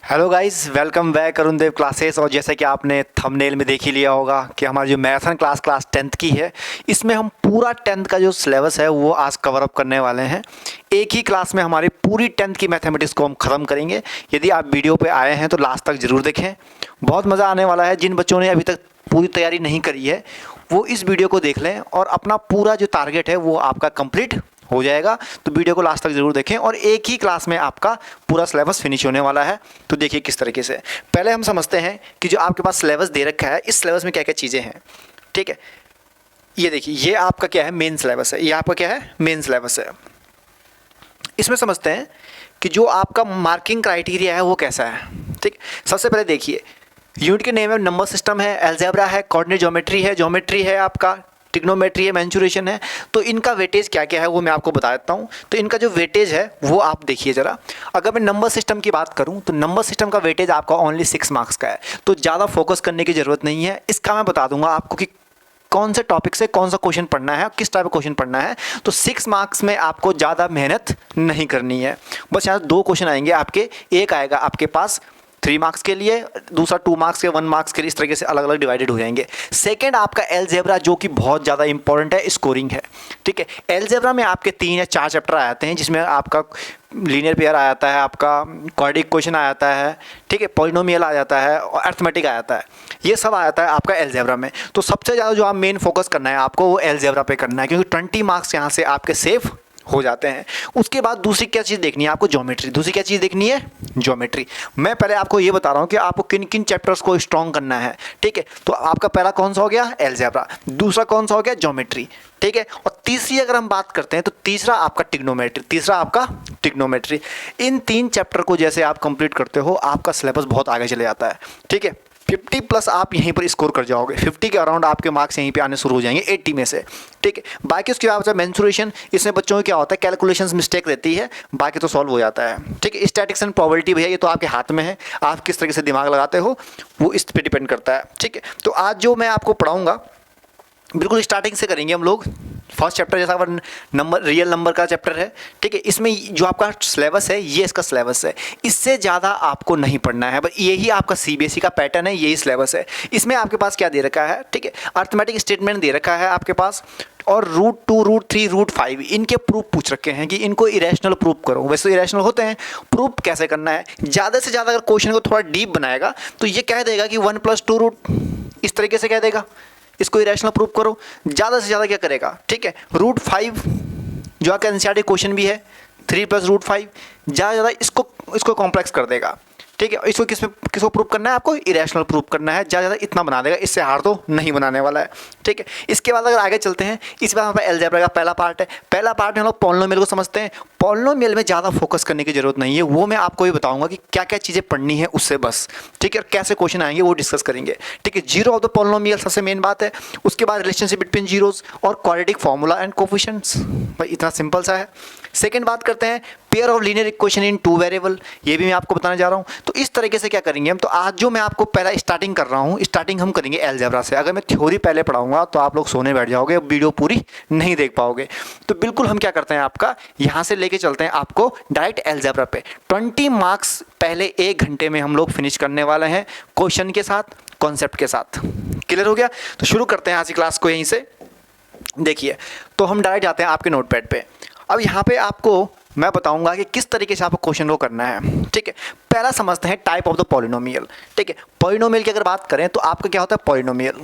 Hello guys, welcome back Arun Dev classes. और जैसे कि आपने थंबनेल में देख ही लिया होगा कि हमारी जो मैराथन क्लास 10th की है, इसमें हम पूरा 10th का जो सिलेबस है वो आज कवर अप करने वाले हैं। एक ही क्लास में हमारी पूरी 10th की मैथमेटिक्स को हम ख़त्म करेंगे। यदि आप वीडियो पे आए हैं तो लास्ट तक ज़रूर देखें, बहुत मज़ा आने वाला है। जिन बच्चों ने अभी तक पूरी तैयारी नहीं करी है वो इस वीडियो को देख लें और अपना पूरा जो टारगेट है वो आपका कंप्लीट हो जाएगा। तो वीडियो को लास्ट तक ज़रूर देखें और एक ही क्लास में आपका पूरा सिलेबस फिनिश होने वाला है। तो देखिए किस तरीके से। पहले हम समझते हैं कि जो आपके पास सिलेबस दे रखा है, इस सिलेबस में क्या क्या चीज़ें हैं। ठीक है, ये देखिए, ये आपका क्या है, मेन सिलेबस है। ये आपका क्या है, मेन सिलेबस है। इसमें समझते हैं कि जो आपका मार्किंग क्राइटेरिया है वो कैसा है। ठीक, सबसे पहले देखिए, यूनिट के नेम है, नंबर सिस्टम है, अलजेब्रा है, कोऑर्डिनेट ज्योमेट्री है आपका, ट्रिग्नोमेट्री है, मेंसुरेशन है। तो इनका वेटेज क्या क्या है वो मैं आपको बता देता हूँ। तो इनका जो वेटेज है वो आप देखिए ज़रा। अगर मैं नंबर सिस्टम की बात करूँ तो नंबर सिस्टम का वेटेज आपका ओनली 6 मार्क्स का है। तो ज़्यादा फोकस करने की ज़रूरत नहीं है। इसका मैं बता दूंगा आपको कि कौन से टॉपिक से कौन सा क्वेश्चन पढ़ना है, किस टाइप का क्वेश्चन पढ़ना है। तो 6 मार्क्स में आपको ज़्यादा मेहनत नहीं करनी है। बस यहाँ 2 क्वेश्चन आएंगे आपके। एक आएगा आपके पास 3 मार्क्स के लिए, दूसरा 2 मार्क्स के 1 मार्क्स के लिए। इस तरीके से अलग अलग डिवाइडेड हो जाएंगे। सेकंड आपका अलजेब्रा, जो कि बहुत ज़्यादा इंपॉर्टेंट है, स्कोरिंग है। ठीक है, अलजेब्रा में आपके 3 या 4 चैप्टर आ जाते हैं, जिसमें आपका लीनियर पेयर आ जाता है, आपका क्वाड्रेटिक इक्वेशन आ जाता है, ठीक है, पॉलिनोमियल आ जाता है और अरिथमेटिक आ जाता है। ये सब आ जाता है आपका अलजेब्रा में। तो सबसे ज़्यादा जो आप मेन फोकस करना है आपको वो अलजेब्रा पे करना है, क्योंकि 20 मार्क्स यहाँ से आपके सेफ हो जाते हैं। उसके बाद दूसरी क्या चीज़ देखनी है आपको, ज्योमेट्री। दूसरी क्या चीज़ देखनी है, ज्योमेट्री। मैं पहले आपको ये बता रहा हूँ कि आपको किन किन चैप्टर्स को स्ट्रॉन्ग करना है। ठीक है, तो आपका पहला कौन सा हो गया, अलजेब्रा। दूसरा कौन सा हो गया, ज्योमेट्री। ठीक है, और तीसरी अगर हम बात करते हैं तो तीसरा आपका ट्रिग्नोमेट्री। इन 3 चैप्टर को जैसे आप कंप्लीट करते हो आपका सिलेबस बहुत आगे चले जाता है। ठीक है, 50 प्लस आप यहीं पर स्कोर कर जाओगे। 50 के अराउंड आपके मार्क्स यहीं पे आने शुरू हो जाएंगे 80 में से। ठीक है, बाकी उसके बाद मेंसुरेशन, इसमें बच्चों को क्या होता है, कैलकुलेशंस मिस्टेक रहती है, बाकी तो सॉल्व हो जाता है। ठीक है, स्टैटिक्स एंड प्रोबेबिलिटी भैया ये तो आपके हाथ में है, आप किस तरीके से दिमाग लगाते हो वो इस पर डिपेंड करता है। ठीक है, तो आज जो मैं आपको पढ़ाऊँगा बिल्कुल स्टार्टिंग से करेंगे हम लोग। फर्स्ट चैप्टर जैसा नंबर, रियल नंबर का चैप्टर है। ठीक है, इसमें जो आपका सिलेबस है ये इसका सिलेबस है। इससे ज़्यादा आपको नहीं पढ़ना है, बस यही आपका सीबीएसई का पैटर्न है, यही सिलेबस है। इसमें आपके पास क्या दे रखा है, ठीक है, अर्थमेटिक स्टेटमेंट दे रखा है आपके पास, और √2, √3, √5 इनके प्रूफ पूछ रखे हैं कि इनको इरेशनल प्रूफ करो। वैसे तो इरेशनल होते हैं, प्रूफ कैसे करना है। ज़्यादा से ज़्यादा अगर क्वेश्चन को थोड़ा डीप बनाएगा तो ये कह देगा कि 1 + 2 रूट, इस तरीके से कह देगा, इसको इरेशनल प्रूफ करो। ज़्यादा से ज़्यादा क्या करेगा, ठीक है, √5 जो आपका एनसीईआरटी क्वेश्चन भी है, 3 + √5, ज़्यादा ज़्यादा इसको कॉम्प्लेक्स कर देगा। ठीक है, इसको किसको प्रूफ करना है, आपको इरेशनल प्रूफ करना है। ज़्यादा ज़्यादा इतना बना देगा, इससे हार्ड तो नहीं बनाने वाला है। ठीक है, इसके बाद अगर आगे चलते हैं, इस बार हमारे अलजेब्रा का पहला पार्ट है। पहला पार्ट में हम लोग पॉलिनोमियल को समझते हैं। पॉलिनोमियल में ज़्यादा फोकस करने की जरूरत नहीं है, वो मैं आपको ये बताऊंगा कि क्या क्या चीज़ें पढ़नी है उससे बस। ठीक है, और कैसे क्वेश्चन आएंगे वो डिस्कस करेंगे। ठीक है, जीरो ऑफ द पॉलिनोमियल सबसे मेन बात है। उसके बाद रिलेशनशिप बिटवीन जीरोस और क्वाड्रेटिक फार्मूला एंड कोफिशिएंट्स, भाई इतना सिंपल सा है। सेकेंड बात करते हैं pair of linear equation in 2 variable, ये भी मैं आपको बताने जा रहा हूँ। तो इस तरीके से क्या करेंगे हम, तो आज जो मैं आपको पहला स्टार्टिंग कर रहा हूँ, स्टार्टिंग हम करेंगे अलजेब्रा से। अगर मैं थ्योरी पहले पढ़ाऊंगा तो आप लोग सोने बैठ जाओगे, वीडियो पूरी नहीं देख पाओगे। तो बिल्कुल हम क्या करते हैं, आपका यहाँ से लेके चलते हैं आपको डायरेक्ट अलजेब्रा पे। 20 मार्क्स पहले 1 घंटे में हम लोग फिनिश करने वाले हैं, क्वेश्चन के साथ, कॉन्सेप्ट के साथ। क्लियर हो गया? तो शुरू करते हैं आज की क्लास को यहीं से। देखिए, तो हम डायरेक्ट जाते हैं आपके नोटपैड पे। अब यहाँ पे आपको मैं बताऊंगा कि किस तरीके से आपको क्वेश्चन को करना है। ठीक है, पहला समझते हैं टाइप ऑफ द पॉलिनोमियल। ठीक है, पॉलिनोमियल की अगर बात करें तो आपका क्या होता है, पॉलिनोमियल।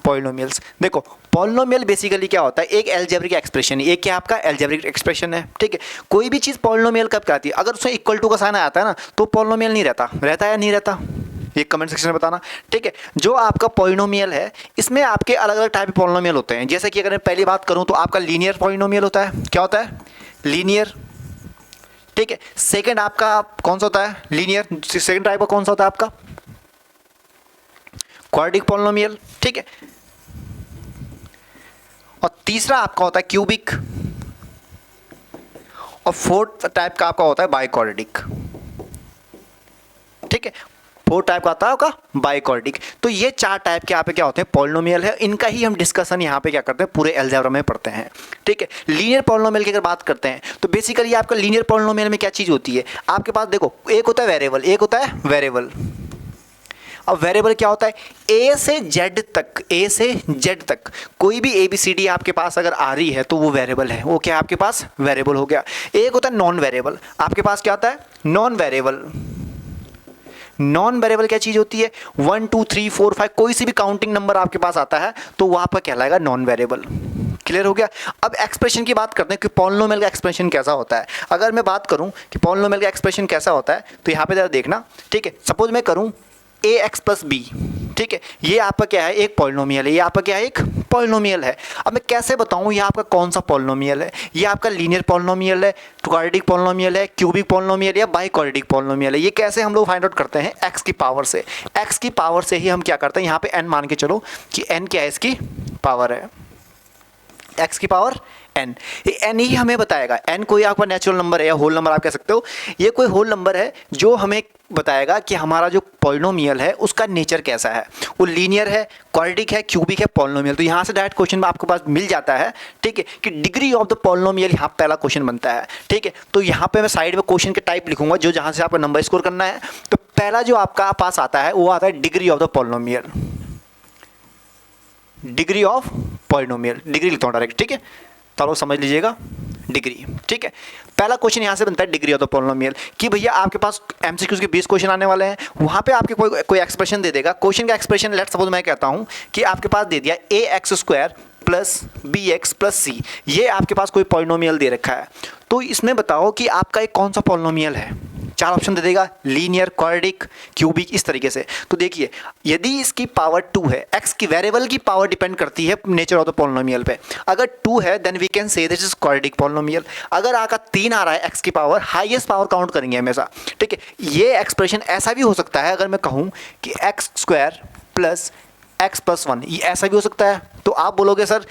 पॉलिनोमियल्स देखो, पॉलिनोमियल बेसिकली क्या होता है, एक अलजेब्रिक एक्सप्रेशन है। एक क्या आपका अलजेब्रिक एक्सप्रेशन है। ठीक है, कोई भी चीज़ पॉलिनोमियल कब कहती है, अगर उसमें इक्वल टू का साइन आता है ना तो पॉलिनोमियल नहीं रहता। रहता है या नहीं रहता, ये कमेंट सेक्शन में बताना। ठीक है, जो आपका पॉलिनोमियल है इसमें आपके अलग अलग टाइप के पॉलिनोमियल होते हैं। जैसे कि अगर मैं पहली बात करूं तो आपका लीनियर पॉलिनोमियल होता है। क्या होता है, लीनियर। ठीक है, सेकंड आपका कौन सा होता है, लीनियर। सेकंड टाइप का कौन सा होता है आपका, क्वाड्रेटिक पॉलिनोमियल। ठीक है, और तीसरा आपका होता है क्यूबिक, और फोर्थ टाइप का आपका होता है बाइक्वाड्रेटिक। ठीक है, फोर्थ टाइप का आता है आपका बाइक्वाड्रेटिक। तो ये 4 टाइप के यहाँ पे क्या होते हैं, पॉलिनोमियल है। इनका ही हम डिस्कशन यहाँ पे क्या करते हैं, पूरे अलजेब्रा में पढ़ते हैं। ठीक है, लीनियर पॉलिनोमियल की अगर बात करते हैं तो बेसिकली आपका लीनियर पॉलिनोमियल में क्या चीज़ होती है, आपके पास देखो एक होता है वेरिएबल, एक होता है वेरिएबल। अब वेरिएबल क्या होता है, ए से जेड तक, ए से जेड तक कोई भी ABCD आपके पास अगर आ रही है तो वो वेरिएबल है, वो क्या है आपके पास वेरिएबल हो गया। एक होता है नॉन वेरिएबल, आपके पास क्या होता है नॉन वेरिएबल। नॉन वेरिएबल क्या चीज़ होती है, 1 2 3 4 5 कोई सी भी काउंटिंग नंबर आपके पास आता है तो वो आपका कहलाएगा नॉन वेरिएबल। क्लियर हो गया। अब एक्सप्रेशन की बात करते हैं कि पॉलिनोमियल का एक्सप्रेशन कैसा होता है। अगर मैं बात करूं कि पॉलिनोमियल का एक्सप्रेशन कैसा होता है तो यहाँ पे जरा देखना। ठीक है, सपोज मैं करूं ax + b, ठीक है, ये आपका क्या है एक पॉलिनोमियल है, ये आपका क्या है एक पॉलिनोमियल है। अब मैं कैसे बताऊं ये आपका कौन सा पॉलिनोमियल है, ये आपका लीनियर पॉलिनोमियल है, क्वाड्रेटिक पॉलिनोमियल है, क्यूबिक पॉलिनोमियल या बाइक्वाड्रेटिक पॉलिनोमियल है। ये कैसे हम लोग फाइंड आउट करते हैं, x की पावर से। x की पावर से ही हम क्या करते हैं, यहाँ पे n मान के चलो कि n क्या है, इसकी पावर है, x की पावर n। ये n ही हमें बताएगा, n कोई आपका नेचुरल नंबर है या होल नंबर आप कह सकते हो, ये कोई होल नंबर है जो हमें बताएगा कि हमारा जो पॉलिनोमियल है उसका नेचर कैसा है, वो लीनियर है, क्वाड्रेटिक है, क्यूबिक है, पॉलिनोमियल। तो यहाँ से डायरेक्ट क्वेश्चन में आपके पास मिल जाता है। ठीक है, कि डिग्री ऑफ द पॉलिनोमियल यहाँ पहला क्वेश्चन बनता है। ठीक है, तो यहाँ पे मैं साइड में क्वेश्चन के टाइप लिखूंगा जो जहाँ से आपका नंबर स्कोर करना है। तो पहला जो आपका पास आता है वो आता है degree of the polynomial, degree of polynomial, degree लिखता हूँ डायरेक्ट। ठीक है, तो समझ लीजिएगा डिग्री। ठीक है, पहला क्वेश्चन यहाँ से बनता है डिग्री ऑफ द पॉलिनोमियल कि भैया आपके पास MCQs के 20 क्वेश्चन आने वाले हैं, वहाँ पे आपके कोई एक्सप्रेशन दे देगा। क्वेश्चन का एक्सप्रेशन लेट्स सपोज मैं कहता हूँ कि आपके पास दे दिया ax² + bx + c, ये आपके पास कोई पॉलिनोमियल दे रखा है। तो इसमें बताओ कि आपका एक कौन सा पॉलिनोमियल है। 4 ऑप्शन दे देगा, लीनियर, क्वाड्रेटिक, क्यूबिक, इस तरीके से। तो देखिए यदि इसकी पावर 2 है, x की वेरिएबल की पावर डिपेंड करती है नेचर ऑफ द पॉलिनोमियल पे। अगर 2 है then we can say this is quadratic polynomial. अगर आपका 3 आ रहा है x की पावर, हाईएस्ट पावर काउंट करेंगे हमेशा। ठीक है, ये एक्सप्रेशन ऐसा भी हो सकता है, अगर मैं कहूँ कि x² + x + 1, ये ऐसा भी हो सकता है। तो आप बोलोगे सर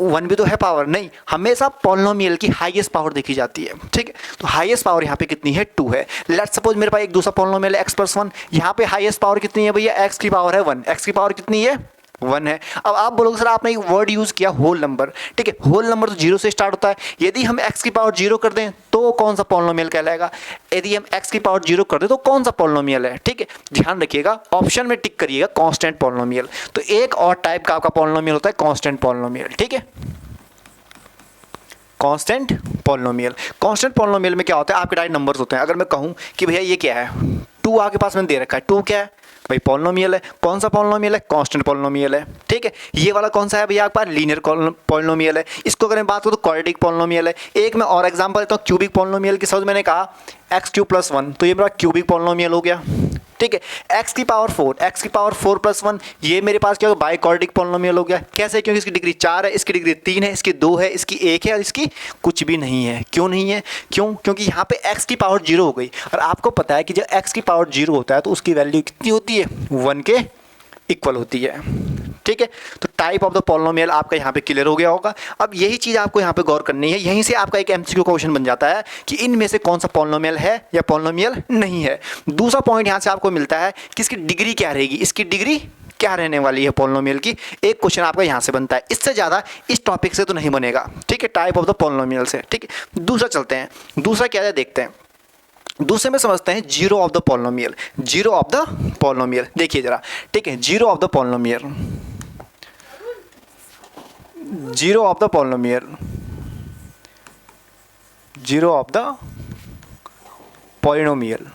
1 भी तो है पावर, नहीं, हमेशा पॉलिनोमियल की हाईएस्ट पावर देखी जाती है। ठीक है, तो हाईएस्ट पावर यहाँ पे कितनी है, 2 है। लेट्स सपोज मेरे पास एक दूसरा पॉलिनोमियल है x + 1, यहाँ पे हाईएस्ट पावर कितनी है भैया, x की पावर है 1, x की पावर कितनी है 1 है। अब आप बोलोगे सर आपने एक वर्ड यूज किया होल नंबर। ठीक है, होल नंबर तो 0 से स्टार्ट होता है, यदि हम x की पावर 0 कर दें तो कौन सा पॉलिनोमियल कहलाएगा, यदि हम x की पावर 0 कर दें तो कौन सा पॉलिनोमियल है। ठीक है, ध्यान रखिएगा, ऑप्शन में टिक करिएगा कांस्टेंट पॉलिनोमियल। तो एक और टाइप का आपका पॉलिनोमियल होता है कांस्टेंट पॉलिनोमियल। ठीक है, कांस्टेंट पॉलिनोमियल। कांस्टेंट पॉलिनोमियल में क्या होता है, आपके डायरेक्ट नंबर्स होते हैं। अगर मैं कहूँ कि भैया ये क्या है, 2 आपके पास मैंने दे रखा है, 2 क्या है भाई, पॉलिनोमियल है। कौन सा पॉलिनोमियल है, कांस्टेंट पॉलिनोमियल है। ठीक है, ये वाला कौन सा है भैया आपके पास, लीनियर पॉलिनोमियल है। इसको अगर मैं बात करूँ तो क्वाड्रेटिक पॉलिनोमियल है। एक मैं और एग्जांपल देता हूँ क्यूबिक पॉलिनोमियल की। समझ मैंने कहा x³ + 1, तो ये मेरा क्यूबिक पॉलिनोमियल हो गया। ठीक है, x की पावर 4, x की पावर 4 + 1, ये मेरे पास क्या होगा, बाइक्वाड्रेटिक पॉलिनोमियल हो गया। कैसे, क्योंकि इसकी डिग्री 4 है, इसकी डिग्री 3 है, इसकी 2 है, इसकी 1 है और इसकी कुछ भी नहीं है। क्यों नहीं है, क्योंकि यहाँ पे x की पावर 0 हो गई। और आपको पता है कि जब x की पावर 0 होता है तो उसकी वैल्यू कितनी होती है, 1 के इक्वल होती है। ठीक है, तो टाइप ऑफ द पॉलिनोमियल आपका यहाँ पे क्लियर हो गया होगा। अब यही चीज़ आपको यहाँ पे गौर करनी है, यहीं से आपका एक MCQ क्वेश्चन बन जाता है कि इनमें से कौन सा पॉलिनोमियल है या पॉलिनोमियल नहीं है। दूसरा पॉइंट यहाँ से आपको मिलता है कि इसकी डिग्री क्या रहेगी, इसकी डिग्री क्या रहने वाली है पॉलिनोमियल की। एक क्वेश्चन आपका यहाँ से बनता है, इससे ज़्यादा इस टॉपिक से तो नहीं बनेगा। ठीक है, टाइप ऑफ द पॉलिनोमियल से। ठीक है, दूसरा चलते हैं, दूसरा क्या है देखते हैं। दूसरे में समझते हैं zero of the polynomial. Zero of the polynomial देखिए जरा। ठीक है, zero of the polynomial, zero of the polynomial, zero of the polynomial.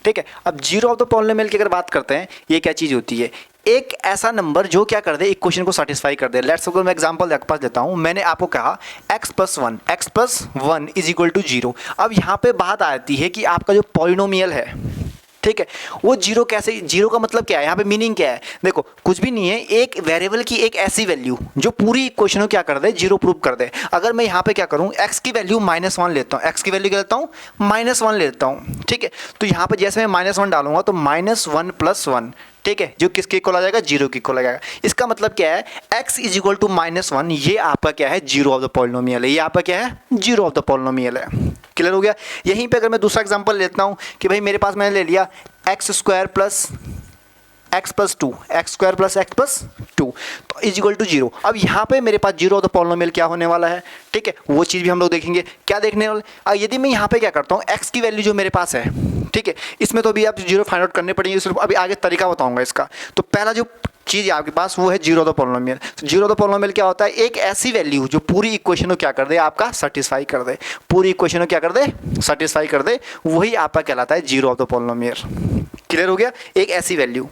ठीक है, अब जीरो ऑफ द पॉलिनोमियल की अगर बात करते हैं, ये क्या चीज़ होती है, एक ऐसा नंबर जो क्या कर दे, एक क्वेश्चन को सेटिस्फाई कर दे। लेट्स सपोज मैं एग्जांपल आपके पास देता हूँ। मैंने आपको कहा x + 1, x + 1 = 0। अब यहाँ पे बात आती है कि आपका जो पॉलिनोमियल है, ठीक है, वो जीरो कैसे, जीरो का मतलब क्या है, यहाँ पे मीनिंग क्या है, देखो कुछ भी नहीं है, एक वेरिएबल की एक ऐसी वैल्यू जो पूरी इक्वेशन को क्या कर दे, जीरो प्रूव कर दे। अगर मैं यहाँ पे क्या करूँ, x की वैल्यू -1 लेता हूँ, x की वैल्यू क्या लेता हूँ, -1 लेता हूँ। ठीक है, तो यहाँ पे जैसे मैं -1 डालूंगा तो -1 + 1, ठीक है, जो किसके इक्वल आ जाएगा, जीरो के इक्वल आ जाएगा। इसका मतलब क्या है, x इज इक्वल टू -1, ये आपका क्या है, जीरो ऑफ द पॉलिनोमियल है, ये आपका क्या है, जीरो ऑफ द पॉलिनोमियल है। क्लियर हो गया। यहीं पे अगर मैं दूसरा एग्जांपल लेता हूँ कि भाई मेरे पास मैंने ले लिया x square plus x plus 2, x square plus x plus 2 तो इज इक्वल टू जीरो। अब यहाँ पे मेरे पास जीरो ऑफ द पॉलिनोमियल क्या होने वाला है, ठीक है, वो चीज़ भी हम लोग देखेंगे क्या देखने वाले। यदि मैं यहाँ पे क्या करता हूँ, x की वैल्यू जो मेरे पास है, ठीक है, इसमें तो अभी आप जीरो फाइंड आउट करने पड़ेंगे, सिर्फ अभी आगे तरीका बताऊंगा इसका। तो पहला जो चीज़ है आपके पास वो है जीरो ऑफ द पॉलिनोमियल। तो जीरो ऑफ द पॉलिनोमियल क्या होता है, एक ऐसी वैल्यू जो पूरी इक्वेशन को क्या कर दे, आपका सेटिस्फाई कर दे, पूरी इक्वेशन को क्या कर दे, सेटिस्फाई कर दे, वही आपका कहलाता है zero of the polynomial. Clear हो गया, एक ऐसी वैल्यू।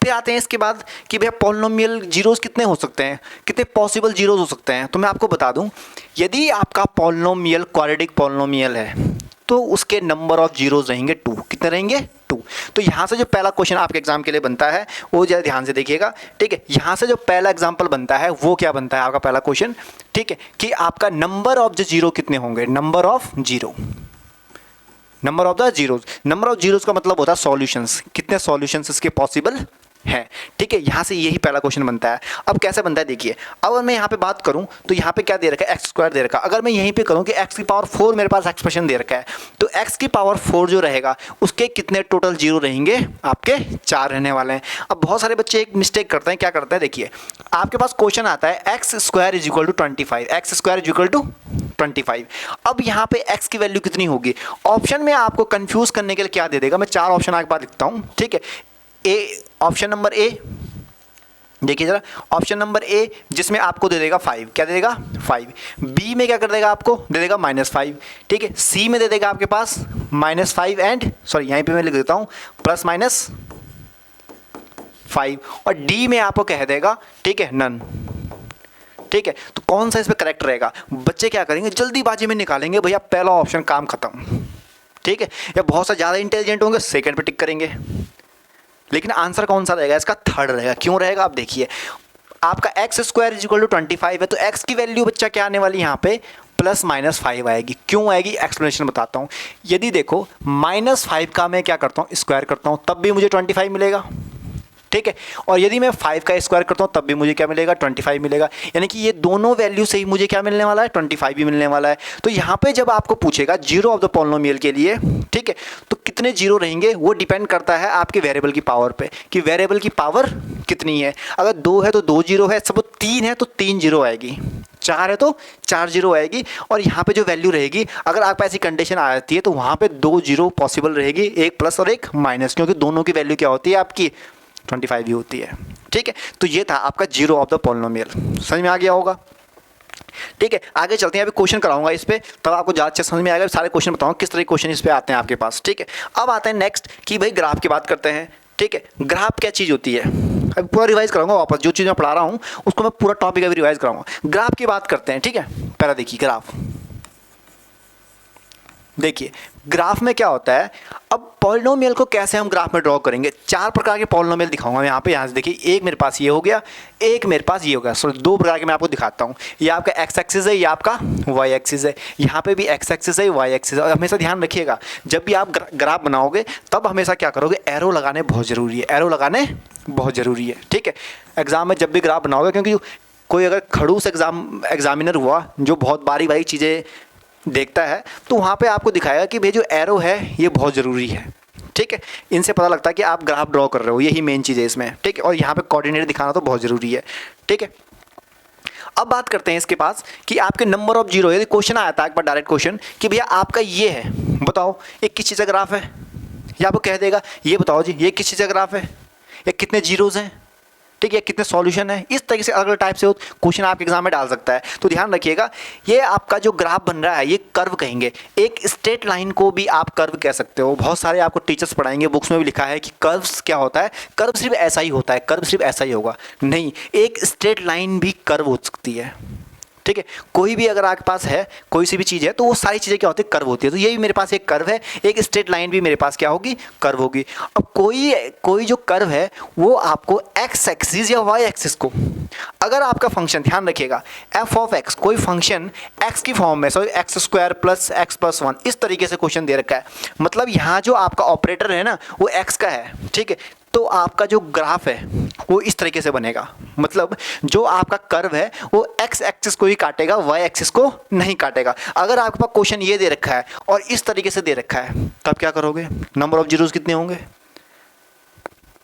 फिर आते हैं इसके बाद कि भैया पॉलिनोमियल जीरोस कितने हो सकते हैं, कितने पॉसिबल जीरोस हो सकते हैं। तो मैं आपको बता दूं, यदि आपका पॉलिनोमियल क्वाड्रेटिक पॉलिनोमियल है तो उसके नंबर ऑफ जीरोस रहेंगे 2। कितने रहेंगे, 2। तो यहाँ से जो पहला क्वेश्चन आपके एग्जाम के लिए बनता है वो जरा ध्यान से देखिएगा, ठीक है। यहाँ से जो पहला एग्जाम्पल बनता है वो क्या बनता है आपका पहला क्वेश्चन, ठीक है, कि आपका नंबर ऑफ द जीरो कितने होंगे, number of zero, number of the zeros. Number of zeros का मतलब होता है सॉल्यूशंस, कितने सॉल्यूशंस इसके पॉसिबल है, ठीक है। यहाँ से यही पहला क्वेश्चन बनता है। अब कैसे बनता है देखिए, अगर मैं यहाँ पे बात करूँ तो यहाँ पे क्या दे रखा है, एक्स स्क्वायर दे रखा है। अगर मैं यहीं पे करूँ कि एक्स की पावर 4 मेरे पास एक्सप्रेशन दे रखा है, तो एक्स की पावर 4 जो रहेगा उसके कितने टोटल जीरो रहेंगे, आपके 4 रहने वाले हैं। अब बहुत सारे बच्चे एक मिस्टेक करते हैं, क्या करते हैं देखिए, आपके पास क्वेश्चन आता है x square is equal to 25, x square is equal to 25। अब यहाँ पे x की वैल्यू कितनी होगी, ऑप्शन में आपको कंफ्यूज करने के लिए क्या दे देगा, मैं 4 ऑप्शन आपके पास लिखता हूँ, ठीक है। ए, ऑप्शन नंबर ए देखिए जरा, ऑप्शन नंबर ए जिसमें आपको दे देगा 5, क्या दे देगा 5। बी में क्या कर देगा, आपको दे देगा -5, ठीक है। सी में दे देगा आपके पास -5 एंड सॉरी यहीं पे मैं लिख देता हूँ +-5, और डी में आपको कह देगा, ठीक है, नन, ठीक है। तो कौन सा इसमें करेक्ट रहेगा, बच्चे क्या करेंगे, जल्दीबाजी में निकालेंगे भैया पहला ऑप्शन, काम खत्म, ठीक है। या बहुत सा ज़्यादा इंटेलिजेंट होंगे सेकंड पे टिक करेंगे, लेकिन आंसर कौन सा रहेगा, इसका थर्ड रहेगा। क्यों रहेगा, आप देखिए, आपका x square is equal to 25 है, तो एक्स की वैल्यू बच्चा क्या आने वाली यहाँ पे +-5 आएगी। क्यों आएगी, एक्सप्लेनेशन बताता हूँ। यदि देखो -5 का मैं क्या करता हूँ, स्क्वायर करता हूँ, तब भी मुझे 25 मिलेगा, ठीक है। और यदि मैं 5 का स्क्वायर करता हूँ तब भी मुझे क्या मिलेगा, 25 मिलेगा। यानी कि ये दोनों वैल्यू से ही मुझे क्या मिलने वाला है, 25 भी मिलने वाला है। तो यहाँ पे जब आपको पूछेगा जीरो ऑफ द पॉलिनोमियल के लिए, ठीक है, तो कितने जीरो रहेंगे वो डिपेंड करता है आपके वेरिएबल की पावर पे, कि वेरिएबल की पावर कितनी है। अगर 2 है तो 2 जीरो है, सपोज 3 है तो 3 जीरो आएगी, 4 है तो 4 जीरो आएगी। और यहाँ पे जो वैल्यू रहेगी, अगर आपको ऐसी कंडीशन आ जाती है तो वहाँ पे 2 जीरो पॉसिबल रहेगी, एक प्लस और एक माइनस, क्योंकि दोनों की वैल्यू क्या होती है आपकी 25 ही होती है, ठीक है। तो ये था आपका जीरो ऑफ द पॉलिनोमियल, समझ में आ गया होगा, ठीक है। आगे चलते हैं, अभी क्वेश्चन कराऊंगा इस पे, तब आपको ज़्यादा अच्छे समझ में आएगा, सारे क्वेश्चन बताऊंगा किस तरह के क्वेश्चन इस पे आते हैं आपके पास, ठीक है। अब आते हैं नेक्स्ट कि भाई ग्राफ की बात करते हैं, ठीक है। ग्राफ क्या चीज़ होती है, अभी पूरा रिवाइज कराऊंगा वापस, जो चीज़ मैं पढ़ा रहा हूँ उसको मैं पूरा टॉपिक अभी रिवाइज कराऊंगा। ग्राफ की बात करते हैं, ठीक है। पहला देखिए ग्राफ, देखिए ग्राफ में क्या होता है। अब पॉलिनोमियल को कैसे हम ग्राफ में ड्रॉ करेंगे, 4 प्रकार के पॉलिनोमियल दिखाऊंगा मैं यहाँ से देखिए, एक मेरे पास ये हो गया, एक मेरे पास ये हो गया, सॉरी 2 प्रकार के मैं आपको दिखाता हूँ। ये आपका एक्स एक्सिस है, ये आपका वाई एक्सिस है, यहाँ पे भी एक्स एक्सिस है, वाई एक्सिस है। और हमेशा ध्यान रखिएगा, जब भी आप ग्राफ बनाओगे तब हमेशा क्या करोगे, एरो लगाने बहुत ज़रूरी है, एरो लगाने बहुत ज़रूरी है, ठीक है। एग्जाम में जब भी ग्राफ बनाओगे, क्योंकि कोई अगर खड़ूस एग्जामिनर हुआ जो बहुत बारी बारी चीज़ें देखता है, तो वहाँ पे आपको दिखाएगा कि भाई जो एरो है ये बहुत ज़रूरी है, ठीक है। इनसे पता लगता है कि आप ग्राफ ड्रॉ कर रहे हो, यही मेन चीज़ है इसमें, ठीक है। और यहाँ पे कोऑर्डिनेट दिखाना तो बहुत ज़रूरी है, ठीक है। अब बात करते हैं इसके पास कि आपके नंबर ऑफ जीरो, यदि क्वेश्चन आया था एक बार डायरेक्ट क्वेश्चन कि भैया आपका ये है, बताओ ये किस चीज़ का ग्राफ है, या आपको कह देगा ये बताओ जी ये किस चीज़ का ग्राफ है, या कितने जीरोज़ हैं, ठीक है, कितने सॉल्यूशन है। इस तरीके से अलग अलग टाइप से क्वेश्चन आपके एग्जाम में डाल सकता है। तो ध्यान रखिएगा, ये आपका जो ग्राफ बन रहा है ये कर्व कहेंगे, एक स्ट्रेट लाइन को भी आप कर्व कह सकते हो। बहुत सारे आपको टीचर्स पढ़ाएंगे, बुक्स में भी लिखा है कि कर्व्स क्या होता है, कर्व सिर्फ ऐसा ही होता है, कर्व सिर्फ ऐसा ही होगा, नहीं, एक स्ट्रेट लाइन भी कर्व हो सकती है, ठीक है। कोई भी अगर आपके पास है, कोई सी भी चीज़ है, तो वो सारी चीज़ें क्या होती है, कर्व होती है। तो ये भी मेरे पास एक कर्व है, एक स्ट्रेट लाइन भी मेरे पास क्या होगी, कर्व होगी। अब कोई जो कर्व है वो आपको एक्स एक्सिस या वाई एक्सिस को, अगर आपका फंक्शन, ध्यान रखिएगा, एफ ऑफ एक्स, कोई फंक्शन एक्स की फॉर्म में, sorry x square plus x plus 1, इस तरीके से क्वेश्चन दे रखा है। मतलब यहाँ जो आपका ऑपरेटर है ना वो एक्स का है, ठीक है। तो आपका जो ग्राफ है वो इस तरीके से बनेगा। मतलब जो आपका कर्व है वो एक्स एक्सिस को ही काटेगा, वाई एक्सिस को नहीं काटेगा। अगर आपके पास क्वेश्चन ये दे रखा है और इस तरीके से दे रखा है तब क्या करोगे? नंबर ऑफ जीरोस कितने होंगे?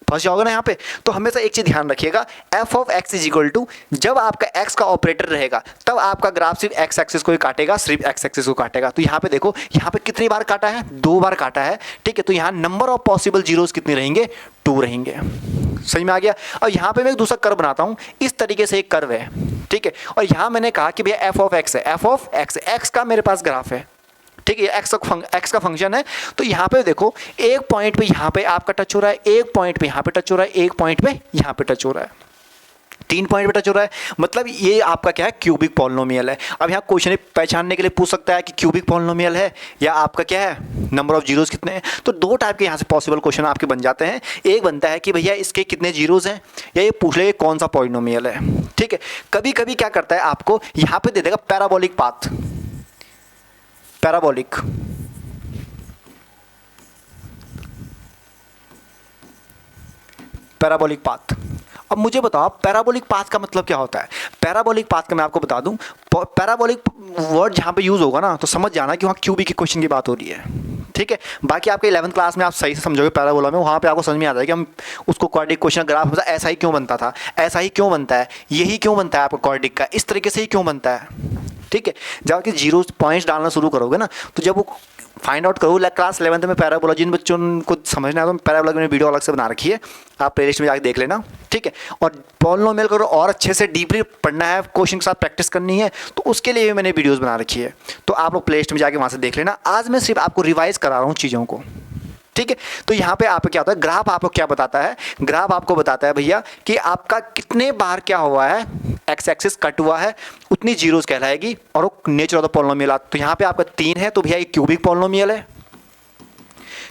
फंस जाओगे ना यहाँ पे। तो हमेशा एक चीज ध्यान रखिएगा, f of x is equal to, जब आपका एक्स का ऑपरेटर रहेगा तब आपका ग्राफ सिर्फ एक्स एक्सिस को ही काटेगा, सिर्फ एक्स एक्सिस को काटेगा। तो यहाँ पे देखो, यहाँ पे कितनी बार काटा है? 2 बार काटा है, ठीक है। तो यहाँ नंबर ऑफ पॉसिबल जीरोस कितने रहेंगे? 2 रहेंगे। समझ में आ गया? और यहाँ पे मैं एक दूसरा कर्व बनाता हूँ, इस तरीके से एक कर्व है, ठीक है। और यहाँ मैंने कहा कि भैया एफ ऑफ एक्स है, एफ ऑफ एक्स, एक्स का मेरे पास ग्राफ है, ठीक है, एक्स का फंक्शन है। तो यहाँ पे देखो, एक पॉइंट पे यहाँ पे आपका टच हो रहा है, एक पॉइंट पे यहाँ पे टच हो रहा है, एक पॉइंट पे यहाँ पे टच हो रहा है, 3 पॉइंट पे टच हो रहा है। मतलब ये आपका क्या है? क्यूबिक पॉलिनोमियल है। अब यहाँ क्वेश्चन पहचानने के लिए पूछ सकता है कि क्यूबिक पॉलिनोमियल है या आपका क्या है, नंबर ऑफ जीरोस कितने हैं। तो 2 टाइप के यहाँ से पॉसिबल क्वेश्चन आपके बन जाते हैं। एक बनता है कि भैया इसके कितने जीरोस हैं, या ये पूछ ले कौन सा पॉलिनोमियल है, ठीक है। कभी कभी क्या करता है, आपको यहाँ पे दे देगा parabolic path, parabolic, parabolic path. अब मुझे बताओ पैराबोलिक पाथ का मतलब क्या होता है? पैराबोलिक पाथ का मैं आपको बता दूं, पैराबोलिक वर्ड जहां पे यूज होगा ना तो समझ जाना कि वहां क्यूबिक के क्वेश्चन की बात हो रही है, ठीक है। बाकी आपके 11th क्लास में आप सही से समझोगे पैराबोला में, वहाँ पे आपको समझ में आ जाएगा कि हम उसको क्वाड्रिक क्वेश्चन ग्राफ हमेशा ऐसा ही क्यों बनता था, ऐसा ही क्यों बनता है, यही क्यों बनता है आपका क्वाड्रिक का, इस तरीके से ही क्यों बनता है, ठीक है। जब आपके जीरो पॉइंट्स डालना शुरू करोगे ना, तो जब वो फाइंड आउट करो, क्लास 11th में पैराबोला, जिन बच्चों को समझना है तो पैराबोला की मैंने वीडियो अलग से बना रखी है, आप प्लेलिस्ट में जाकर देख लेना, ठीक है। और पॉलिनोमियल करो और अच्छे से डीपली पढ़ना है, क्वेश्चन के साथ प्रैक्टिस करनी है, तो उसके लिए भी मैंने वीडियोस बना रखी है, तो आप लोग प्लेलिस्ट में जाके वहाँ से देख लेना। आज मैं सिर्फ आपको रिवाइज करा रहा हूँ चीज़ों को, ठीक है। तो यहाँ पे आपको क्या होता है, ग्राफ आपको क्या बताता है? ग्राफ आपको बताता है भैया कि आपका कितने बार क्या हुआ है, एक्स एक्सिस कट हुआ है, उतनी जीरोस कहलाएगी, और वो नेचर ऑफ द पॉलिनोमियल। तो यहाँ पे आपका 3 है, तो भैया ये क्यूबिक पॉलिनोमियल है,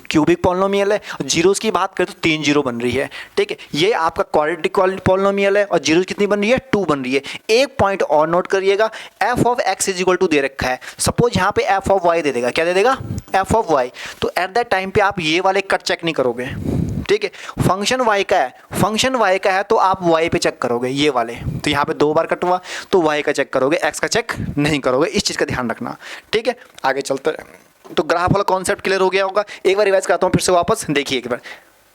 क्यूबिक पॉलिनोमियल है। जीरोस की बात करें तो 3 जीरो बन रही है, ठीक है। ये आपका क्वाड्रेटिक पॉलिनोमियल है और जीरोस कितनी बन रही है? 2 बन रही है। एक पॉइंट और नोट करिएगा, F of x is equal to दे रखा है, सपोज यहाँ पे एफ ऑफ वाई दे देगा, क्या दे देगा? F of y. तो एट दैट टाइम पे आप ये वाले कट चेक नहीं करोगे, ठीक है। फंक्शन y का है, फंक्शन y का है तो आप y पे चेक करोगे, ये वाले। तो यहाँ पे 2 बार कट हुआ तो y का चेक करोगे, x का चेक नहीं करोगे, इस चीज़ का ध्यान रखना, ठीक है। आगे चलते हैं। तो ग्राफ वाला कॉन्सेप्ट क्लियर हो गया होगा। एक बार रिवाइज करता हूँ फिर से वापस, देखिए एक बार।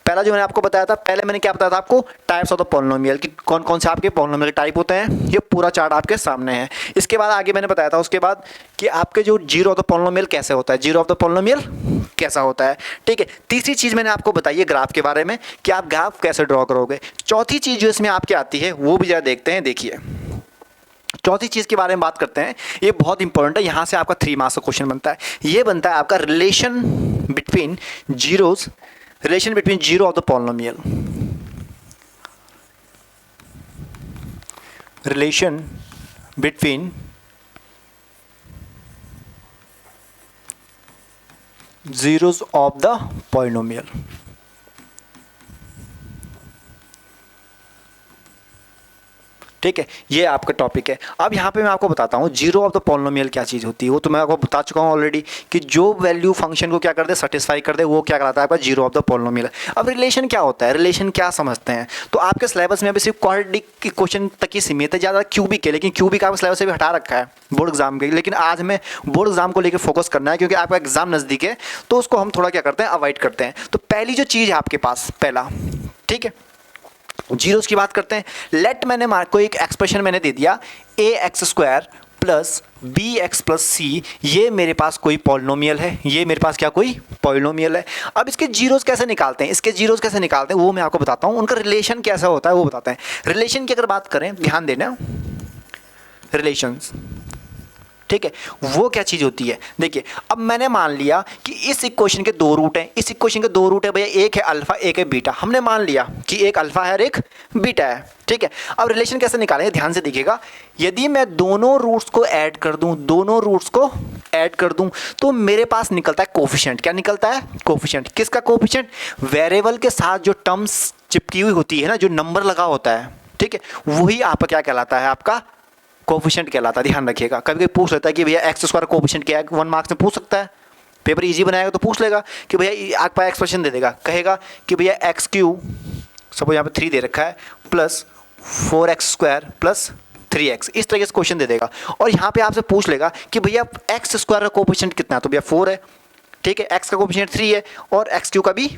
पहला जो मैंने आपको बताया था, पहले मैंने क्या बताया था आपको, टाइप्स ऑफ द पॉलिनोमियल, कि कौन कौन से आपके पॉलिनोमियल के टाइप होते हैं, ये पूरा चार्ट आपके सामने है। इसके बाद आगे मैंने बताया था उसके बाद कि आपके जो जीरो ऑफ द पॉलिनोमियल कैसे होता है, जीरो ऑफ द पॉलिनोमियल कैसा होता है, ठीक है। तीसरी चीज़ मैंने आपको बताई है ग्राफ के बारे में कि आप ग्राफ कैसे ड्रॉ करोगे। चौथी चीज़ जो इसमें आपके आती है वो भी जरा देखते हैं। देखिए चौथी चीज़ के बारे में बात करते हैं, ये बहुत इंपॉर्टेंट है, यहाँ से आपका 3 मार्क्स का क्वेश्चन बनता है। ये बनता है आपका relation between zeros, relation between zero of the polynomial, relation between zeros of the polynomial, ठीक है। ये आपका टॉपिक है। अब यहाँ पे मैं आपको बताता हूँ जीरो ऑफ द पॉलिनोमियल क्या चीज़ होती है, वो तो मैं आपको बता चुका हूँ ऑलरेडी कि जो वैल्यू फंक्शन को क्या कर दे, सेटिस्फाई कर दे, वो क्या कहलाता है आपका जीरो ऑफ द पॉलिनोमियल। अब रिलेशन क्या होता है, रिलेशन क्या समझते हैं, तो आपके सिलेबस में अभी सिर्फ क्वाड्रेटिक के क्वेश्चन तक ही सीमित है, ज़्यादा क्यूबिक है, लेकिन क्यूबिक आपके सिलेबस से भी हटा रखा है बोर्ड एग्जाम के। लेकिन आज हमें बोर्ड एग्जाम को लेकर फोकस करना है क्योंकि आपका एग्जाम नज़दीक है, तो उसको हम थोड़ा क्या करते हैं, अवॉइड करते हैं। तो पहली जो चीज़ है आपके पास, पहला, ठीक है, जीरोस की बात करते हैं। लेट मैंने कोई एक एक्सप्रेशन मैंने दे दिया, A X square plus B X plus C, ये मेरे पास कोई पॉलिनोमियल है, ये मेरे पास क्या कोई पॉलिनोमियल है। अब इसके जीरोस कैसे निकालते हैं, इसके जीरोस कैसे निकालते हैं वो मैं आपको बताता हूँ, उनका रिलेशन कैसा होता है वो बताते हैं। रिलेशन की अगर बात करें, ध्यान देना, रिलेशंस, ठीक है, वो क्या चीज़ होती है। देखिए अब मैंने मान लिया कि इस इक्वेशन के 2 रूट हैं, इस इक्वेशन के 2 रूट है भैया, एक है अल्फा एक है बीटा, हमने मान लिया कि एक अल्फा है और एक बीटा है, ठीक है। अब रिलेशन कैसे निकालेंगे, ध्यान से देखिएगा। यदि मैं दोनों रूट्स को ऐड कर दूं, दोनों रूट्स को ऐड कर दूं, तो मेरे पास निकलता है कोफिशिएंट। क्या निकलता है? कोफिशिएंट। किसका कोफिशिएंट? वेरिएबल के साथ जो टर्म्स चिपकी हुई होती है ना, जो नंबर लगा होता है, ठीक है, वही आपका क्या कहलाता है, आपका कोफिशिएंट कहलाता है। ध्यान रखिएगा, कभी कभी पूछ लेता है कि भैया एक्स स्क्वायर कोफिशिएंट क्या है, 1 मार्क्स में पूछ सकता है, पेपर इजी बनाएगा तो पूछ लेगा कि भैया आपका एक्सप्रेशन दे देगा, कहेगा कि भैया एक्स क्यू सपोज यहाँ पे 3 दे रखा है प्लस 4x² प्लस 3x, इस तरीके से क्वेश्चन दे देगा। और यहाँ पे आपसे पूछ लेगा कि भैया x² का कोएफिशिएंट कितना है, तो भैया 4 है, ठीक है, x का कोएफिशिएंट 3 है और x³ का भी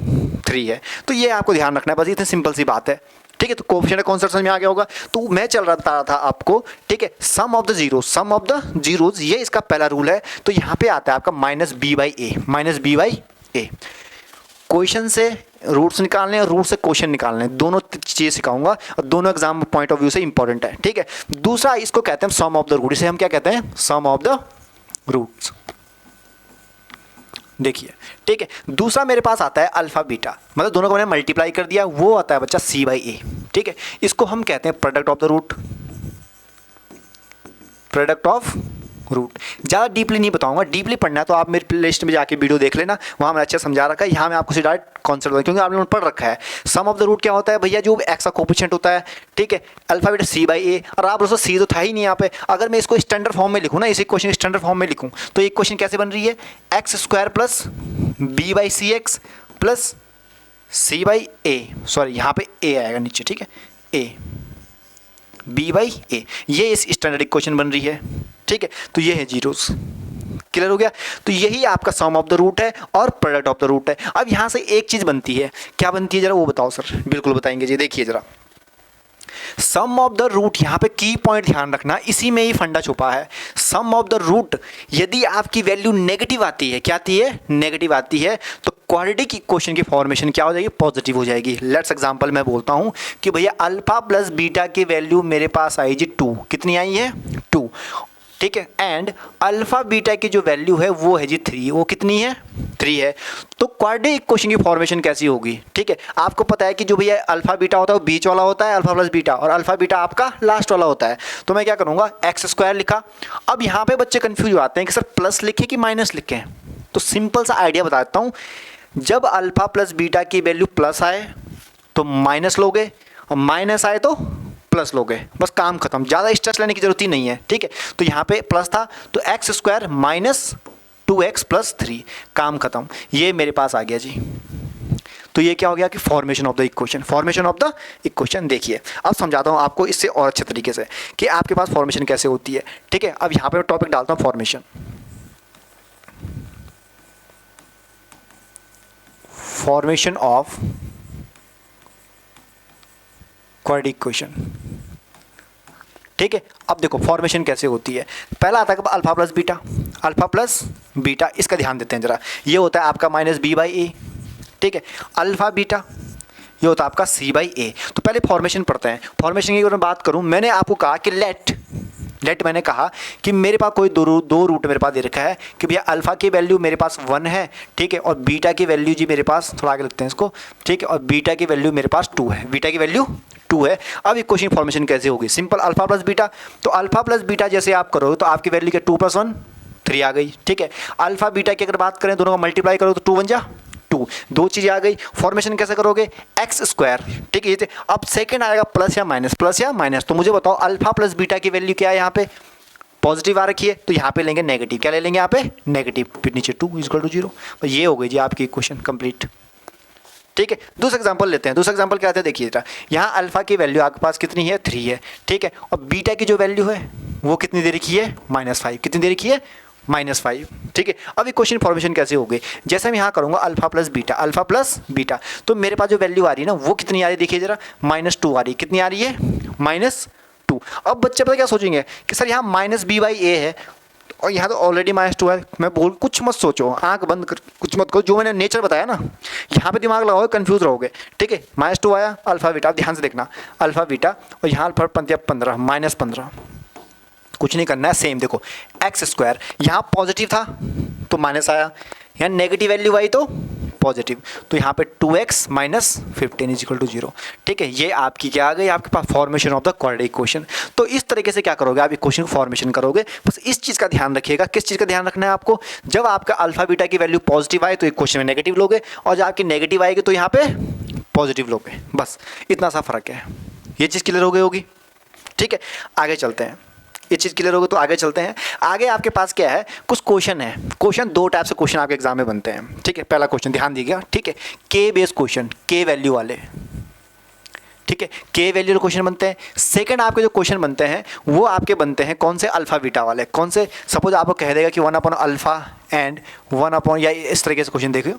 3 है। तो ये आपको ध्यान रखना है, बस इतनी सिंपल सी बात है, ठीक है। तो कोएफिशिएंट का कॉन्सेप्ट समझ में आ गया होगा। तो मैं चल रहा था आपको, ठीक है, सम ऑफ द जीरोज, ये इसका पहला रूल है। तो यहाँ पे आता है आपका -b/a। क्वेश्चन से रूट्स निकालने और रूट से क्वेश्चन निकालने, दोनों चीज़ सिखाऊंगा और दोनों एग्जाम पॉइंट ऑफ व्यू से इंपॉर्टेंट है, ठीक है। दूसरा इसको कहते हैं सम ऑफ द रूट, इसे हम क्या कहते हैं, सम ऑफ द रूट्स। देखिए, ठीक है, दूसरा मेरे पास आता है अल्फा बीटा, मतलब दोनों को मैंने मल्टीप्लाई कर दिया, वो आता है बच्चा c/a, ठीक है। इसको हम कहते हैं प्रोडक्ट ऑफ द रूट। ज़्यादा डीपली नहीं बताऊंगा, डीपली पढ़ना है तो आप मेरी प्लेलिस्ट में जाके वीडियो देख लेना, वहाँ मैंने अच्छा समझा रखा है। यहाँ मैं आपको डायरेक्ट कॉन्सेप्ट बताऊँ क्योंकि आपने पढ़ रखा है। सम ऑफ द रूट क्या होता है भैया, जो एक्स का कोएफिशिएंट होता है, ठीक है, अल्फा बीटा c/a, और आप दोस्तों c तो था ही नहीं यहाँ पे। अगर मैं इसको स्टैंडर्ड फॉर्म में लिखूँ ना, इसी क्वेश्चन स्टैंडर्ड फॉर्म में लिखूँ तो एक क्वेश्चन कैसे बन रही है, x² plus b/cx plus c/a, sorry यहाँ पे a आएगा नीचे, ठीक है, a b/a, ये इस स्टैंडर्ड इक्वेशन बन रही है, ठीक है। तो ये है जीरोस, क्लियर हो गया। तो यही आपका सम ऑफ द रूट है और प्रोडक्ट ऑफ द रूट है। अब यहाँ से एक चीज़ बनती है, क्या बनती है जरा वो बताओ सर। बिल्कुल बताएंगे जी, देखिए जरा, सम ऑफ द रूट, यहाँ पे की पॉइंट ध्यान रखना, इसी में ही फंडा छुपा है। सम ऑफ द रूट, यदि आपकी वैल्यू नेगेटिव आती है, क्या आती है, नेगेटिव आती है, तो क्वाड्रेटिक इक्वेशन की फॉर्मेशन क्या हो जाएगी, पॉजिटिव हो जाएगी। लेट्स एग्जांपल मैं बोलता हूँ कि भैया अल्फा प्लस बीटा की वैल्यू मेरे पास आई जी 2, कितनी आई है 2, ठीक है, एंड अल्फा बीटा की जो वैल्यू है वो है जी 3, वो कितनी है 3 है। तो क्वाड्रेटिक इक्वेशन की फॉर्मेशन कैसी होगी, ठीक है। आपको पता है कि जो भैया अल्फा बीटा होता है वो बीच वाला होता है, अल्फा प्लस बीटा, और अल्फा बीटा आपका लास्ट वाला होता है। तो मैं क्या करूँगा, x² लिखा। अब यहाँ पे बच्चे कंफ्यूज हो जाते हैं कि सर प्लस लिखें कि माइनस लिखें। तो सिंपल सा आइडिया बता देता हूँ, जब अल्फा प्लस बीटा की वैल्यू प्लस आए तो माइनस लोगे, और माइनस आए तो प्लस लोगे, बस काम खत्म, ज़्यादा स्ट्रेस लेने की जरूरत ही नहीं है, ठीक है। तो यहाँ पे प्लस था तो x² माइनस 2x प्लस 3, काम खत्म, ये मेरे पास आ गया जी। तो ये क्या हो गया कि फॉर्मेशन ऑफ द इक्वेशन। देखिए अब समझाता हूँ आपको इससे और अच्छे तरीके से कि आपके पास फॉर्मेशन कैसे होती है, ठीक है। अब यहाँ पे टॉपिक डालता हूँ फॉर्मेशन ऑफ क्वाड्रेटिक इक्वेशन, ठीक है। अब देखो फॉर्मेशन कैसे होती है, पहला आता है अल्फा प्लस बीटा, इसका ध्यान देते हैं जरा। ये होता है आपका -b/a, ठीक है, अल्फा बीटा ये होता है आपका c/a। तो पहले फॉर्मेशन पढ़ते हैं। फॉर्मेशन की अगर मैं बात करूं, मैंने आपको कहा कि लेट मैंने कहा कि मेरे पास कोई दो रूट मेरे पास दे रखा है कि भैया अल्फा की वैल्यू मेरे पास 1 है, ठीक है, और बीटा की वैल्यू जी मेरे पास, थोड़ा आगे लिखते हैं इसको, ठीक है, और बीटा की वैल्यू मेरे पास 2 है, बीटा की वैल्यू 2 है। अब इक्वेशन फॉर्मेशन कैसे होगी, सिंपल अल्फा प्लस बीटा, तो अल्फा प्लस बीटा जैसे आप करोगे तो आपकी वैल्यू क्या 2 + 1 3 आ गई, ठीक है। अल्फा बीटा की अगर बात करें, दोनों का मल्टीप्लाई करो तो 2 × 1 = 2, दो चीज़ें आ गई। फॉर्मेशन कैसे करोगे, x², ठीक है। अब सेकंड आएगा प्लस या माइनस। तो मुझे बताओ अल्फा प्लस बीटा की वैल्यू क्या है, यहाँ पे पॉजिटिव आ रखी है, तो यहाँ पे लेंगे नेगेटिव, क्या ले लेंगे यहाँ पे नेगेटिव, फिर नीचे 2 = 0। तो ये हो गई जी आपकी इक्वेशन कंप्लीट, ठीक है। दूसरा एग्जांपल लेते हैं। दूसरा एग्जांपल क्या आता है, देखिए यहाँ अल्फा की वैल्यू आपके पास कितनी है 3 है, ठीक है, और बीटा की जो वैल्यू है वो कितनी दे रखी है -5, कितनी दे रखी है -5, ठीक है। अब इक्वेशन फॉर्मेशन कैसे होगी, जैसे मैं यहाँ करूँगा अल्फा प्लस बीटा, तो मेरे पास जो वैल्यू आ रही है ना वो कितनी आ रही है, देखिए जरा -2 आ रही है, कितनी आ रही है -2। अब बच्चे पता क्या सोचेंगे कि सर यहाँ -b/a है और यहाँ तो ऑलरेडी -2 है। मैं बोल कुछ मत सोचो, आंख बंद कर, कुछ मत करो, जो मैंने नेचर बताया ना यहाँ पे दिमाग लगाओगे कंफ्यूज रहोगे, ठीक है। -2 आया अल्फा बीटा, अब ध्यान से देखना अल्फा बीटा, और यहाँ अल्फा 15 -15, कुछ नहीं करना है, सेम देखो x², यहाँ पॉजिटिव था तो माइनस आया, यहाँ नेगेटिव वैल्यू आई तो पॉजिटिव, तो यहाँ पे 2x - 15 = 0, ठीक है। ये आपकी क्या आ गई, आपके पास formation of the quadratic equation. तो इस तरीके से क्या करोगे आप इक्वेशन को फॉर्मेशन करोगे। बस इस चीज़ का ध्यान रखिएगा, किस चीज़ का ध्यान रखना है आपको, जब आपका अल्फा बीटा की वैल्यू पॉजिटिव आए तो इक्वेशन में नेगेटिव लोगे, और जब आपकी नेगेटिव आएगी तो यहाँ पे पॉजिटिव लोगे, बस इतना सा फर्क है। ये चीज़ क्लियर हो गई होगी, ठीक है। आगे चलते हैं, ये चीज़ क्लियर होगी तो आगे चलते हैं। आगे आपके पास क्या है, कुछ क्वेश्चन है। क्वेश्चन दो टाइप से क्वेश्चन आपके एग्जाम में बनते हैं, ठीक है। पहला क्वेश्चन ध्यान दीजिएगा, ठीक है, के बेस क्वेश्चन, के वैल्यू वाले, ठीक है, के वैल्यू क्वेश्चन बनते हैं। सेकंड आपके जो क्वेश्चन बनते हैं वो आपके बनते हैं कौन से, अल्फा बीटा वाले। कौन से, सपोज आपको कह देगा कि 1/अल्फा एंड 1/, या इस तरीके से क्वेश्चन देखिए,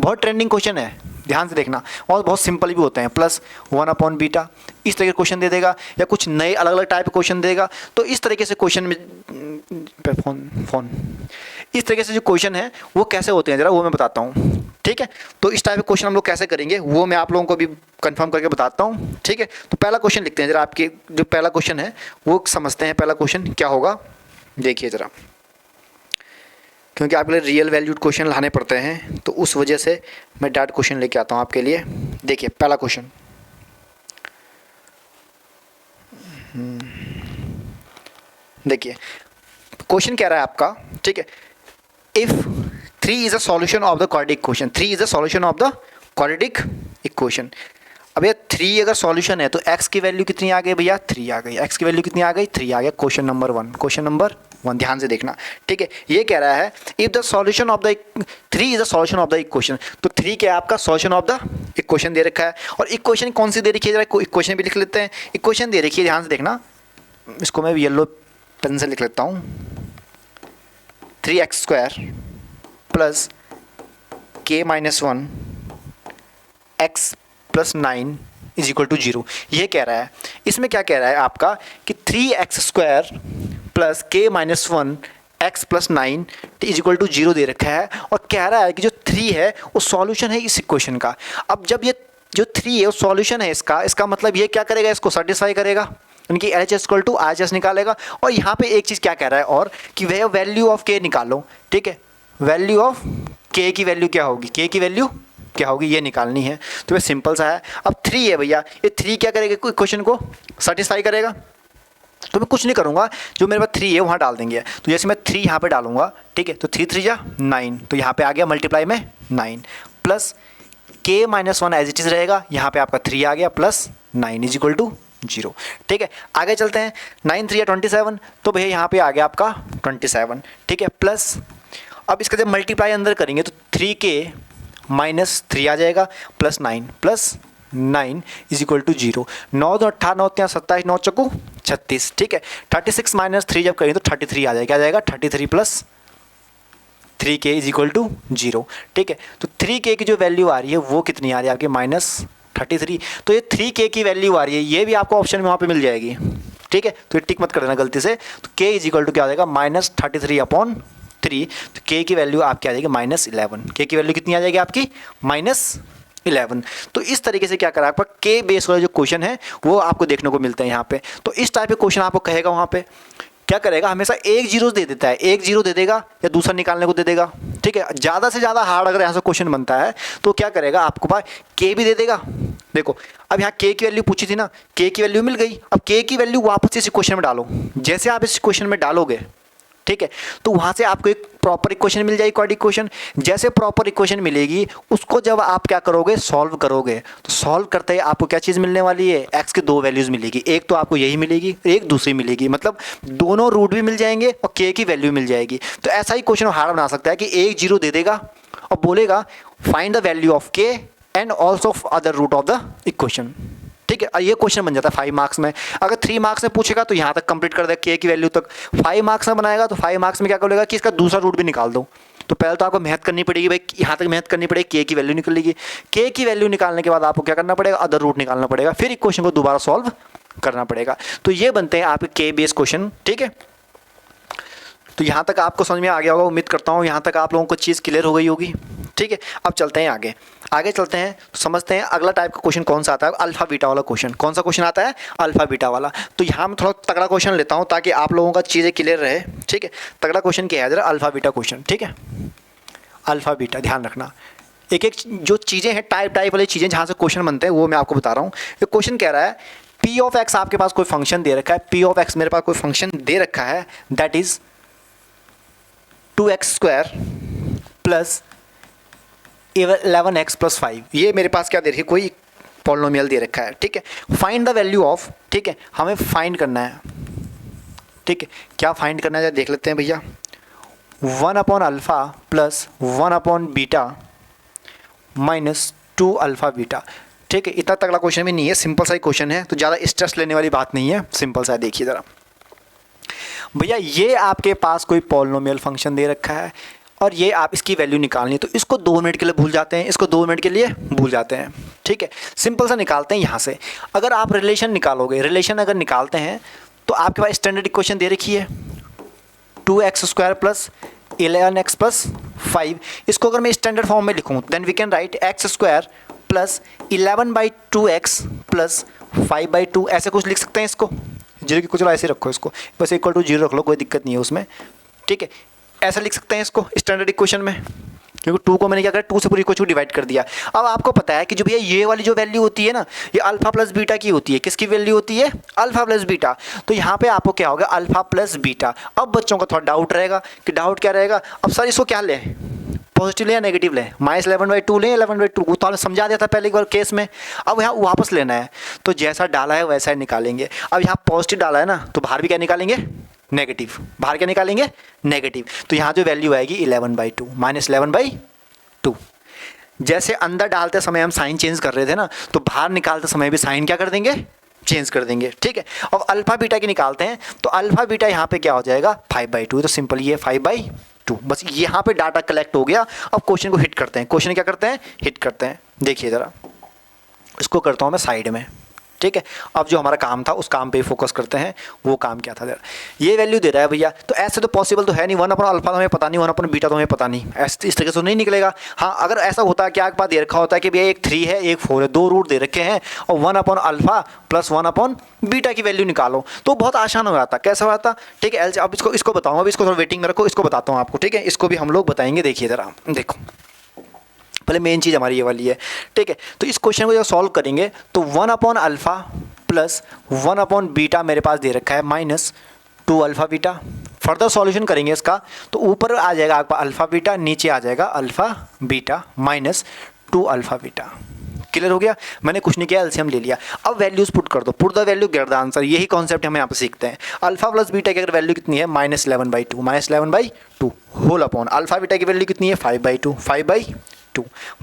बहुत ट्रेंडिंग क्वेश्चन है, ध्यान से देखना, और बहुत सिंपल भी होते हैं, प्लस 1/बीटा, इस तरीके के क्वेश्चन दे देगा, या कुछ नए अलग अलग टाइप के क्वेश्चन देगा। तो इस तरीके से क्वेश्चन में फोन इस तरीके से जो क्वेश्चन है वो कैसे होते हैं जरा वो मैं बताता हूँ। ठीक है, तो इस टाइप के क्वेश्चन हम लोग कैसे करेंगे वो मैं आप लोगों को भी कंफर्म करके बताता हूँ। ठीक है, तो पहला क्वेश्चन लिखते हैं जरा, आपके जो पहला क्वेश्चन है वो समझते हैं। पहला क्वेश्चन क्या होगा देखिए जरा, क्योंकि आपके लिए रियल वैल्यूड क्वेश्चन लाने पड़ते हैं तो उस वजह से मैं डायरेक्ट क्वेश्चन लेके आता हूँ आपके लिए। देखिए पहला क्वेश्चन, देखिए क्वेश्चन कह रहा है आपका, ठीक है, if 3 is a solution of the quadratic equation, 3 is a solution of the quadratic equation. अब ये 3 अगर सॉल्यूशन है तो x की वैल्यू कितनी आ गई भैया, 3 आ गई। x की वैल्यू कितनी आ गई, 3 आ गया। क्वेश्चन नंबर 1, क्वेश्चन नंबर 1 ध्यान से देखना। ठीक है, ये कह रहा है if the solution of the 3 is a solution of the equation, तो 3 क्या है आपका सॉल्यूशन ऑफ द इक्वेशन दे रखा है। और इक्वेशन कौन सी दे रखी है, जरा इक्वेशन भी लिख लेते हैं। इक्वेशन दे रखी है, ध्यान से देखना, इसको मैं येलो पेन से लिख लेता हूँ, 3x² plus k-1 x plus 9 is equal to 0। ये कह रहा है, इसमें क्या कह रहा है आपका कि 3x² plus k-1 x plus 9 is equal to 0 दे रखा है, और कह रहा है कि जो 3 है वो सॉल्यूशन है इस इक्वेशन का। अब जब ये जो 3 है वो सॉल्यूशन है इसका मतलब ये क्या करेगा, इसको सेटिस्फाई करेगा, उनकी LHS इक्वल टू RHS निकालेगा। और यहाँ पे एक चीज़ क्या कह रहा है और कि वह वैल्यू ऑफ k निकालो। ठीक है, वैल्यू ऑफ k की वैल्यू क्या होगी, k की वैल्यू क्या होगी ये निकालनी है। तो ये सिंपल सा है। अब 3 है भैया, ये 3 क्या करेगा, क्वेश्चन को सेटिस्फाई करेगा। तो मैं कुछ नहीं करूँगा, जो मेरे पास 3 है वहाँ डाल देंगे। तो जैसे मैं 3 यहाँ पे डालूंगा, ठीक है, तो 3 3 जा 9, तो यहाँ पे आ गया मल्टीप्लाई में 9 plus k-1 as it is रहेगा, यहाँ पे आपका 3 आ गया प्लस 9 इज इक्वल टू 0। ठीक है, आगे चलते हैं। 9 3 27, तो भैया यहाँ पे आ गया आपका 27। ठीक है, प्लस अब इसका जब मल्टीप्लाई अंदर करेंगे तो 3k-3 आ जाएगा प्लस 9 इज इक्वल टू 0। 9 2 18 9 3 27 9 चौको 36। ठीक है, 36 - 3 जब करेंगे तो 33 आ जाएगा। क्या आ जाएगा, 33 plus 3k is equal to 0। ठीक है, तो 3k की जो वैल्यू आ रही है वो कितनी आ रही है आपकी, -33। तो ये 3k की वैल्यू आ रही है, ये भी आपको ऑप्शन में वहाँ पे मिल जाएगी। ठीक है, तो ये टिक मत कर देना गलती से। तो k इज इक्वल टू क्या आ जाएगा, -33/3। तो k की वैल्यू आपकी आ जाएगी -11। k की वैल्यू कितनी आ जाएगी आपकी, -11। तो इस तरीके से क्या करा आपका k बेस वाला जो क्वेश्चन है वो आपको देखने को मिलते हैं यहाँ पे। तो इस टाइप के क्वेश्चन आपको कहेगा वहाँ पे क्या करेगा, हमेशा एक जीरो दे देता है, एक जीरो दे देगा या दूसरा निकालने को दे देगा। ठीक है, ज़्यादा से ज़्यादा हार्ड अगर यहाँ से क्वेश्चन बनता है तो क्या करेगा, आपको पास के भी दे देगा। देखो अब यहाँ के की वैल्यू पूछी थी ना, के की वैल्यू मिल गई। अब के की वैल्यू वापस इस क्वेश्चन में डालो। जैसे आप इस क्वेश्चन में डालोगे, ठीक है, तो वहाँ से आपको एक प्रॉपर इक्वेशन मिल जाएगी, क्वाड्रेटिक इक्वेशन। जैसे प्रॉपर इक्वेशन मिलेगी उसको जब आप क्या करोगे, सॉल्व करोगे, तो सॉल्व करते ही आपको क्या चीज़ मिलने वाली है, एक्स की 2 वैल्यूज़ मिलेगी। एक तो आपको यही मिलेगी, एक दूसरी मिलेगी, मतलब दोनों रूट भी मिल जाएंगे और के की वैल्यू मिल जाएगी। तो ऐसा ही क्वेश्चन हार्ड बना सकता है कि एक जीरो दे देगा और बोलेगा find the value of k and also other root of the equation. ठीक है, ये क्वेश्चन बन जाता है 5 मार्क्स में। अगर 3 मार्क्स में पूछेगा तो यहाँ तक कंप्लीट कर देगा के की वैल्यू तक। 5 मार्क्स में बनाएगा तो 5 मार्क्स में क्या करेगा कि इसका दूसरा रूट भी निकाल दो। तो पहले तो आपको मेहनत करनी पड़ेगी भाई, यहाँ तक मेहनत करनी पड़ेगी, के की वैल्यू निकलेगी। के की वैल्यू निकालने के बाद आपको क्या करना पड़ेगा, अदर रूट निकालना पड़ेगा, फिर इक्वेशन को दोबारा सॉल्व करना पड़ेगा। तो ये बनते हैं आपके के बेस क्वेश्चन। ठीक है, तो यहाँ तक आपको समझ में आ गया होगा, उम्मीद करता हूँ यहाँ तक आप लोगों को चीज़ क्लियर हो गई होगी। ठीक है, अब चलते हैं आगे चलते हैं, समझते हैं अगला टाइप का क्वेश्चन कौन सा आता है, अल्फा बीटा वाला क्वेश्चन। कौन सा क्वेश्चन आता है, अल्फा बीटा वाला। तो यहाँ मैं थोड़ा तगड़ा क्वेश्चन लेता हूँ ताकि आप लोगों का चीज़ें क्लियर रहे। ठीक है, तगड़ा क्वेश्चन क्या है जरा, अल्फा बीटा क्वेश्चन। ठीक है, अल्फा बीटा ध्यान रखना, एक एक जो चीज़ें हैं टाइप वाली चीज़ें जहाँ से क्वेश्चन बनते हैं वो मैं आपको बता रहा हूँ। ये क्वेश्चन कह रहा है पी ऑफ एक्स, आपके पास कोई फंक्शन दे रखा है, पी ऑफ एक्स मेरे पास कोई फंक्शन दे रखा है, that is 2x² plus 11x plus 5। ये मेरे पास क्या दे रखी है, कोई पॉलिनोमियल दे रखा है। ठीक है, फाइंड द वैल्यू ऑफ, ठीक है, हमें फाइंड करना है। ठीक है, क्या फाइंड करना है देख लेते हैं भैया। 1/अल्फा प्लस 1/बीटा माइनस 2 अल्फा बीटा। ठीक है, इतना तगड़ा क्वेश्चन भी नहीं है, सिंपल सा ही क्वेश्चन है, तो ज़्यादा स्ट्रेस लेने वाली बात नहीं है, सिंपल सा है। देखिए ज़रा भैया, ये आपके पास कोई पॉलिनोमियल फंक्शन दे रखा है और ये आप इसकी वैल्यू निकालनी है, तो इसको 2 मिनट के लिए भूल जाते हैं, इसको 2 मिनट के लिए भूल जाते हैं। ठीक है, सिंपल सा निकालते हैं यहाँ से। अगर आप रिलेशन निकालोगे, रिलेशन अगर निकालते हैं तो आपके पास स्टैंडर्ड इक्वेशन दे रखी है 2x² प्लस 11x प्लस 5। इसको अगर मैं स्टैंडर्ड फॉर्म में लिखूँ then we can write x² plus 11/2x plus 5/2, ऐसे कुछ लिख सकते हैं इसको। जीरो की कुछ ऐसे रखो, इसको बस इक्वल टू 0 रख लो, कोई दिक्कत नहीं है उसमें। ठीक है, ऐसा लिख सकते हैं इसको स्टैंडर्ड इक्वेशन में, क्योंकि 2 को मैंने क्या करा, 2 से पूरी इक्वेशन को डिवाइड कर दिया। अब आपको पता है कि जो भैया ये वाली जो वैल्यू होती है ना, ये अल्फा प्लस बीटा की होती है। किसकी वैल्यू होती है? Alpha plus beta. तो यहाँ पे आपको क्या होगा, अल्फा प्लस बीटा। अब बच्चों को थोड़ा डाउट रहेगा कि डाउट क्या रहेगा, अब सर इसको क्या लें, पॉजिटिव लें या नेगेटिव लें, -11/2 लें 11/2, वो तो आपने समझा दिया था पहले एक बार केस में। अब यहाँ वापस लेना है, तो जैसा डाला है वैसा ही निकालेंगे। अब यहाँ पॉजिटिव डाला है ना, तो बाहर भी क्या निकालेंगे, नेगेटिव। बाहर क्या निकालेंगे, नेगेटिव। तो यहाँ जो वैल्यू आएगी 11/2 -11/2। जैसे अंदर डालते समय हम साइन चेंज कर रहे थे ना, तो बाहर निकालते समय भी साइन क्या कर देंगे, चेंज कर देंगे। ठीक है, अब अल्फा बीटा की निकालते हैं, तो अल्फा बीटा यहाँ पे क्या हो जाएगा 5/2। तो सिंपल ये 5/2, बस यहाँ पे डाटा कलेक्ट हो गया। अब क्वेश्चन को हिट करते हैं, क्वेश्चन क्या करते हैं, हिट करते हैं। देखिए ज़रा, इसको करता हूँ मैं साइड में। ठीक है, अब जो हमारा काम था उस काम पे फोकस करते हैं। वो काम क्या था, ये वैल्यू दे रहा है भैया, तो ऐसे तो पॉसिबल तो है नहीं, 1/अल्फा तो हमें पता नहीं, 1/बीटा तो हमें पता नहीं, ऐसे इस तरीके से तो नहीं निकलेगा। हाँ, अगर ऐसा होता है कि आपके पास दे रखा होता है कि भैया एक 3 है एक 4 है, 2 रूट दे रखे हैं और 1/अल्फा प्लस 1/बीटा की वैल्यू निकालो, तो बहुत आसान हो जाता। कैसा हो जाता, ठीक है। अब इसको बताऊँ, अब इसको थोड़ा वेटिंग में रखो, इसको बताता हूँ आपको। ठीक है, इसको भी हम लोग बताएंगे। देखिए ज़रा, देखो पहले मेन चीज़ हमारी ये वाली है। ठीक है, तो इस क्वेश्चन को जब सॉल्व करेंगे तो 1/अल्फा प्लस 1/बीटा मेरे पास दे रखा है -2 बीटा। फर्दर सॉल्यूशन करेंगे इसका, तो ऊपर आ जाएगा आपका अल्फा बीटा, नीचे आ जाएगा अल्फा बीटा -2 बीटा। क्लियर हो गया, मैंने कुछ नहीं किया, एलसीएम ले लिया। अब वैल्यूज पुट कर दो, put the value get the answer. यही कॉन्सेप्ट हम यहाँ पे सीखते हैं। अल्फा प्लस बीटा की अगर वैल्यू कितनी है -11/2 होल अपॉन अल्फा बीटा की वैल्यू कितनी है 5/2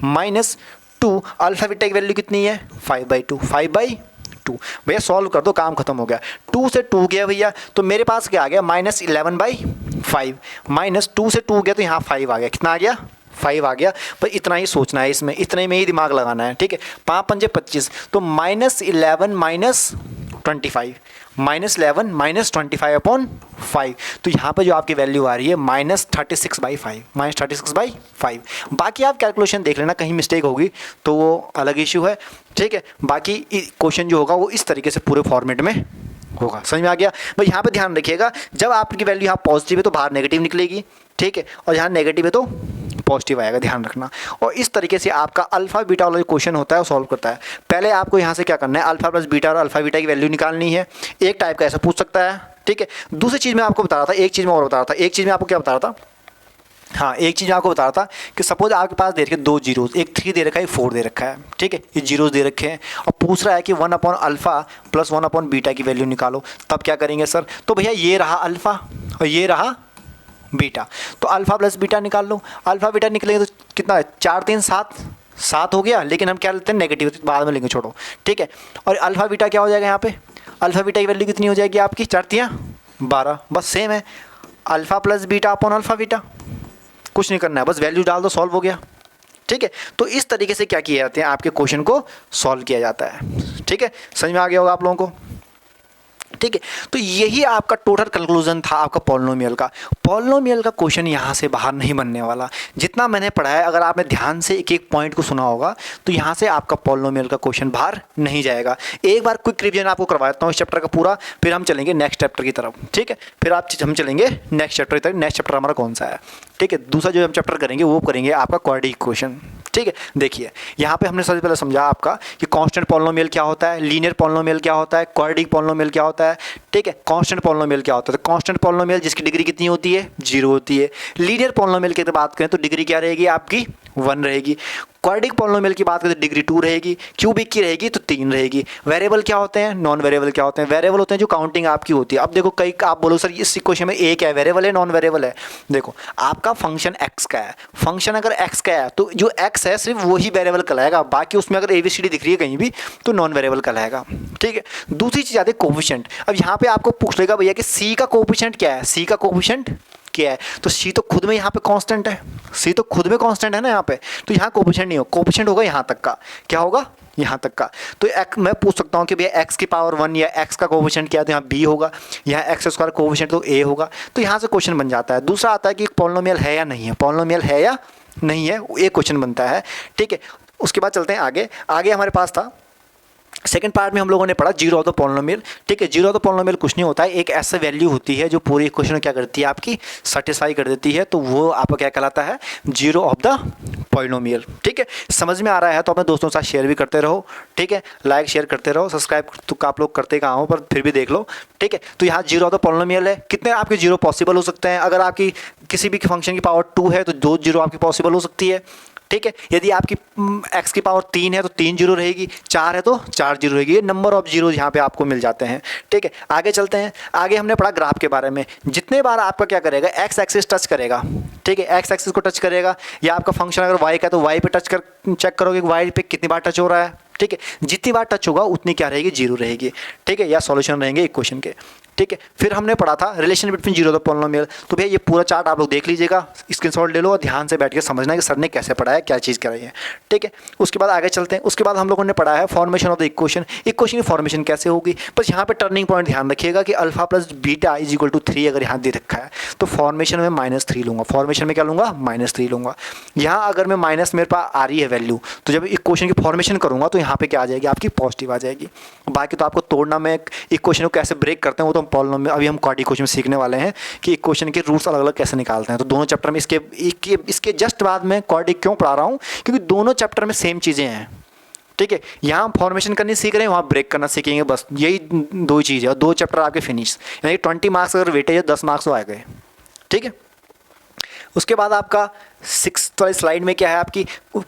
-2 अल्फा बीटा की वैल्यू कितनी है 5/2 भैया सॉल्व कर दो, काम खत्म हो गया। 2 से 2 गया भैया, तो मेरे पास क्या आ गया -11/5 -2 से 2 गया, तो यहाँ 5 आ गया। कितना आ गया, 5 आ गया। पर इतना ही सोचना है इसमें, इतने में ही दिमाग लगाना है। ठीक है, 5 पंजे 25, तो -11 -25 -11 तो यहाँ पे जो आपकी वैल्यू आ रही है -36/5 बाकी आप कैलकुलेशन देख लेना, कहीं मिस्टेक होगी तो वो अलग इशू है। ठीक है, बाकी क्वेश्चन जो होगा वो इस तरीके से पूरे फॉर्मेट में होगा। समझ में आ गया भाई। यहाँ पे ध्यान रखिएगा, जब आपकी वैल्यू यहाँ पॉजिटिव है तो बाहर नेगेटिव निकलेगी। ठीक है, और यहाँ नेगेटिव है तो पॉजिटिव आएगा, ध्यान रखना। और इस तरीके से आपका अल्फा बीटा वाला जो क्वेश्चन होता है वो सॉल्व करता है। पहले आपको यहाँ से क्या करना है, अल्फा प्लस बीटा और अल्फा बीटा की वैल्यू निकालनी है। एक टाइप का ऐसा पूछ सकता है। ठीक है, दूसरी चीज़ मैं आपको बता रहा था, एक चीज़ मैं और बता रहा था। एक चीज़ मैं आपको क्या बता रहा था, हाँ एक चीज़ मैं आपको बता रहा था कि सपोज आपके पास दे रखे 2 जीरोज़, एक 3 दे रखा है, एक 4 दे रखा है। ठीक है, ये जीरोज़ दे रखे हैं और पूछ रहा है कि 1/अल्फा प्लस 1/बीटा की वैल्यू निकालो। तब क्या करेंगे सर, तो भैया ये रहा अल्फा और ये रहा बीटा, तो अल्फा प्लस बीटा निकाल लो। अल्फा बीटा निकलेंगे तो कितना है, 4 3 7 हो गया। लेकिन हम क्या लेते हैं, नेगेटिव, बाद में लेंगे, छोड़ो। ठीक है, और अल्फा बीटा क्या हो जाएगा यहाँ पे, अल्फा बीटा की वैल्यू कितनी हो जाएगी आपकी, 4 3 12, बस सेम है। Alpha plus beta upon alpha beta, कुछ नहीं करना है, बस वैल्यू डाल दो, सॉल्व हो गया। ठीक है, तो इस तरीके से क्या किया जाते हैं, आपके क्वेश्चन को सॉल्व किया जाता है। ठीक है, समझ में आ गया होगा आप लोगों को। ठीक है, तो यही आपका टोटल कंक्लूजन था आपका पॉलिनोमियल का। पॉलिनोमियल का क्वेश्चन यहाँ से बाहर नहीं बनने वाला। जितना मैंने पढ़ा है, अगर आपने ध्यान से एक एक पॉइंट को सुना होगा, तो यहाँ से आपका पॉलिनोमियल का क्वेश्चन बाहर नहीं जाएगा। एक बार क्विक रिवीजन आपको करवाता हूँ इस चैप्टर का पूरा, फिर हम चलेंगे नेक्स्ट चैप्टर की तरफ। ठीक है, फिर हम चलेंगे नेक्स्ट चैप्टर की तरफ। नेक्स्ट चैप्टर हमारा कौन सा है, ठीक है, दूसरा जो हम चैप्टर करेंगे वो करेंगे आपका क्वाड्रेटिक इक्वेशन। ठीक है, देखिए यहाँ पे हमने सबसे पहले समझा आपका कि कांस्टेंट पॉलिनोमियल क्या होता है, लीनियर पॉलिनोमियल क्या होता है, क्वाड्रेटिक पॉलिनोमियल क्या होता है। ठीक है, कांस्टेंट पॉलिनोमियल क्या होता है, तो कांस्टेंट पॉलिनोमियल जिसकी डिग्री कितनी होती है, 0 होती है। लीनियर पॉलिनोमियल की बात करें तो डिग्री क्या रहेगी आपकी, 1 रहेगी। क्वाड्रेटिक पॉलिनोमियल की बात करें तो डिग्री 2 रहेगी, क्यूबिक की रहेगी तो 3 रहेगी। वेरिएबल क्या होते हैं, नॉन वेरिएबल क्या होते हैं, वेरिएबल होते हैं जो काउंटिंग आपकी होती है। अब देखो कई आप बोलो सर इस इक्वेशन में ए क्या है, वेरिएबल है नॉन वेरिएबल है। देखो आपका फंक्शन एक्स का है, फंक्शन अगर एक्स का है तो जो एक्स है सिर्फ वही वेरिएबल कहलाएगा, बाकी उसमें अगर ABCD दिख रही है कहीं भी तो नॉन वेरिएबल कहलाएगा। ठीक है, दूसरी चीज़ आती है कोफिशिएंट। अब यहाँ पे आपको पूछ लेगा भैया कि सी का कोफिशिएंट क्या है, सी का कोफिशिएंट क्या है, तो सी तो खुद में यहाँ पे कांस्टेंट है, सी तो खुद में कांस्टेंट है ना यहाँ पे, तो यहाँ कोफिशिएंट नहीं हो, कोफिशिएंट होगा यहाँ तक का, क्या होगा यहाँ तक का। तो मैं पूछ सकता हूँ कि भैया एक्स की पावर 1 या एक्स का कोफिशिएंट क्या है, तो यहाँ बी होगा, यहाँ एक्स स्क्वायर कोफिशिएंट तो ए होगा। तो यहाँ से क्वेश्चन बन जाता है। दूसरा आता है कि पॉलिनोमियल है या नहीं है, पॉलिनोमियल है या नहीं है, एक क्वेश्चन बनता है। ठीक है, उसके बाद चलते हैं आगे। आगे हमारे पास था सेकंड पार्ट में हम लोगों ने पढ़ा जीरो ऑफ द पॉलिनोमियल। ठीक है, जीरो ऑफ द पॉलिनोमियल कुछ नहीं होता है, एक ऐसा वैल्यू होती है जो पूरी इक्वेशन क्या करती है, आपकी सेटिस्फाई कर देती है, तो वो आपका क्या कहलाता है, जीरो ऑफ द पॉलिनोमियल। ठीक है, समझ में आ रहा है तो अपने दोस्तों के साथ शेयर भी करते रहो। ठीक है, लाइक शेयर करते रहो, सब्सक्राइब तो आप लोग करते कहाँ हो पर फिर भी देख लो। ठीक है, तो यहाँ जीरो ऑफ द पॉलिनोमियल है, कितने आपके जीरो पॉसिबल हो सकते हैं, अगर आपकी किसी भी फंक्शन की पावर 2 है तो 2 जीरो आपकी पॉसिबल हो सकती है। ठीक है, यदि आपकी x की पावर 3 है तो 3 जीरो रहेगी, 4 है तो 4 जीरो रहेगी। ये नंबर ऑफ जीरो यहाँ पे आपको मिल जाते हैं। ठीक है, आगे चलते हैं। आगे हमने पढ़ा ग्राफ के बारे में, जितने बार आपका क्या करेगा, एक्स एक्सिस टच करेगा। ठीक है, एक्स एक्सिस को टच करेगा, या आपका फंक्शन अगर y का है तो y पे टच कर चेक करोगे y पे कितनी बार टच हो रहा है। ठीक है, जितनी बार टच होगा उतनी क्या रहेगी, जीरो रहेगी। ठीक है, या सॉल्यूशन रहेंगे इक्वेशन के। ठीक है, फिर हमने पढ़ा था relation between zero the polynomial. तो भैया ये पूरा चार्ट आप लोग देख लीजिएगा, स्क्रीनशॉट ले लो और ध्यान से बैठ के समझना कि सर ने कैसे पढ़ा है, क्या चीज़ कर रही है। ठीक है, उसके बाद आगे चलते हैं। उसके बाद हम लोगों ने पढ़ा है formation of the equation, equation की फॉर्मेशन कैसे होगी। बस यहाँ पे टर्निंग पॉइंट ध्यान रखिएगा कि alpha plus beta is equal to 3 अगर यहाँ दे रखा है तो फॉर्मेशन में -3 लूँगा, फॉर्मेशन में क्या लूँगा, -3 लूँगा। यहाँ अगर मैं माइनस मेरे पास आ रही है वैल्यू, तो जब इक्वेशन की फॉर्मेशन करूँगा तो यहाँ पे क्या आ जाएगी, आपकी पॉजिटिव आ जाएगी। बाकी तो आपको तोड़ना, मैं इक्वेशन को कैसे ब्रेक करते हैं वो तो हम पॉलिनोमियल अभी हम क्वाड्रेटिक इक्वेशन में सीखने वाले हैं कि इक्वेशन के रूट्स अलग अलग कैसे निकालते हैं। तो दोनों चैप्टर में इसके जस्ट बाद में क्वाड्रेटिक क्यों पढ़ा रहा हूँ, क्योंकि दोनों चैप्टर में सेम चीज़ें हैं। ठीक है, यहाँ फॉर्मेशन करनी सीख रहे हैं, वहाँ ब्रेक करना सीखेंगे, बस यही दो ही चीज़ है और 2 चैप्टर आपके फिनिश, यानी 20 मार्क्स अगर वेटेज है 10 मार्क्स तो आ गए। ठीक है, उसके बाद आपका 6th वाली स्लाइड में क्या है, आपकी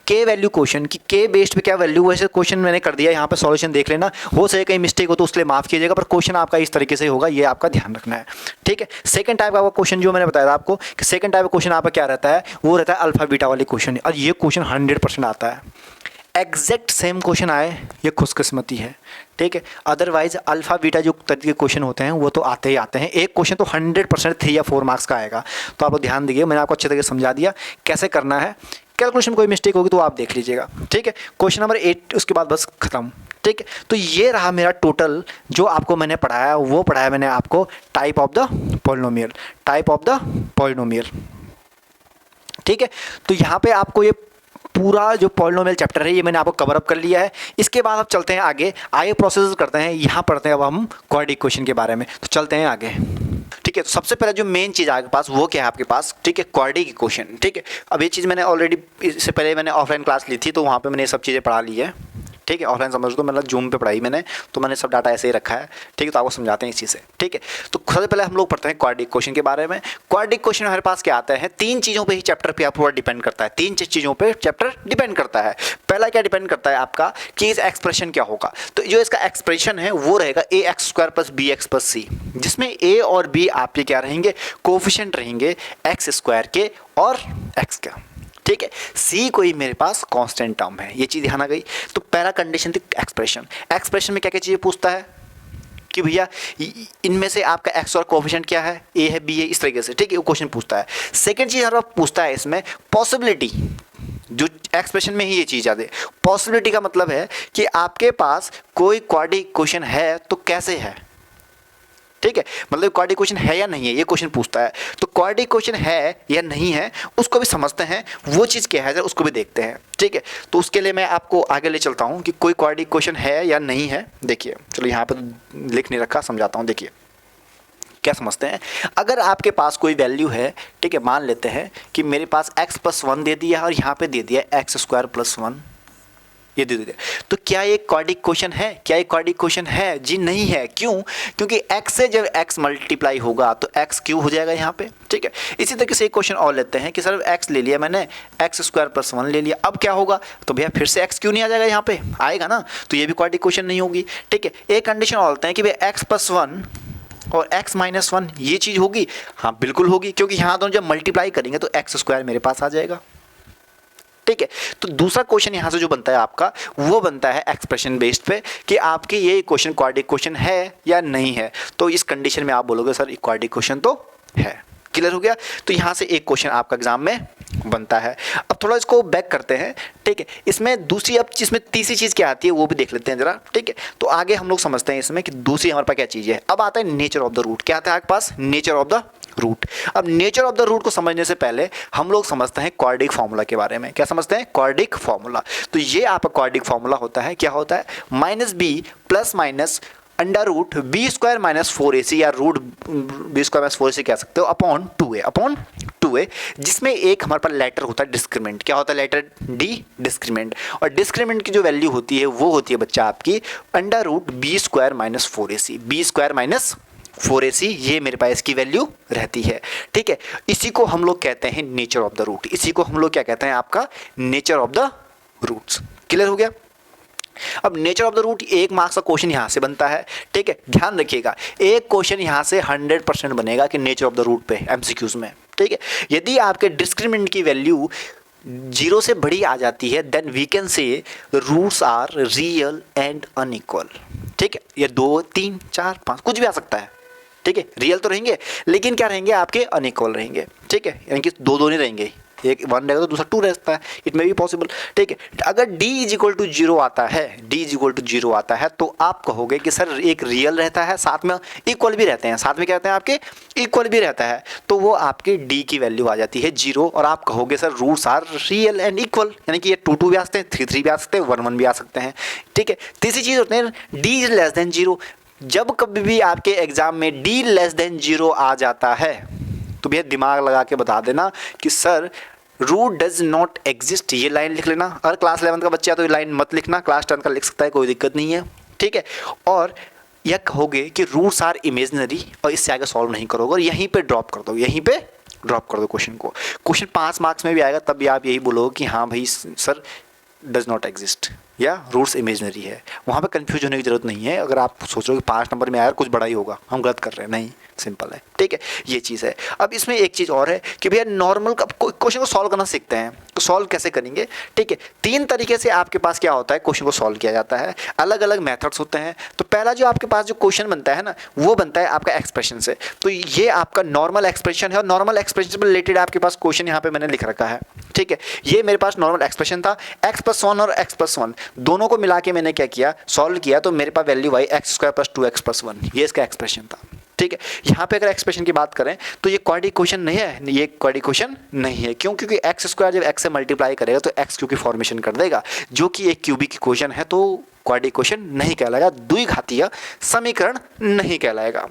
के वैल्यू क्वेश्चन की के बेस्ड पे क्या वैल्यू, वैसे क्वेश्चन मैंने कर दिया, यहाँ पे सॉल्यूशन देख लेना, हो सके कहीं मिस्टेक हो तो उसके लिए माफ़ कीजिएगा, पर क्वेश्चन आपका इस तरीके से होगा, ये आपका ध्यान रखना है। ठीक है, सेकंड टाइप का क्वेश्चन जो मैंने बताया था आपको कि सेकंड टाइप का क्वेश्चन आपका क्या रहता है, वो रहता है अल्फा बीटा वाली क्वेश्चन, और ये क्वेश्चन 100% आता है। एग्जैक्ट सेम क्वेश्चन आए ये खुशकिस्मती है। ठीक है, अदरवाइज अल्फा बीटा जो तरीके के क्वेश्चन होते हैं वो तो आते ही आते हैं। एक क्वेश्चन तो 100% 3 या 4 मार्क्स का आएगा, तो आप ध्यान दीजिए, मैंने आपको अच्छे तरीके से समझा दिया कैसे करना है। कैलकुलेशन कोई मिस्टेक होगी तो आप देख लीजिएगा। ठीक है, क्वेश्चन नंबर 8 उसके बाद बस खत्म। ठीक है, तो ये रहा मेरा टोटल जो आपको मैंने पढ़ाया, वो पढ़ाया मैंने आपको type of the polynomial, type of the polynomial. ठीक है, तो यहाँ पे आपको ये पूरा जो पॉलिनोमियल चैप्टर है ये मैंने आपको कवर अप कर लिया है। इसके बाद अब चलते हैं आगे प्रोसेस करते हैं, यहाँ पढ़ते हैं अब हम क्वाड्रेटिक इक्वेशन के बारे में, तो चलते हैं आगे। ठीक है, तो सबसे पहले जो मेन चीज़ आपके पास वो क्या है, आपके पास ठीक है क्वाड्रेटिक इक्वेशन। ठीक है, अब ये चीज़ मैंने ऑलरेडी इससे पहले मैंने ऑफलाइन क्लास ली थी तो वहाँ पे मैंने ये सब चीज़ें पढ़ा ली है। ठीक है, ऑफलाइन समझ लो, मतलब जूम पे पढ़ाई मैंने, तो मैंने सब डाटा ऐसे ही रखा है। ठीक है, तो आपको समझाते हैं इस चीज़ से। ठीक है, तो सबसे पहले हम लोग पढ़ते हैं क्वाड्रेटिक इक्वेशन के बारे में। क्वाड्रेटिक इक्वेशन हमारे पास क्या आता है, 3 चीज़ों पे ही चैप्टर पे पूरा डिपेंड करता है, 3 चीज़ों पे चैप्टर डिपेंड करता है। पहला क्या डिपेंड करता है आपका कि इस एक्सप्रेशन क्या होगा, तो जो इसका एक्सप्रेशन है वो रहेगा ax² + bx + c, जिसमें a और b आपके क्या रहेंगे, कोफिशिएंट रहेंगे x² के और x का। ठीक है, c कोई मेरे पास कांस्टेंट टर्म है, ये चीज़ ध्यान आ गई। तो पहला कंडीशन थी एक्सप्रेशन। एक्सप्रेशन में क्या क्या चीज़ें पूछता है कि भैया इनमें से आपका x और कोफिशिएंट क्या है, a है b है, इस तरीके से। ठीक है, वो क्वेश्चन पूछता है। सेकंड चीज़ हर बार पूछता है इसमें पॉसिबिलिटी, जो एक्सप्रेशन में ही ये चीज़ आती है। पॉसिबिलिटी का मतलब है कि आपके पास कोई क्वाड्रेटिक इक्वेशन है तो कैसे है। ठीक है, मतलब क्वाड्रेटिक इक्वेशन है या नहीं है, ये क्वेश्चन पूछता है। तो क्वाड्रेटिक इक्वेशन है या नहीं है उसको भी समझते हैं, वो चीज़ क्या है उसको भी देखते हैं। ठीक है, तो उसके लिए मैं आपको आगे ले चलता हूँ कि कोई क्वाड्रेटिक इक्वेशन है या नहीं है। देखिए, चलो यहाँ पर लिख नहीं रखा, समझाता हूँ। देखिए क्या समझते हैं, अगर आपके पास कोई वैल्यू है, ठीक है, मान लेते हैं कि मेरे पास x + 1 दे दिया है और यहाँ पे दे दिया x² + 1। ये दे दिया। तो क्या ये क्वाड्रिक क्वेश्चन है? क्या ये क्वाड्रिक क्वेश्चन है? जी नहीं है। क्यों? क्योंकि x से जब x मल्टीप्लाई होगा तो x क्यूब हो जाएगा यहाँ पे, ठीक है। इसी तरीके से एक क्वेश्चन और लेते हैं कि सर x ले लिया मैंने, x स्क्वायर प्लस 1 ले लिया, अब क्या होगा? तो भैया फिर से x क्यों नहीं आ जाएगा यहाँ पे? आएगा ना, तो ये भी क्वाड्रिक क्वेश्चन नहीं होगी, ठीक है। एक कंडीशन और लेते हैं कि भैया x प्लस 1 और x माइनस 1 ये चीज़ होगी? हाँ बिल्कुल होगी, क्योंकि यहाँ दोनों जब मल्टीप्लाई करेंगे तो x स्क्वायर मेरे पास आ जाएगा, ठीक है। तो दूसरा क्वेश्चन यहाँ से जो बनता है आपका, वो बनता है एक्सप्रेशन बेस्ड पे कि आपके ये क्वेश्चन क्वाड्रिक क्वेश्चन है या नहीं है। तो इस कंडीशन में आप बोलोगे सर क्वाड्रिक क्वेश्चन तो है। क्लियर हो गया? तो यहाँ से एक क्वेश्चन आपका एग्जाम में बनता है। अब थोड़ा इसको बैक करते हैं, ठीक है। इसमें दूसरी, अब इसमें तीसरी चीज़ क्या आती है वो भी देख लेते हैं जरा, ठीक है। तो आगे हम लोग समझते हैं इसमें कि दूसरी हमारे पास क्या चीज़ है। अब आता है नेचर ऑफ द रूट। क्या आता है आपके पास? Nature of the root. अब नेचर ऑफ द रूट को समझने से पहले हम लोग समझते हैं क्वाड्रिक फार्मूला के बारे में। क्या समझते हैं? Quadric formula. तो ये आपका क्वाड्रिक फार्मूला होता है, क्या होता है? Minus b plus minus under root b square minus 4ac, या root b square minus 4ac कह सकते हो, अपॉन 2a, जिसमें एक हमारे पास लेटर होता है डिस्क्रीमेंट। क्या होता है? Letter D, discriminant. और डिस्क्रीमेंट की जो वैल्यू होती है वो होती है बच्चा आपकी under root b square minus 4ac, b square minus 4ac, ये मेरे पास इसकी वैल्यू रहती है, ठीक है। इसी को हम लोग कहते हैं नेचर ऑफ द रूट। इसी को हम लोग क्या कहते हैं? आपका nature of the roots. Clear हो गया? अब नेचर ऑफ द रूट एक मार्क्स का क्वेश्चन यहाँ से बनता है, ठीक है। ध्यान रखिएगा, एक क्वेश्चन यहाँ से 100% बनेगा कि नेचर ऑफ द रूट पे एमसीक्यूज में, ठीक है। यदि आपके डिस्क्रिमिनेंट की वैल्यू 0 से बड़ी आ जाती है then we can say roots are real and unequal, ठीक है। ये 2, 3, 4, 5 कुछ भी आ सकता है, ठीक है। रियल तो रहेंगे लेकिन क्या रहेंगे? आपके अनइक्वल रहेंगे, ठीक है। यानी कि 2 नहीं रहेंगे, एक 1 रहेगा तो दूसरा 2 रहता है। इट मे बी पॉसिबल, ठीक है। अगर d इज इक्वल टू 0 आता है, d इज इक्वल टू 0 आता है तो आप कहोगे कि सर एक रियल रहता है, साथ में इक्वल भी रहते हैं, साथ में क्या रहते हैं आपके? इक्वल भी रहता है, तो वो आपकी d की वैल्यू आ जाती है 0, और आप कहोगे sir roots are real and equal, यानी कि ये 2, 2 भी आ सकते हैं, 3, 3 भी आ सकते हैं, 1, 1 भी आ सकते हैं, ठीक है। तीसरी चीज़ होते हैं d इज लेस देन 0। जब कभी भी आपके एग्जाम में d लेस देन 0 आ जाता है तो भैया दिमाग लगा के बता देना कि sir root does not exist, ये लाइन लिख लेना। अगर क्लास 11 का बच्चा है तो ये लाइन मत लिखना, क्लास 10 का लिख सकता है, कोई दिक्कत नहीं है, ठीक है। और यह कहोगे कि रूट्स आर इमेजनरी, और इससे आगे सॉल्व नहीं करोगे और यहीं पे ड्रॉप कर दो, यहीं पे ड्रॉप कर दो क्वेश्चन को। क्वेश्चन 5 मार्क्स में भी आएगा तब भी आप यही बोलोगे कि हाँ भाई सर डज नॉट एग्जिस्ट या रूट्स इमेजनरी है। वहाँ पे कंफ्यूज होने की जरूरत नहीं है। अगर आप सोचो कि 5 नंबर में आया कुछ बड़ा ही होगा, हम गलत कर रहे हैं, नहीं, सिंपल है, ठीक है। ये चीज़ है। अब इसमें एक चीज़ और है कि भैया नॉर्मल क्वेश्चन को सॉल्व करना सीखते हैं, तो सॉल्व कैसे करेंगे, ठीक है। 3 तरीके से आपके पास क्या होता है क्वेश्चन को सॉल्व किया जाता है, अलग अलग मेथड्स होते हैं। तो पहला जो आपके पास जो क्वेश्चन बनता है ना, वो बनता है आपका एक्सप्रेशन से। तो ये आपका नॉर्मल एक्सप्रेशन है, और नॉर्मल एक्सप्रेशन से रिलेटेड आपके पास क्वेश्चन यहाँ पे मैंने लिख रखा है, ठीक है। ये मेरे पास नॉर्मल एक्सप्रेशन था, x+1 और x+1 दोनों को मिला के मैंने क्या किया? सॉल्व किया, तो मेरे पास वैल्यू आई x² + 2x+1, ये इसका एक्सप्रेशन था, ठीक है। यहाँ पे अगर एक्सप्रेशन की बात करें तो ये क्वाड्रिक क्वेश्चन नहीं है, ये क्वाड्रिक क्वेश्चन नहीं है। क्यों? क्योंकि x² जब x से मल्टीप्लाई करेगा तो x क्यू की फॉर्मेशन कर देगा, जो कि एक क्यूबिक क्वेश्चन है, तो क्वाड्रिक क्वेश्चन नहीं कहलाएगा, द्विघातीय समीकरण नहीं कहलाएगा।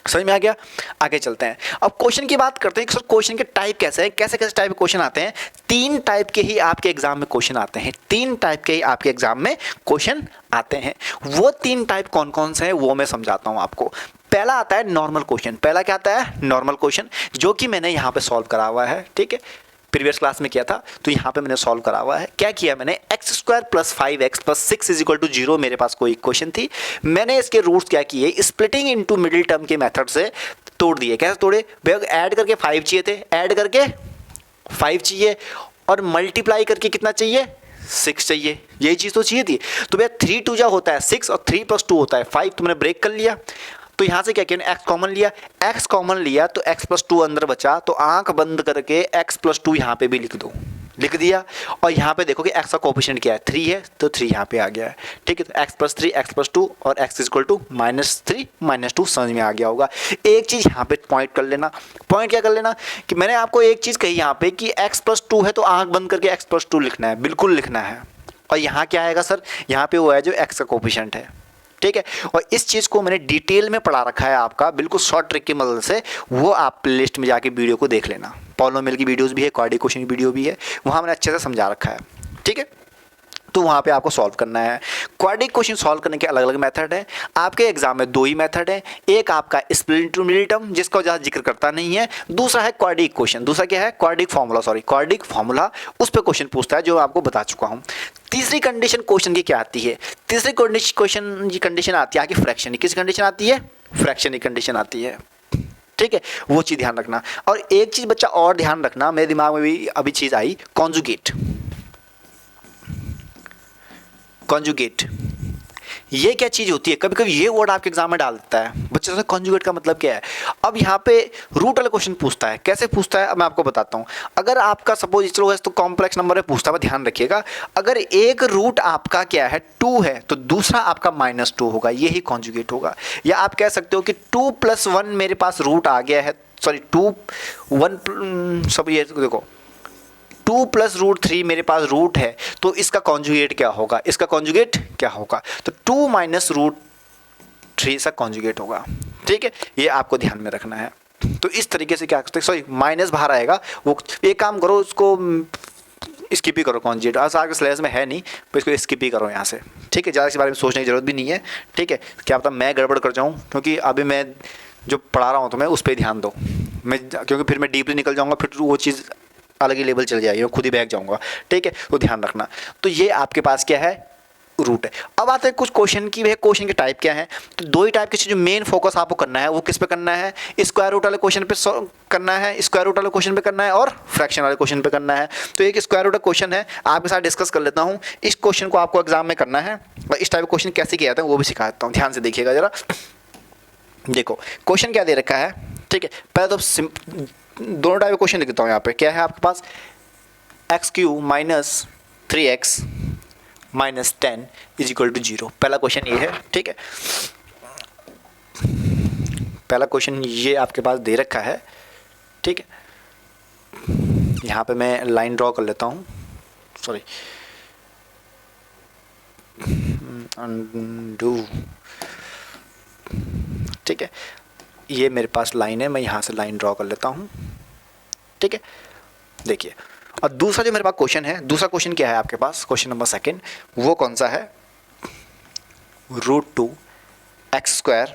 समझ में आ गया? आगे चलते हैं। अब क्वेश्चन की बात करते हैं कि सर क्वेश्चन के टाइप कैसे हैं, कैसे कैसे टाइप के क्वेश्चन आते हैं। 3 टाइप के ही आपके एग्जाम में क्वेश्चन आते हैं, 3 टाइप के ही आपके एग्जाम में क्वेश्चन आते हैं। वो 3 टाइप कौन कौन से हैं वो मैं समझाता हूँ आपको। पहला आता है नॉर्मल क्वेश्चन। पहला क्या आता है? नॉर्मल क्वेश्चन, जो कि मैंने यहाँ पे सॉल्व करा हुआ है, ठीक है। प्रीवियस क्लास में किया था तो यहाँ पे मैंने सॉल्व करा हुआ है। क्या किया मैंने? x² + 5x + 6 = 0 मेरे पास कोई इक्वेशन थी, मैंने इसके रूट्स क्या किए? स्प्लिटिंग इनटू मिडिल टर्म के मेथड से तोड़ दिए। कैसे तोड़े भैया? ऐड करके 5 चाहिए थे, ऐड करके 5 चाहिए, और मल्टीप्लाई करके कितना चाहिए? 6 चाहिए। यही चीज़ तो चाहिए थी। तो भैया 3 2 जा होता है 6, और 3 + 2 होता है 5, तो मैंने ब्रेक कर लिया। तो यहाँ से क्या किया? x कॉमन लिया, x कॉमन लिया तो x + 2 अंदर बचा, तो आंख बंद करके x + 2 यहाँ पे भी लिख दो, लिख दिया। और यहाँ पे देखो कि x का कोएफिशिएंट क्या है? 3 है, तो 3 यहाँ पे आ गया है, ठीक है। तो x + 3 x + 2 और x = -3 -2 समझ में आ गया होगा। एक चीज़ यहाँ पे पॉइंट कर लेना, पॉइंट क्या कर लेना कि मैंने आपको एक चीज़ कही यहाँ पे कि x + 2 है तो आंख बंद करके x + 2 लिखना है, बिल्कुल लिखना है। और यहाँ क्या आएगा सर? यहाँ पे वो है जो x का कोएफिशिएंट है, ठीक है। और इस चीज़ को मैंने डिटेल में पढ़ा रखा है आपका, बिल्कुल शॉर्ट ट्रिक की मदद से। वो आप प्लेलिस्ट में जाके वीडियो को देख लेना, पॉलिनोमियल की वीडियोस भी है, क्वाड्रिक क्वेश्चन की वीडियो भी है, वहाँ मैंने अच्छे से समझा रखा है, ठीक है। तो वहाँ पे आपको सॉल्व करना है। क्वाड्रेटिक क्वेश्चन सॉल्व करने के अलग अलग मेथड हैं। आपके एग्जाम में दो ही मेथड है, एक आपका स्प्लिट जिसका ज़्यादा जिक्र करता नहीं है, दूसरा है क्वाड्रेटिक क्वेश्चन। दूसरा क्या है? क्वाड्रेटिक फार्मूला, उस पर क्वेश्चन पूछता है जो मैं आपको बता चुका हूँ। तीसरी कंडीशन क्वेश्चन की क्या आती है? तीसरी क्वेश्चन की कंडीशन आती है कि फ्रैक्शन। किस कंडीशन आती है? फ्रैक्शन की कंडीशन आती है, ठीक है, वो चीज़ ध्यान रखना। और एक चीज़ बच्चा और ध्यान रखना, मेरे दिमाग में भी अभी चीज़ आई, कॉन्जुगेट। कॉन्जुगेट ये क्या चीज़ होती है? कभी कभी ये वर्ड आपके एग्जाम में डाल देता है बच्चे से, कॉन्जुगेट का मतलब क्या है। अब यहाँ पे रूट वाला क्वेश्चन पूछता है। कैसे पूछता है अब मैं आपको बताता हूँ। अगर आपका सपोज चलो तो कॉम्प्लेक्स नंबर में पूछता है, ध्यान रखिएगा। अगर एक रूट आपका क्या है 2 है तो दूसरा आपका -2 होगा, यही कॉन्जुगेट होगा। या आप कह सकते हो कि 2 + 1 मेरे पास रूट आ गया है, सॉरी 2 1 सब ये देखो 2 + √3 मेरे पास रूट है, तो इसका कॉन्जुगेट क्या होगा? इसका कॉन्जुगेट क्या होगा? तो 2 - √3 इसका कॉन्जुगेट होगा, ठीक है, ये आपको ध्यान में रखना है। तो इस तरीके से क्या करते हैं, सॉरी माइनस बाहर आएगा, वो एक काम करो, उसको स्किप ही करो कॉन्जुगेट, आज आगे स्लैश में है नहीं, तो इसको स्किप ही करो यहाँ से, ठीक है। ज़्यादा इस बारे में सोचने की जरूरत भी नहीं है, ठीक है। क्या पता मैं गड़बड़ कर जाऊँ, क्योंकि अभी मैं जो पढ़ा रहा हूँ तो मैं उस पर ध्यान दो, क्योंकि फिर मैं डीपली निकल जाऊँगा, फिर वो चीज़ अलग ही लेवल चल जाएगी, मैं खुद ही बैठ जाऊंगा, ठीक है, तो ध्यान रखना। तो ये आपके पास क्या है? रूट है। अब आते हैं कुछ क्वेश्चन की, वे क्वेश्चन के टाइप क्या है। तो दो ही टाइप के जो मेन फोकस आपको करना है वो किस पे करना है? स्क्वायर रूट वाले क्वेश्चन पे करना है, स्क्वायर रूट वाले क्वेश्चन पे करना है, और फ्रैक्शन वाले क्वेश्चन पे करना है। तो एक स्क्वायर रूट का क्वेश्चन है, आपके साथ डिस्कस कर लेता हूँ। इस क्वेश्चन को आपको एग्जाम में करना है, और इस टाइप का क्वेश्चन कैसे किया जाता है वो भी सिखा देता हूँ, ध्यान से देखिएगा जरा। देखो क्वेश्चन क्या दे रखा है, ठीक है। पहले तो दोनों टाइप का क्वेश्चन लिख देता हूँ। यहाँ पे क्या है आपके पास? x³ - 3x - 10 = 0। पहला क्वेश्चन ये है, ठीक है। पहला क्वेश्चन ये आपके पास दे रखा है, ठीक है। यहाँ पे मैं लाइन ड्रॉ कर लेता हूँ, सॉरी अनडू, ठीक है। ये मेरे पास लाइन है, मैं यहाँ से लाइन ड्रॉ कर लेता हूँ, ठीक है। देखिए, और दूसरा जो मेरे पास क्वेश्चन है, दूसरा क्वेश्चन क्या है आपके पास? क्वेश्चन नंबर 2 वो कौन सा है? √2 x²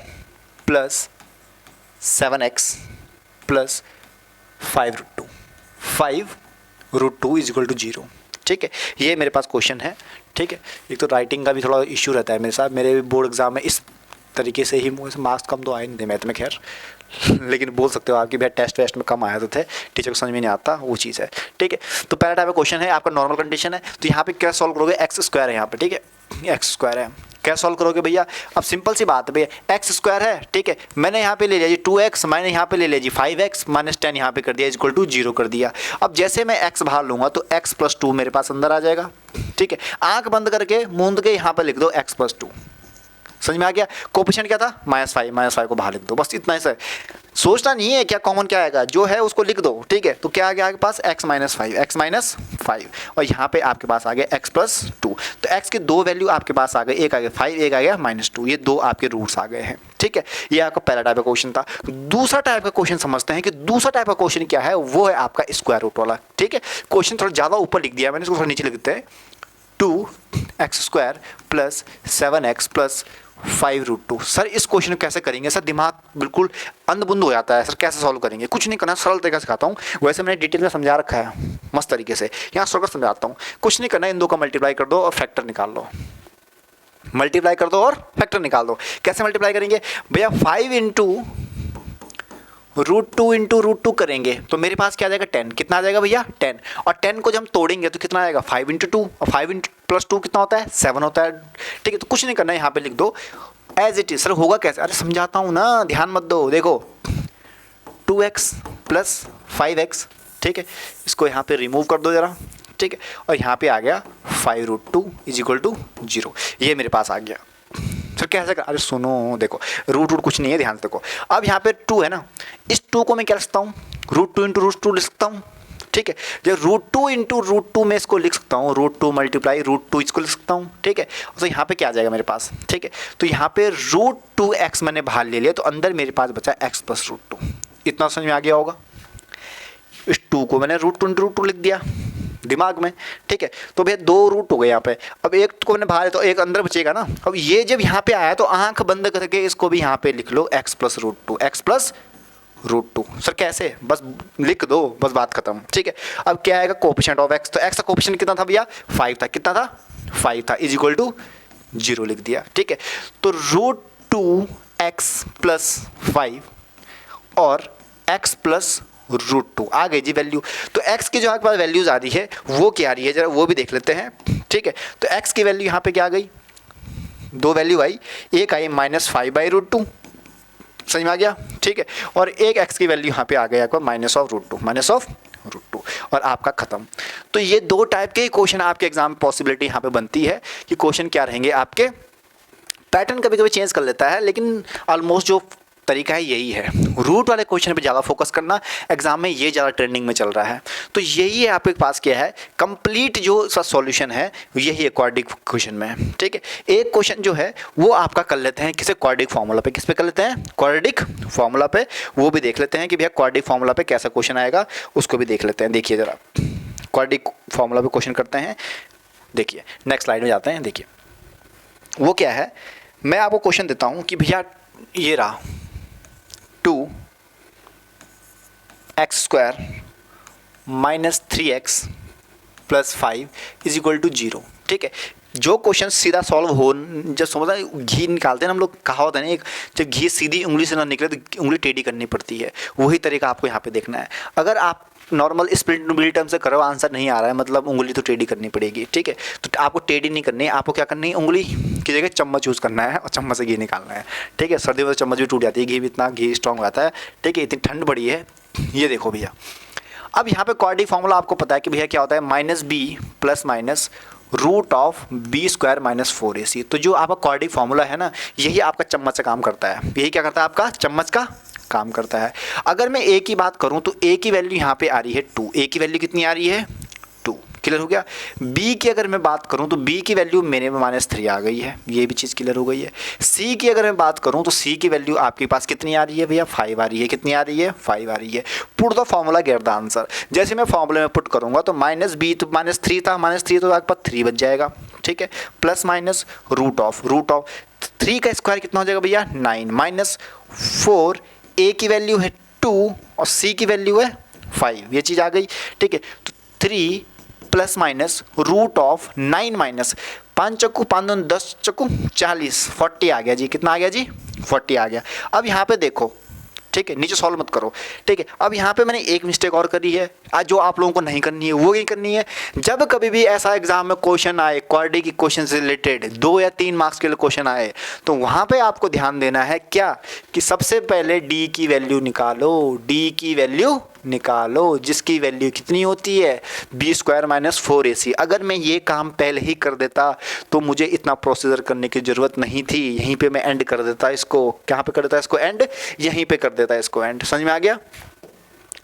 + 7x + 5√2 = 0, ठीक है। ये मेरे पास क्वेश्चन है, ठीक है। एक तो राइटिंग का भी थोड़ा इश्यू रहता है मेरे साथ, मेरे बोर्ड एग्जाम में इस तरीके से ही मुझे मार्क्स कम तो आए नहीं थे मैथ में, खैर लेकिन बोल सकते हो आपकी भैया टेस्ट वेस्ट में कम आए तो थे, टीचर को समझ में नहीं आता, वो चीज़ है, ठीक है। तो पहला टाइप का क्वेश्चन है आपका नॉर्मल कंडीशन है, तो यहाँ पे क्या सॉल्व करोगे? x² है यहाँ पे, ठीक है, x² है, क्या सॉल्व करोगे भैया? अब सिंपल सी बात है भैया, x² है, ठीक है। मैंने यहाँ पे ले लिया जी 2x, मैंने यहाँ पे ले लिया जी 5x - 10 यहाँ पे कर दिया = 0 कर दिया। अब जैसे मैं x बाहर लूँगा तो x + 2 मेरे पास अंदर आ जाएगा, ठीक है। आँख बंद करके मूंद के यहाँ पर लिख दो x + 2, समझ में आ गया? कोएफिशिएंट क्या था? -5 को बाहर लिख दो, बस इतना ही सर, सोचना नहीं है क्या कॉमन क्या आएगा, जो है उसको लिख दो, ठीक है। तो क्या आ गया आपके पास? x - 5, और यहाँ पे आपके पास आ गया x + 2। तो x के दो वैल्यू आपके पास आ गए, एक आ गया 5, एक आ गया -2, ये दो आपके रूट्स आ गए हैं, ठीक है। ये आपका पहला टाइप का क्वेश्चन था। दूसरा टाइप का क्वेश्चन समझते हैं कि दूसरा टाइप का क्वेश्चन क्या है, वो है आपका स्क्वायर रूट वाला, ठीक है। क्वेश्चन थोड़ा ज़्यादा ऊपर लिख दिया मैंने, इसको थोड़ा नीचे लिख देते हैं। 2x² + 7x + 5√2। सर इस क्वेश्चन को कैसे करेंगे? सर दिमाग बिल्कुल अंधबुंद हो जाता है, सर कैसे सॉल्व करेंगे? कुछ नहीं करना, सरल तरीका सिखाता हूँ, वैसे मैंने डिटेल में समझा रखा है मस्त तरीके से, यहाँ सरल समझाता हूँ। कुछ नहीं करना, इन दो का मल्टीप्लाई कर दो और फैक्टर निकाल लो, मल्टीप्लाई कर दो और फैक्टर निकाल दो। कैसे मल्टीप्लाई करेंगे भैया? 5 × √2 × √2 करेंगे तो मेरे पास क्या आ जाएगा? 10। कितना आ जाएगा भैया? 10। और 10 को जब हम तोड़ेंगे तो कितना आएगा? 5 × 2, और 5 + 2 कितना होता है? 7 होता है, ठीक है। तो कुछ नहीं करना है, यहाँ पे लिख दो एज इट इज। सर होगा कैसे? अरे समझाता हूँ ना, ध्यान मत दो। देखो 2x + 5x, ठीक है, इसको यहाँ पे रिमूव कर दो जरा, ठीक है, और यहाँ पे आ गया 5√2 = 0। ये मेरे पास आ गया। सर कैसे कर? अरे सुनो, देखो रूट कुछ नहीं है, ध्यान से देखो। अब यहाँ पे 2 है ना, इस 2 को मैं क्या लिख सकता हूँ? √2 × √2 लिख सकता हूँ, ठीक है। जब √2 × √2 में इसको लिख सकता हूँ, √2 × √2 इसको लिख सकता हूँ, ठीक है। तो यहाँ पे क्या आ जाएगा मेरे पास, ठीक है। तो यहाँ पे √2x मैंने बाहर ले लिया, तो अंदर मेरे पास बचा x + √2। इतना समझ में आ गया होगा? इस 2 को मैंने √2 × √2 लिख दिया, दिमाग में, ठीक है। तो भैया 2 रूट हो गए यहाँ पे, अब एक को मैंने बाहर तो एक अंदर बचेगा ना। अब ये जब यहाँ पे आया तो आंख बंद करके इसको भी यहाँ पे लिख लो x plus root two, x plus root two. Sir कैसे? बस लिख दो, बस बात खत्म, ठीक है। अब क्या आएगा? कोएफिशिएंट ऑफ x, तो x का कोएफिशिएंट कितना था भैया? 5 था। कितना था? 5 था, इज इक्वल टू 0 लिख दिया, ठीक है। तो रूट टू एक्स प्लस 5 और x प्लस रूट टू आ गई जी वैल्यू। तो x की जो आपके पास वैल्यूज आ रही है वो क्या आ रही है, जरा वो भी देख लेते हैं, ठीक है। तो x की वैल्यू यहाँ पे क्या आ गई? 2 वैल्यू आई, एक आई -5/√2, समझ में आ गया, ठीक है। और एक x की वैल्यू यहाँ पे आ गई आपको -√2 और आपका खत्म। तो ये 2 टाइप के क्वेश्चन आपके एग्जाम में पॉसिबिलिटी यहाँ पे बनती है कि क्वेश्चन क्या रहेंगे आपके। पैटर्न कभी कभी चेंज कर लेता है, लेकिन ऑलमोस्ट जो तरीका है यही है। रूट वाले क्वेश्चन पे ज़्यादा फोकस करना, एग्जाम में ये ज़्यादा ट्रेंडिंग में चल रहा है। तो यही है आपके पास क्या है, कंप्लीट जो इसका सॉल्यूशन है यही है क्वाड्रिक क्वेश्चन में, ठीक है। एक क्वेश्चन जो है वो आपका कर लेते हैं किसे, क्वाड्रिक फार्मूला पे। किस पे कर लेते हैं? क्वाड्रिक फार्मूला पे। वो भी देख लेते हैं कि भैया क्वाड्रिक फार्मूला पे कैसा क्वेश्चन आएगा, उसको भी देख लेते हैं। देखिए जरा, क्वाड्रिक फार्मूला पे क्वेश्चन करते हैं। देखिए नेक्स्ट स्लाइड में जाते हैं। देखिए वो क्या है, मैं आपको क्वेश्चन देता हूँ कि भैया ये रहा 2x² - 3x + 5 = 0, ठीक है। जो क्वेश्चन सीधा सॉल्व हो, जब समझा घी निकालते हैं ना हम लोग, कहावत है ना एक, जब घी सीधी उंगली से ना निकले तो उंगली टेढ़ी करनी पड़ती है, वही तरीका आपको यहाँ पे देखना है। अगर आप नॉर्मल स्प्लिट टर्म से करो, आंसर नहीं आ रहा है, मतलब उंगली तो टेढ़ी करनी पड़ेगी, ठीक है। तो आपको टेढ़ी नहीं करनी है, आपको क्या करनी है, उंगली की जगह चम्मच यूज़ करना है और चम्मच से घी निकालना है, ठीक है। सर्दी में तो चम्मच भी टूट जाती है, घी भी इतना घी स्ट्रॉन्ग हो जाता है, ठीक है। इतनी ठंड बड़ी है। ये देखो भैया, अब यहाँ पे क्वाड्रिक फार्मूला आपको पता है कि भैया क्या होता है, -b ± √(b² - 4ac)। तो जो आपका क्वाड्रिक फार्मूला है ना, यही आपका चम्मच का काम करता है। यही क्या करता है, आपका चम्मच का काम करता है। अगर मैं a की बात करूं तो a की वैल्यू यहाँ पे आ रही है 2। a की वैल्यू कितनी आ रही है? 2। क्लियर हो गया। b की अगर मैं बात करूं तो b की वैल्यू मेरे में -3 आ गई है, ये भी चीज़ क्लियर हो गई है। c की अगर मैं बात करूं तो c की वैल्यू आपके पास कितनी आ रही है भैया? 5 आ रही है। कितनी आ रही है? 5 आ रही है। Put the formula get the answer. जैसे मैं फार्मूले में पुट करूंगा तो -b तो -3 था, -3 तो आपके पास 3 बच जाएगा, ठीक है। प्लस माइनस √3 का स्क्वायर कितना हो जाएगा भैया? 9 -4। a की वैल्यू है 2 और c की वैल्यू है 5, ये चीज़ आ गई, ठीक है। तो 3 ± √9 - 5 चक्कू 5 2 10 चक्कू 40, 40 आ गया जी। कितना आ गया जी? 40 आ गया। अब यहाँ पे देखो, ठीक है, नीचे सॉल्व मत करो, ठीक है। अब यहाँ पे मैंने एक मिस्टेक और करी है, आज जो आप लोगों को नहीं करनी है वो नहीं करनी है। जब कभी भी ऐसा एग्जाम में क्वेश्चन आए क्वाड्रिक की क्वेश्चन से रिलेटेड 2 या 3 मार्क्स के लिए क्वेश्चन आए, तो वहाँ पे आपको ध्यान देना है क्या, कि सबसे पहले d की वैल्यू निकालो, d की वैल्यू निकालो, जिसकी वैल्यू कितनी होती है? b² - 4ac। अगर मैं ये काम पहले ही कर देता तो मुझे इतना प्रोसीजर करने की ज़रूरत नहीं थी। यहीं पे मैं एंड कर देता इसको। कहाँ पे कर देता इसको एंड? यहीं पे कर देता इसको एंड। समझ में आ गया,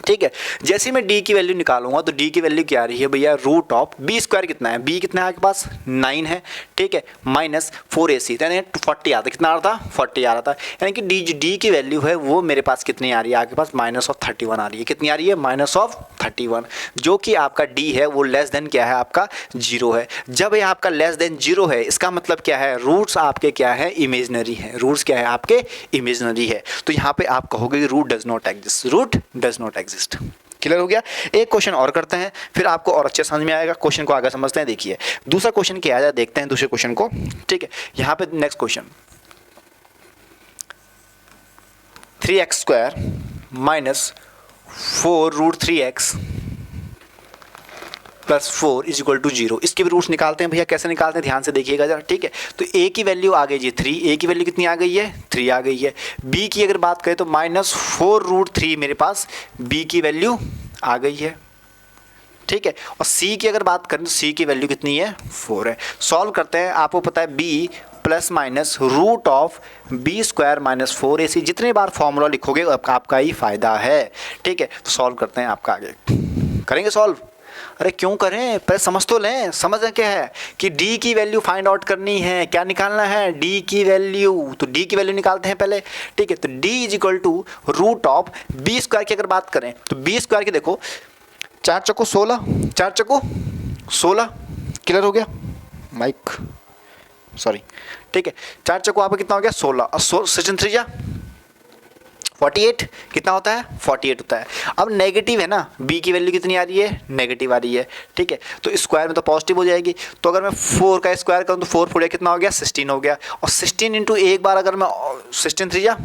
ठीक है। जैसे मैं d की वैल्यू निकालूंगा तो d की वैल्यू क्या आ रही है भैया? √b² कितना है? b कितना है आपके पास? 9 है, ठीक है, -4ac, यानी 40 आता। कितना आ रहा था? 40 आ रहा था। यानी कि d की वैल्यू है वो मेरे पास कितनी आ रही है आपके पास? -31 आ रही है। कितनी आ रही है? -31, जो कि आपका d है वो लेस देन क्या है आपका? 0 है। जब ये आपका लेस देन 0 है, इसका मतलब क्या है? रूट्स आपके क्या है? इमेजनरी है। रूट्स क्या है आपके? इमेजनरी है। तो यहाँ पे आप कहोगे root does not exist, root does not exist. Clear हो गया। एक क्वेश्चन और करते हैं, फिर आपको और अच्छे समझ में आएगा। क्वेश्चन को आगे समझते हैं। देखिए दूसरा क्वेश्चन क्या है, देखते हैं दूसरे क्वेश्चन को, ठीक है। यहाँ पे नेक्स्ट क्वेश्चन, 3x² - 4√3x + 4 = 0। इसके भी रूट्स निकालते हैं भैया। कैसे निकालते हैं ध्यान से देखिएगा जरा, ठीक है। तो a की वैल्यू आ गई जी 3। a की वैल्यू कितनी आ गई है? 3 आ गई है। b की अगर बात करें तो -4√3 मेरे पास b की वैल्यू आ गई है, ठीक है। और c की अगर बात करें तो c की वैल्यू कितनी है? 4 है। सॉल्व करते हैं। आपको पता है b ± √b² - 4ac। जितने बार फॉर्मूला लिखोगे आपका ही फायदा है, ठीक है। तो सॉल्व करते हैं, आपका आगे करेंगे सॉल्व। अरे क्यों करें, पहले समझ तो लें। समझ क्या है कि d की वैल्यू फाइंड आउट करनी है। क्या निकालना है? d की वैल्यू। तो d की वैल्यू निकालते हैं पहले, ठीक है। तो d = √b² की अगर बात करें तो b² की देखो 4 चक्कू 16, 4 चक्कू 16, क्लियर हो गया माइक, सॉरी, ठीक है। 4 चक्कू आपका कितना हो गया 16, और 16 3 जा 48, कितना होता है 48 होता है। अब नेगेटिव है ना, b की वैल्यू कितनी आ रही है, नेगेटिव आ रही है, ठीक है। तो स्क्वायर में तो पॉजिटिव हो जाएगी, तो अगर मैं 4 का स्क्वायर करूँ तो 4 4 कितना हो गया 16 हो गया, और 16 इंटू एक बार अगर मैं 16 3 जा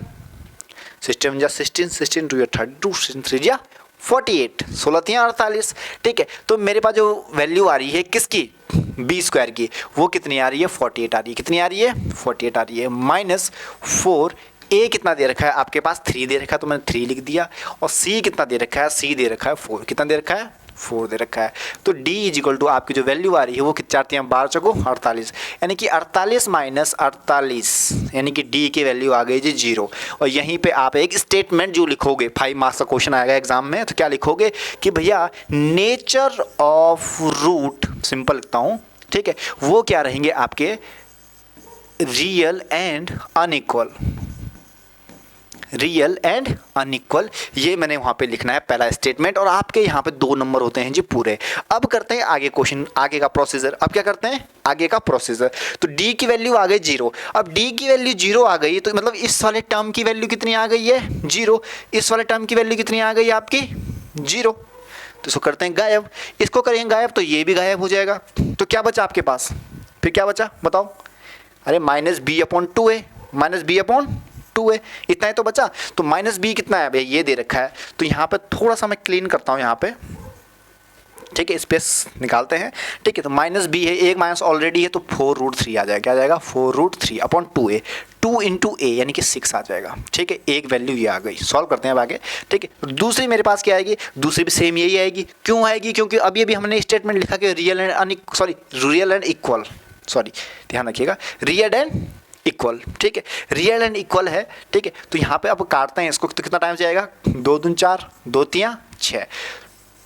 16 जा 16, 16 टू 32, 16 3 जा 48, 16 3 48, ठीक है। तो मेरे पास जो वैल्यू आ रही है किसकी, बी स्क्वायर की, वो कितनी आ रही है 48 आ रही है, कितनी आ रही है 48 आ रही है, माइनस 4, ए कितना दे रखा है आपके पास 3 दे रखा है तो मैंने 3 लिख दिया, और सी कितना दे रखा है, सी दे रखा है 4, कितना दे रखा है 4 दे रखा है। तो D इज इक्वल टू आपकी जो वैल्यू आ रही है वो 4 3 12 चको 48, यानी कि 48 माइनस 48, यानी कि D की वैल्यू आ गई जी 0। और यहीं पे आप एक स्टेटमेंट जो लिखोगे, 5 मार्क्स का क्वेश्चन आएगा एग्जाम में, तो क्या लिखोगे कि भैया नेचर ऑफ रूट, सिंपल लिखता हूँ, ठीक है, वो क्या रहेंगे आपके real and unequal, real and unequal, ये मैंने वहाँ पे लिखना है पहला स्टेटमेंट, और आपके यहाँ पे 2 नंबर होते हैं जी पूरे। अब करते हैं आगे क्वेश्चन, आगे का प्रोसीजर। अब क्या करते हैं आगे का प्रोसीजर, तो D की वैल्यू आ गई 0। अब D की वैल्यू 0 आ गई तो मतलब इस वाले टर्म की वैल्यू कितनी आ गई है 0, इस वाले टर्म की वैल्यू कितनी आ गई आपकी 0, तो इसको करते हैं गायब, इसको करेंगे गायब तो ये भी गायब हो जाएगा। तो क्या बचा आपके पास, फिर क्या बचा बताओ, अरे माइनस बी अपॉन 2 है, माइनस बी अपॉन 2 है, इतना ही तो बचा। तो माइनस बी कितना है भैया, ये दे रखा है, तो यहाँ पे थोड़ा सा मैं क्लीन करता हूँ यहाँ पे, ठीक है, स्पेस निकालते हैं, ठीक है। तो माइनस बी है, एक माइनस ऑलरेडी है, तो 4√3 आ जाएगा, क्या आ जाएगा 4√3 अपॉन 2a, 2 इंटू ए यानी कि 6 आ जाएगा, ठीक है। एक वैल्यू ये आ गई, सॉल्व करते हैं अब आगे, ठीक है। दूसरी मेरे पास क्या आएगी, दूसरी भी सेम यही आएगी, क्यों आएगी, क्योंकि अभी अभी हमने स्टेटमेंट लिखा कि रियल एंड इक्वल, सॉरी ध्यान रखिएगा, रियल एंड इक्वल, ठीक है, रियल एंड इक्वल है, ठीक है। तो यहाँ पे अब काटते हैं इसको, तो कितना टाइम जाएगा, 2 दूनी 4, 2 3 6,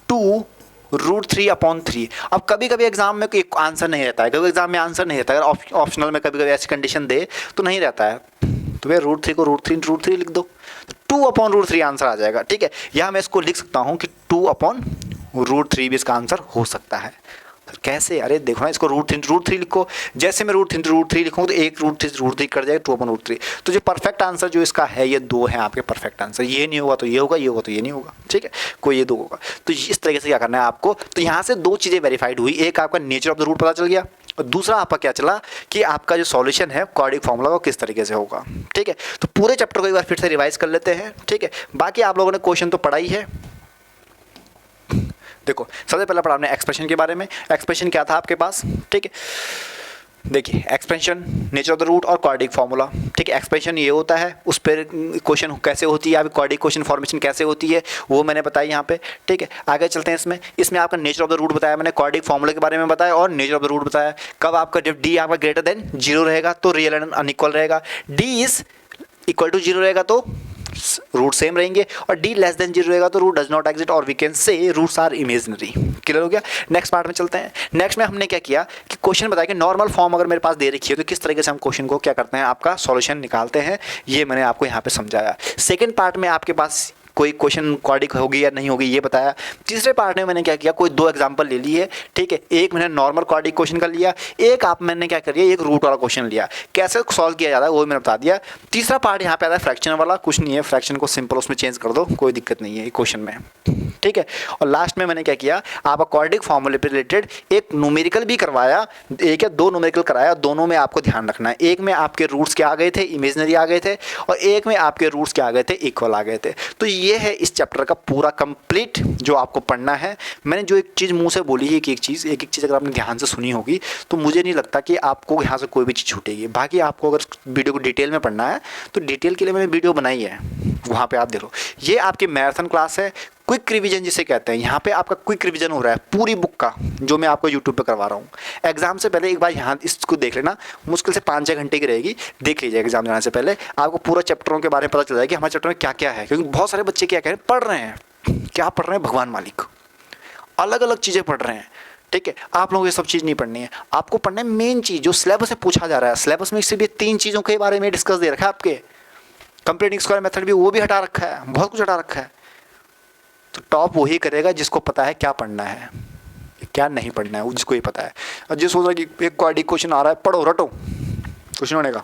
2√3 अपॉन 3। अब कभी कभी एग्जाम में कोई आंसर नहीं रहता है, कभी एग्जाम में आंसर नहीं रहता है, अगर ऑप्शनल में कभी कभी ऐसी कंडीशन दे तो नहीं रहता है, तो भैया √3 को √3 लिख दो, 2 अपॉन √3 आंसर आ जाएगा, ठीक है। यहाँ मैं इसको लिख सकता हूँ कि 2 अपॉन √3 भी इसका आंसर हो सकता है। कैसे, अरे देखो ना, इसको √3 लिखो, जैसे मैं √3 लिखूँगा तो एक √3 कर जाएगा 2 अपॉन √3। तो जो परफेक्ट आंसर जो इसका है, ये 2 हैं आपके परफेक्ट आंसर, ये नहीं होगा तो ये होगा, ये होगा तो ये नहीं होगा, ठीक है, कोई ये 2 होगा। तो इस तरीके से क्या करना है आपको, तो यहाँ से 2 चीज़ें वेरीफाइड हुई, एक आपका नेचर ऑफ द रूट पता चल गया, और दूसरा आपका क्या चला कि आपका जो सॉल्यूशन है क्वाड्रिक फार्मूला वो किस तरीके से होगा, ठीक है। तो पूरे चैप्टर को एक बार फिर से रिवाइज कर लेते हैं, ठीक है। बाकी आप लोगों ने क्वेश्चन तो पढ़ा ही है। देखो सबसे पहला पढ़ा हमने एक्सप्रेशन के बारे में, एक्सप्रेशन क्या था आपके पास, ठीक है। देखिए expansion, nature of the root और क्वाड्रिक फार्मूला, ठीक है। एक्सपेंशन ये होता है, उस पर क्वेश्चन कैसे होती है, आपकी क्वाड्रिक क्वेश्चन फॉर्मेशन कैसे होती है वो मैंने बताई यहाँ पे, ठीक है। आगे चलते हैं इसमें आपका नेचर ऑफ द रूट बताया मैंने, क्वाड्रिक फार्मूला के बारे में बताया और नेचर ऑफ द रूट बताया। कब आपका जब डी आपका ग्रेटर देन 0 रहेगा तो रियल एंड अनइक्वल रहेगा, डी इज इक्वल टू 0 रहेगा तो रूट सेम रहेंगे, और डी लेस देन 0 रहेगा तो रूट डज नॉट एग्जिस्ट, और we can say roots are imaginary. Clear हो गया। नेक्स्ट पार्ट में चलते हैं। नेक्स्ट में हमने क्या किया कि क्वेश्चन बताया कि नॉर्मल फॉर्म अगर मेरे पास दे रखी है तो किस तरीके से हम क्वेश्चन को क्या करते हैं, आपका सॉल्यूशन निकालते हैं, ये मैंने आपको यहाँ पे समझाया। सेकंड पार्ट में आपके पास कोई क्वेश्चन क्वाड्रिक होगी या नहीं होगी ये बताया। तीसरे पार्ट में मैंने क्या किया, कोई 2 एग्जांपल ले लिए, ठीक है। एक मैंने नॉर्मल क्वाड्रिक क्वेश्चन का लिया, एक मैंने क्या कर लिया, एक रूट वाला क्वेश्चन लिया, कैसे सॉल्व किया जाता है वो मैंने बता दिया। तीसरा पार्ट यहाँ पे आता है फ्रैक्शन वाला, कुछ नहीं है, फ्रैक्शन को सिंपल उसमें चेंज कर दो, कोई दिक्कत नहीं है क्वेश्चन में, ठीक है। और लास्ट में मैंने क्या किया, आप क्वाड्रिक फार्मूले पे रिलेटेड एक न्यूमेरिकल भी करवाया, एक या 2 न्यूमेरिकल कराया, दोनों में आपको ध्यान रखना है। एक में आपके रूट्स क्या आ गए थे, इमेजिनरी आ गए थे, और एक में आपके रूट्स क्या आ गए थे, इक्वल आ गए थे। तो ये है इस चैप्टर का पूरा कंप्लीट जो आपको पढ़ना है। मैंने जो एक चीज़ मुंह से बोली है, एक एक चीज़ अगर आपने ध्यान से सुनी होगी तो मुझे नहीं लगता कि आपको यहाँ से कोई भी चीज़ छूटेगी। बाकी आपको अगर वीडियो को डिटेल में पढ़ना है तो डिटेल के लिए मैंने वीडियो बनाई है, वहाँ पे आप देखो। ये आपकी मैराथन क्लास है, क्विक रिवीजन जिसे कहते हैं। यहाँ पे आपका क्विक रिवीजन हो रहा है पूरी बुक का, जो मैं आपको यूट्यूब पे करवा रहा हूँ। एग्जाम से पहले एक बार यहाँ इसको देख लेना, मुश्किल से 5-6 घंटे की रहेगी, देख लीजिए। एग्जाम जाने से पहले आपको पूरा चैप्टरों के बारे में पता चल जाएगा कि हमारे चैप्टर में क्या क्या है, क्योंकि बहुत सारे बच्चे क्या कह रहे हैं, पढ़ रहे हैं, क्या पढ़ रहे हैं, भगवान मालिक, अलग अलग चीज़ें पढ़ रहे हैं, ठीक है। आप लोगों को ये सब चीज़ नहीं पढ़नी है, आपको पढ़ना है मेन चीज़ जो सिलेबस से पूछा जा रहा है। सिलेबस में सिर्फ 3 चीज़ों के बारे में डिस्कस दे रखा है आपके, कंप्लीटिंग स्क्वायर मेथड भी वो भी हटा रखा है, बहुत कुछ हटा रखा है। तो टॉप वही करेगा जिसको पता है क्या पढ़ना है, क्या क्या नहीं पढ़ना है, वो जिसको ही पता है। और जो सोच रहा है कि एक क्वाड्रेटिक क्वेश्चन आ रहा है, पढ़ो रटो, कुछ नहीं होने का।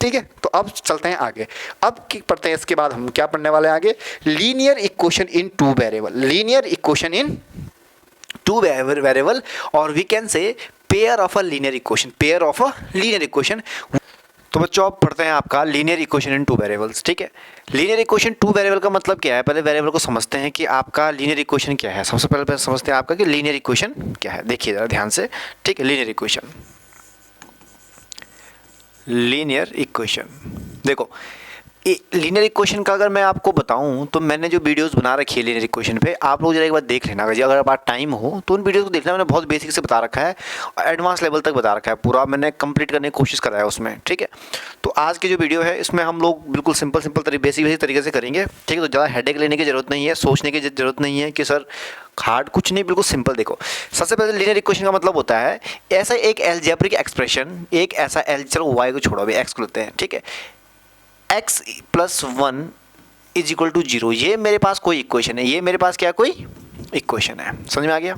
ठीक है, तो अब चलते हैं आगे। अब पढ़ते हैं इसके बाद हम क्या पढ़ने वाले हैं आगे, linear equation in two variable. Linear equation in two variable, और we can say pair of a linear equation, pair of a linear equation. तो बच्चों अब पढ़ते हैं आपका linear equation in two variables. ठीक है, लीनियर इक्वेशन टू वेरिएबल का मतलब क्या है, पहले वेरिएबल को समझते हैं कि आपका लीनियर इक्वेशन क्या है। सबसे पहले समझते हैं आपका कि लीनियर इक्वेशन क्या है। देखिए जरा ध्यान से। ठीक है, लीनियर इक्वेशन, लीनियर इक्वेशन देखो, लीनियर इक्वेशन का अगर मैं आपको बताऊं तो मैंने जो वीडियोस बना रखी है लीनियर इक्वेशन पे, आप लोग जरा एक बार देख लेना अगर आप टाइम हो तो उन वीडियोस को देखना। मैंने बहुत बेसिक से बता रखा है और एडवांस लेवल तक बता रखा है, पूरा मैंने कंप्लीट करने की कोशिश करा है उसमें। ठीक है, तो आज की जो वीडियो है इसमें हम लोग बिल्कुल सिंपल बेसिक तरीके से करेंगे। ठीक है, तो ज़्यादा हेडेक लेने की ज़रूरत नहीं है, सोचने की ज़रूरत नहीं है कि सर हार्ड, कुछ नहीं, बिल्कुल सिंपल। देखो सबसे पहले लीनियर इक्वेशन का मतलब होता है ऐसा एक अलजेब्रिक एक्सप्रेशन, एक ऐसा चलो वाई को छोड़ो, अभी एक्स को लेते हैं। ठीक है, x plus 1 is equal to 0, ये मेरे पास कोई इक्वेशन है, ये मेरे पास क्या कोई इक्वेशन है। समझ में आ गया?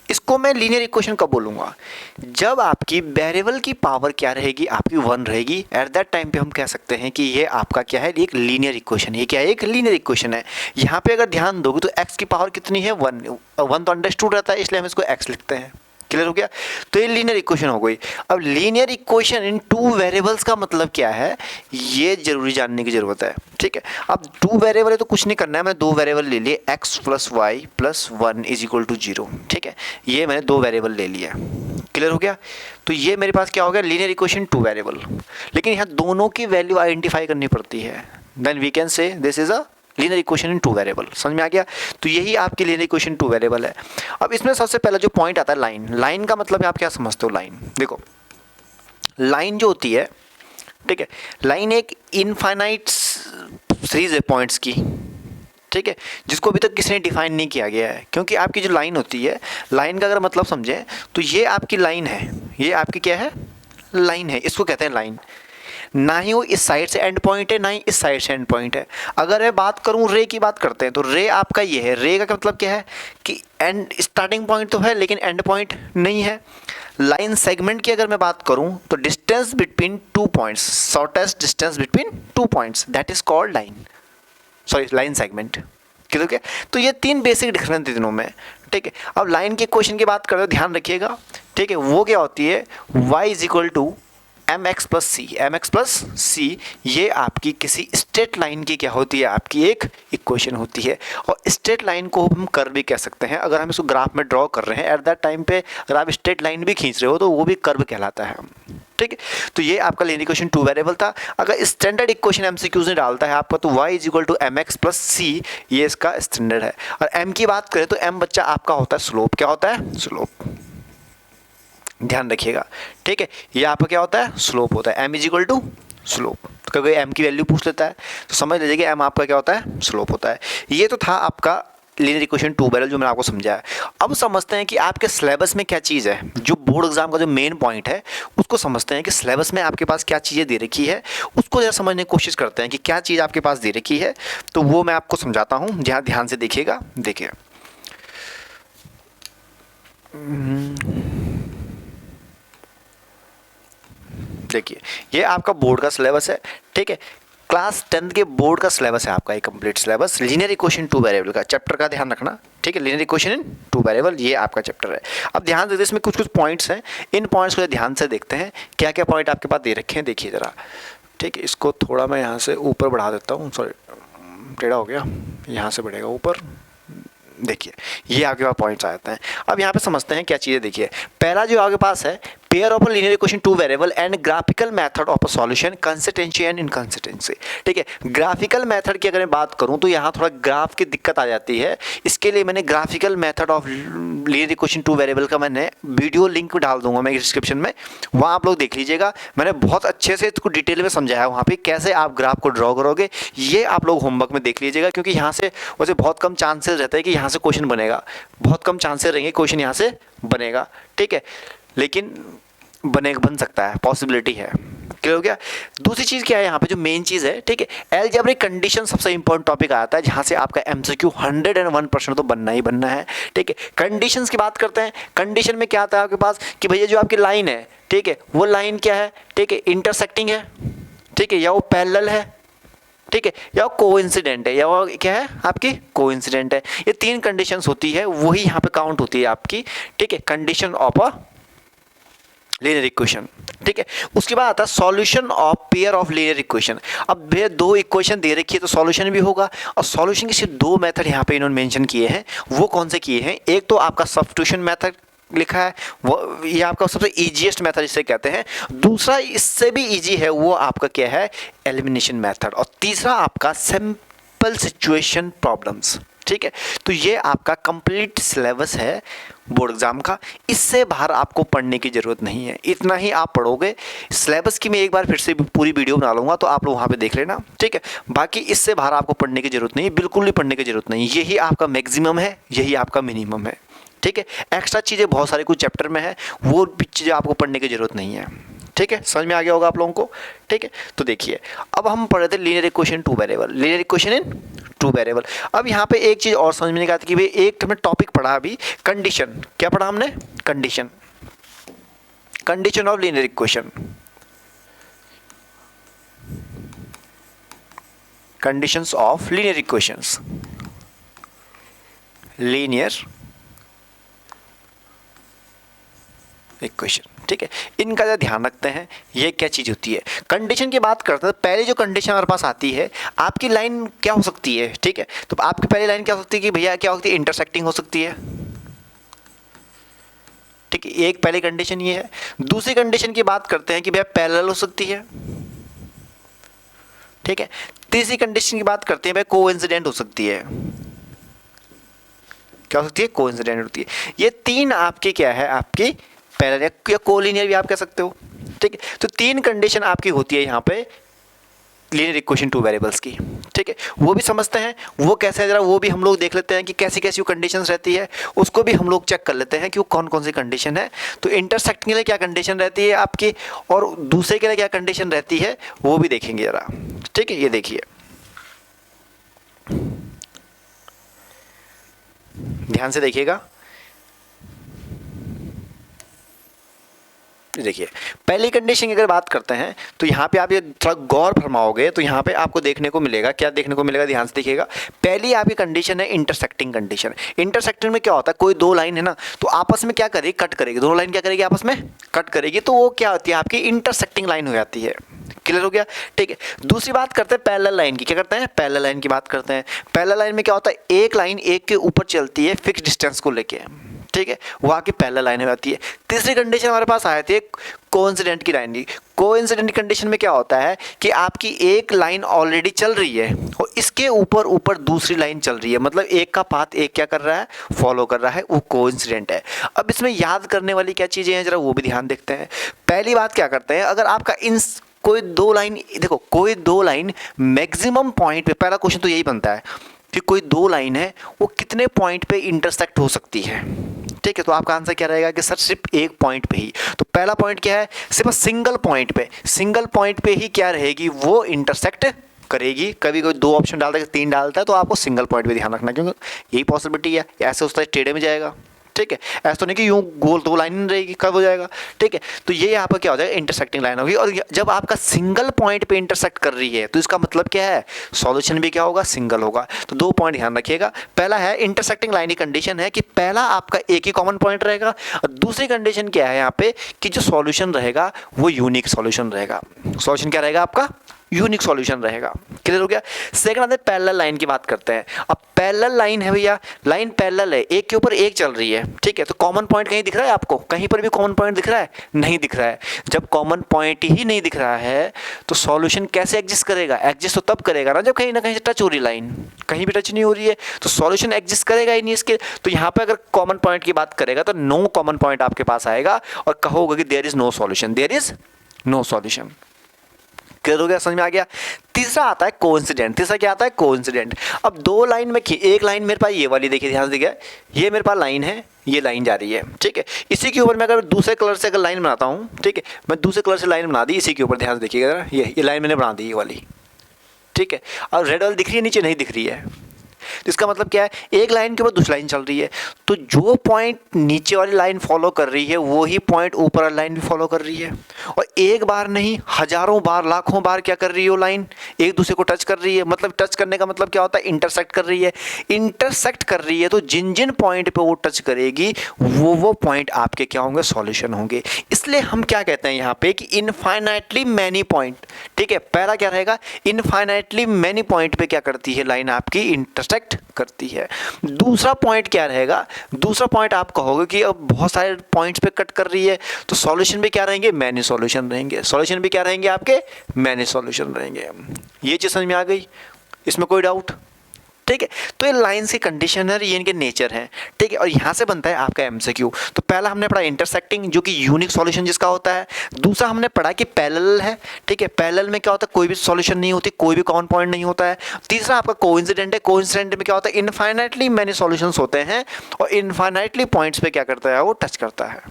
इसको मैं लीनियर इक्वेशन कब बोलूँगा, जब आपकी वेरिएबल की पावर क्या रहेगी, आपकी 1 रहेगी। एट दैट टाइम पे हम कह सकते हैं कि ये आपका क्या है, एक लीनियर इक्वेशन। ये क्या है, एक लीनियर इक्वेशन है। यहाँ पे अगर ध्यान दोगे तो x की पावर कितनी है, 1 तो अंडरस्टूड रहता है, इसलिए हम इसको x लिखते हैं। क्लियर हो गया? तो ये लीनियर इक्वेशन हो गई। अब linear equation in two variables का मतलब क्या है, ये जरूरी जानने की जरूरत है। ठीक है, अब टू वेरिएबल है तो कुछ नहीं करना है, मैंने दो वेरिएबल ले लिए, x plus y plus 1 is equal to 0। ठीक है, ये मैंने दो वेरिएबल ले लिया। क्लियर हो गया? तो ये मेरे पास क्या हो गया, लीनियर इक्वेशन टू वेरिएबल। लेकिन यहाँ दोनों की वैल्यू आइडेंटिफाई करनी पड़ती है, then we can say this is a linear equation in two variable. समझ में आ गया? तो यही आपकी लीनियर इक्वेशन टू वेरिएबल है। अब इसमें सबसे पहला जो पॉइंट आता है लाइन। लाइन का मतलब आप क्या समझते हो? लाइन देखो, लाइन जो होती है, ठीक है, लाइन एक इनफाइनाइट सीरीज है पॉइंट्स की। ठीक है, जिसको अभी तक किसी ने डिफाइन नहीं किया गया है, क्योंकि आपकी जो लाइन होती है, लाइन का अगर मतलब समझें तो ये आपकी लाइन है, ये आपकी क्या है, लाइन है, इसको कहते हैं लाइन। ना ही वो इस साइड से एंड पॉइंट है, ना ही इस साइड से एंड पॉइंट है। अगर मैं बात करूं रे की बात करते हैं तो रे आपका ये है। रे का मतलब क्या है कि एंड स्टार्टिंग पॉइंट तो है लेकिन एंड पॉइंट नहीं है। लाइन सेगमेंट की अगर मैं बात करूं तो distance between two points, shortest distance between two points, that is called line, sorry line segment. ठीक है, तो ये तीन बेसिक डिफरेंस थे तीनों में। ठीक है, अब लाइन के क्वेश्चन की बात करते हो, ध्यान रखिएगा। ठीक है, वो क्या होती है, y is equal to M X plus C. M X plus C ये आपकी किसी स्ट्रेट लाइन की क्या होती है, आपकी एक इक्वेशन होती है। और स्ट्रेट लाइन को हम कर्व भी कह सकते हैं। अगर हम इसको ग्राफ में ड्रॉ कर रहे हैं एट दैट टाइम पे, अगर आप स्ट्रेट लाइन भी खींच रहे हो तो वो भी कर्व कहलाता है। ठीक है, तो ये आपका लीनियर इक्वेशन टू वेरिएबल था। अगर स्टैंडर्ड इक्वेशन एमसीक्यूज में डालता है आपका तो y is equal to M X plus C, ये इसका स्टैंडर्ड है। और m की बात करें तो m बच्चा आपका होता है स्लोप। क्या होता है? स्लोप। ध्यान रखिएगा। ठीक है, ये आपका क्या होता है, स्लोप होता है। m is equal to slope. तो कभी m की वैल्यू पूछ लेता है तो समझ लीजिए कि m आपका क्या होता है, स्लोप होता है। ये तो था आपका लीनियर इक्वेशन टू वेरिएबल जो मैंने आपको समझाया। अब समझते हैं कि आपके सिलेबस में क्या चीज़ है, जो बोर्ड एग्जाम का जो मेन पॉइंट है उसको समझते हैं कि सिलेबस में आपके पास क्या चीज़ें दे रखी है, उसको जरा समझने की कोशिश करते हैं कि क्या चीज़ आपके पास दे रखी है। तो वो मैं आपको समझाता हूँ, जहाँ ध्यान से देखिएगा। देखिए देखिए, ये आपका बोर्ड का सिलेबस है। ठीक है, क्लास 10th के बोर्ड का सिलेबस है आपका, एक complete syllabus linear equation two variable का। चैप्टर का ध्यान रखना। ठीक है, linear equation in two variable ये आपका चैप्टर है। अब ध्यान देते, इसमें कुछ कुछ पॉइंट्स हैं, इन पॉइंट्स को ध्यान से देखते हैं क्या क्या पॉइंट आपके पास दे रखे हैं। देखिए ज़रा। ठीक है, इसको थोड़ा मैं यहाँ से ऊपर बढ़ा देता हूँ, सॉरी टेढ़ा हो गया, यहाँ से बढ़ेगा ऊपर। देखिए, ये आपके पास पॉइंट्स आ जाते हैं। अब यहाँ पे समझते हैं क्या चीज़ें। देखिए, पहला जो आपके पास है, pair of linear equation two variable and graphical method of a solution, consistency and inconsistency. ठीक है, ग्राफिकल मेथड की अगर मैं बात करूँ तो यहाँ थोड़ा ग्राफ की दिक्कत आ जाती है। इसके लिए मैंने graphical method of linear equation two variable का मैंने वीडियो लिंक डाल दूंगा मैं डिस्क्रिप्शन में, वहाँ आप लोग देख लीजिएगा। मैंने बहुत अच्छे से इसको डिटेल में समझाया वहाँ पे कैसे आप ग्राफ को ड्रॉ करोगे। ये आप लोग होमवर्क में देख लीजिएगा, क्योंकि यहाँ से वैसे बहुत कम चांसेस रहता है कि यहाँ से क्वेश्चन बनेगा, बहुत कम चांसेस रहेंगे क्वेश्चन यहाँ से बनेगा। ठीक है, लेकिन बन सकता है, पॉसिबिलिटी है। क्लियर हो गया। दूसरी चीज़ क्या है यहाँ पे जो मेन चीज़ है, ठीक है, अलजेब्रिक कंडीशन सबसे इंपॉर्टेंट टॉपिक आता है जहाँ से आपका एमसीक्यू 101% तो बनना ही बनना है। ठीक है, कंडीशंस की बात करते हैं। कंडीशन में क्या आता है आपके पास कि भैया जो आपकी लाइन है, ठीक है, वो लाइन क्या है, ठीक है, इंटरसेक्टिंग है, ठीक है, या वो पैरेलल है, ठीक है, या वो कोइंसिडेंट है, या वो क्या है आपकी कोइंसिडेंट है। ये तीन कंडीशंस होती है, वही यहाँ पे काउंट होती है आपकी, ठीक है, condition of a linear equation. ठीक है, उसके बाद आता है solution of pair of linear equation. अब भैया दो इक्वेशन दे रखी है तो सॉल्यूशन भी होगा, और सॉल्यूशन के सिर्फ दो मेथड यहाँ पे इन्होंने मेंशन किए हैं। वो कौन से किए हैं? एक तो आपका सब्स्टिट्यूशन मेथड लिखा है, वो ये आपका सबसे इजीएस्ट मेथड इसे कहते हैं। दूसरा इससे भी इजी है, वो आपका क्या है, एलिमिनेशन मेथड। और तीसरा आपका सिंपल सिचुएशन प्रॉब्लम्स। ठीक है, तो ये आपका कंप्लीट सिलेबस है बोर्ड एग्जाम का। इससे बाहर आपको पढ़ने की ज़रूरत नहीं है, इतना ही आप पढ़ोगे। सिलेबस की मैं एक बार फिर से पूरी वीडियो बना लूँगा, तो आप लोग वहाँ पे देख लेना। ठीक है, बाकी इससे बाहर आपको पढ़ने की ज़रूरत नहीं, बिल्कुल भी पढ़ने की ज़रूरत नहीं। यही आपका मैक्सिमम है, यही आपका मिनिमम है। ठीक है, एक्स्ट्रा चीज़ें बहुत सारे कुछ चैप्टर में है, वो चीज़ें आपको पढ़ने की ज़रूरत नहीं है। ठीक है, समझ में आ गया होगा आप लोगों को। ठीक है, तो देखिए अब हम पढ़ रहे थे linear equation two variable, linear equation in two variable. अब यहाँ पे एक चीज़ और समझ में नहीं आती कि भाई एक हमने टॉपिक पढ़ा अभी, कंडीशन। क्या पढ़ा हमने? Condition, condition of linear equation, conditions of linear equations, linear equation. ठीक है, इनका जो ध्यान रखते हैं, ये क्या चीज़ होती है। कंडीशन की बात करते हैं, पहले जो कंडीशन हमारे पास आती है, आपकी लाइन क्या हो सकती है। ठीक है, तो आपकी पहली लाइन क्या हो सकती है कि भैया क्या होती है, इंटरसेक्टिंग हो सकती है। ठीक है, एक पहली कंडीशन ये है। दूसरी कंडीशन की बात करते हैं कि भैया पैरेलल हो सकती है। ठीक है, तीसरी कंडीशन की बात करते हैं भैया कोइंसिडेंट हो सकती है। क्या हो सकती है? कोइंसिडेंट होती है। ये तीन आपकी क्या है, आपकी पैरेलल या कोलिनियर भी आप कह सकते हो। ठीक है, तो तीन कंडीशन आपकी होती है यहाँ पे लीनियर इक्वेशन टू वेरिएबल्स की। ठीक है, वो भी समझते हैं, वो कैसे है जरा वो भी हम लोग देख लेते हैं कि कैसी कैसी कंडीशंस रहती है, उसको भी हम लोग चेक कर लेते हैं कि वो कौन कौन सी कंडीशन है। तो इंटरसेक्टिंग के लिए क्या कंडीशन रहती है आपकी, और दूसरे के लिए क्या कंडीशन रहती है, वो भी देखेंगे जरा। ठीक है, ये देखिए, ध्यान से देखिएगा। देखिए पहली कंडीशन की अगर बात करते हैं, तो यहाँ पे आप ये थोड़ा गौर फरमाओगे तो यहाँ पे आपको देखने को मिलेगा, क्या देखने को मिलेगा, ध्यान से देखिएगा। पहली आपकी कंडीशन है इंटरसेक्टिंग कंडीशन। इंटरसेक्टिंग में क्या होता है, कोई दो लाइन है ना, तो आपस में क्या करेगी, कट करेगी। दोनों लाइन क्या करेगी, आपस में कट करेगी, तो वो क्या होती है, आपकी इंटरसेक्टिंग लाइन हो जाती है। क्लियर हो गया। ठीक है, दूसरी बात करते हैं पैरेलल लाइन की। क्या करते हैं, पैरेलल लाइन की बात करते हैं। पैरेलल लाइन में क्या होता है, एक लाइन एक के ऊपर चलती है फिक्स डिस्टेंस को लेके। ठीक है, वो आपकी पैरेलल लाइन हो जाती है। तीसरी कंडीशन हमारे पास आए थे कोइंसिडेंट की लाइन की। कोइंसिडेंट कंडीशन में क्या होता है कि आपकी एक लाइन ऑलरेडी चल रही है और इसके ऊपर ऊपर दूसरी लाइन चल रही है, मतलब एक का पाथ एक क्या कर रहा है, फॉलो कर रहा है, वो कोइंसिडेंट है। अब इसमें याद करने वाली क्या चीज़ें हैं, जरा वो भी ध्यान देखते हैं। पहली बात क्या करते हैं, अगर आपका इन कोई दो लाइन, देखो कोई दो लाइन मैक्सिमम पॉइंट पे, पहला क्वेश्चन तो यही बनता है कि कोई दो लाइन है वो कितने पॉइंट पे इंटरसेक्ट हो सकती है। ठीक है, तो आपका आंसर क्या रहेगा कि सर सिर्फ एक पॉइंट पे ही। तो पहला पॉइंट क्या है, सिर्फ सिंगल पॉइंट पे, सिंगल पॉइंट पे ही क्या रहेगी, वो इंटरसेक्ट करेगी। कभी कोई दो ऑप्शन डालता है, तीन डालता है, तो आपको सिंगल पॉइंट पे ध्यान रखना, क्योंकि यही पॉसिबिलिटी है। ऐसे उसका टेढ़े में जाएगा। ठीक है, ऐसा तो नहीं कि यूं गोल दो लाइन रहेगी, कब हो जाएगा। ठीक है, तो ये आपका क्या हो जाएगा, इंटरसेक्टिंग लाइन होगी। और जब आपका सिंगल पॉइंट पे इंटरसेक्ट कर रही है, तो इसका मतलब क्या है, सॉल्यूशन भी क्या होगा, सिंगल होगा। तो दो पॉइंट ध्यान रखिएगा। पहला है इंटरसेक्टिंग लाइन की कंडीशन है कि पहला आपका एक ही कॉमन पॉइंट रहेगा, और दूसरी कंडीशन क्या है यहाँ पे कि जो सॉल्यूशन रहेगा वो यूनिक सॉल्यूशन रहेगा। सॉल्यूशन क्या रहेगा आपका, यूनिक सॉल्यूशन रहेगा। क्लियर हो गया। सेकंड आते हैं पैरेलल लाइन की बात करते हैं। अब पैरेलल लाइन है भैया, लाइन पैरेलल है, एक के ऊपर एक चल रही है। ठीक है, तो कॉमन पॉइंट कहीं दिख रहा है आपको, कहीं पर भी कॉमन पॉइंट दिख रहा है, नहीं दिख रहा है। जब कॉमन पॉइंट ही नहीं दिख रहा है तो सॉल्यूशन कैसे एग्जिस्ट करेगा, एग्जिस्ट तो तब करेगा ना जब कहीं ना कहीं से टच हो रही लाइन, कहीं भी टच नहीं हो रही है तो सॉल्यूशन एग्जिस्ट करेगा ही नहीं इसके। तो यहाँ पे अगर कॉमन पॉइंट की बात करेगा तो नो कॉमन पॉइंट आपके पास आएगा और कहोगे कि there is no solution, there is no solution. Clear हो गया, समझ में आ गया। तीसरा आता है कोइंसिडेंट। तीसरा क्या आता है? कोइंसिडेंट। अब दो लाइन में एक लाइन मेरे पास ये वाली देखिए, ध्यान से देखिए, ये मेरे पास लाइन है, ये लाइन जा रही है, ठीक है। इसी के ऊपर मैं अगर दूसरे कलर से अगर लाइन बनाता हूँ, ठीक है, मैं दूसरे कलर से लाइन बना दी इसी के ऊपर, ध्यान से देखिएगा, ये लाइन मैंने बना दी ये वाली, ठीक है। और रेड वाली दिख रही है नीचे? नहीं दिख रही है। तो इसका मतलब क्या है? एक लाइन के ऊपर दूसरी लाइन चल रही है, तो जो पॉइंट नीचे वाली लाइन फॉलो कर रही है वही पॉइंट ऊपर वाली लाइन भी फॉलो कर रही है। और एक बार नहीं, हजारों बार, लाखों बार क्या कर रही है वो लाइन? एक दूसरे को टच कर रही है। मतलब टच करने का मतलब क्या होता है? इंटरसेक्ट कर रही है। इंटरसेक्ट कर रही है तो जिन जिन पॉइंट पे वो टच करेगी वो पॉइंट आपके क्या होंगे? सॉल्यूशन होंगे। इसलिए हम क्या कहते हैं यहाँ पे कि इनफाइनाइटली मैनी पॉइंट, ठीक है। पहला क्या रहेगा? इनफाइनाइटली मैनी पॉइंट पे क्या करती है लाइन आपकी? इंटरसेक्ट करती है। दूसरा पॉइंट क्या रहेगा? दूसरा पॉइंट आप कहोगे कि अब बहुत सारे पॉइंट्स पे कट कर रही है, तो सॉल्यूशन भी क्या रहेंगे? मैनी सॉल्यूशन रहेंगे। सॉल्यूशन भी क्या रहेंगे आपके? मैनी सॉल्यूशन रहेंगे। ये चीज समझ में आ गई? इसमें कोई डाउट? ठीक है। तो ये लाइन्स की कंडीशन है, ये इनके नेचर हैं, ठीक है। और यहाँ से बनता है आपका एमसीक्यू। तो पहला हमने पढ़ा इंटरसेक्टिंग, जो कि यूनिक सॉल्यूशन जिसका होता है। दूसरा हमने पढ़ा कि पैरेलल है, ठीक है। पैरेलल में क्या होता है? कोई भी सॉल्यूशन नहीं होती, कोई भी कॉमन पॉइंट नहीं होता है। तीसरा आपका कोइंसिडेंट है। कोइंसिडेंट में क्या होता है? इनफाइनाइटली मैनी सॉल्यूशंस होते हैं और इनफाइनाइटली पॉइंट्स पे क्या करता है? वो टच करता है।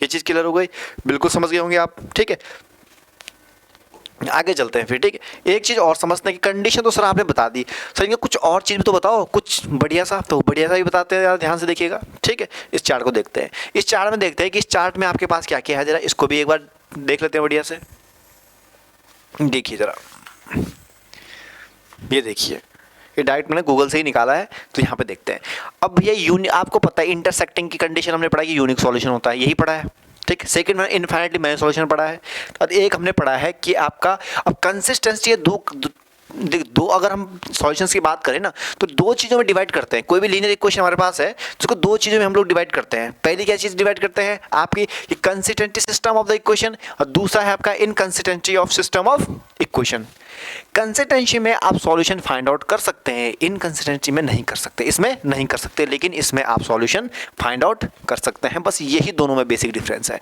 ये चीज़ क्लियर हो गई? बिल्कुल समझ गए होंगे आप, ठीक है। आगे चलते हैं फिर, ठीक है। एक चीज़ और समझते हैं कि कंडीशन तो सर आपने बता दी, सर इनका कुछ और चीज़ भी तो बताओ, कुछ बढ़िया सा। तो बढ़िया सा भी बताते हैं यार, ध्यान से देखिएगा, ठीक है। इस चार्ट को देखते हैं। इस चार्ट में देखते हैं कि इस चार्ट में आपके पास क्या क्या है, जरा इसको भी एक बार देख लेते हैं बढ़िया से। देखिए जरा, ये देखिए, ये डायरेक्ट मैंने गूगल से ही निकाला है, तो यहाँ पे देखते हैं। अब भैया आपको पता है इंटरसेक्टिंग की कंडीशन हमने पढ़ा कि यूनिक सॉल्यूशन होता है, यही पढ़ा है, ठीक। सेकंड में इनफाइनाइटली मैनी सॉल्यूशन पढ़ा है। और एक हमने पढ़ा है कि आपका अब कंसिस्टेंसी है। दो अगर हम सॉल्यूशंस की बात करें ना, तो दो चीज़ों में डिवाइड करते हैं। कोई भी लीनियर इक्वेशन हमारे पास है जिसको दो चीज़ों में हम लोग डिवाइड करते हैं। पहली क्या चीज़ डिवाइड करते हैं? आपकी consistency system of the equation, और दूसरा है आपका inconsistency of system of equation. Consistency में आप सॉल्यूशन फाइंड आउट कर सकते हैं, इनकंसिस्टेंसी में नहीं कर सकते, इसमें नहीं कर सकते, लेकिन इसमें आप सॉल्यूशन फाइंड आउट कर सकते हैं। बस यही दोनों में बेसिक डिफरेंस है।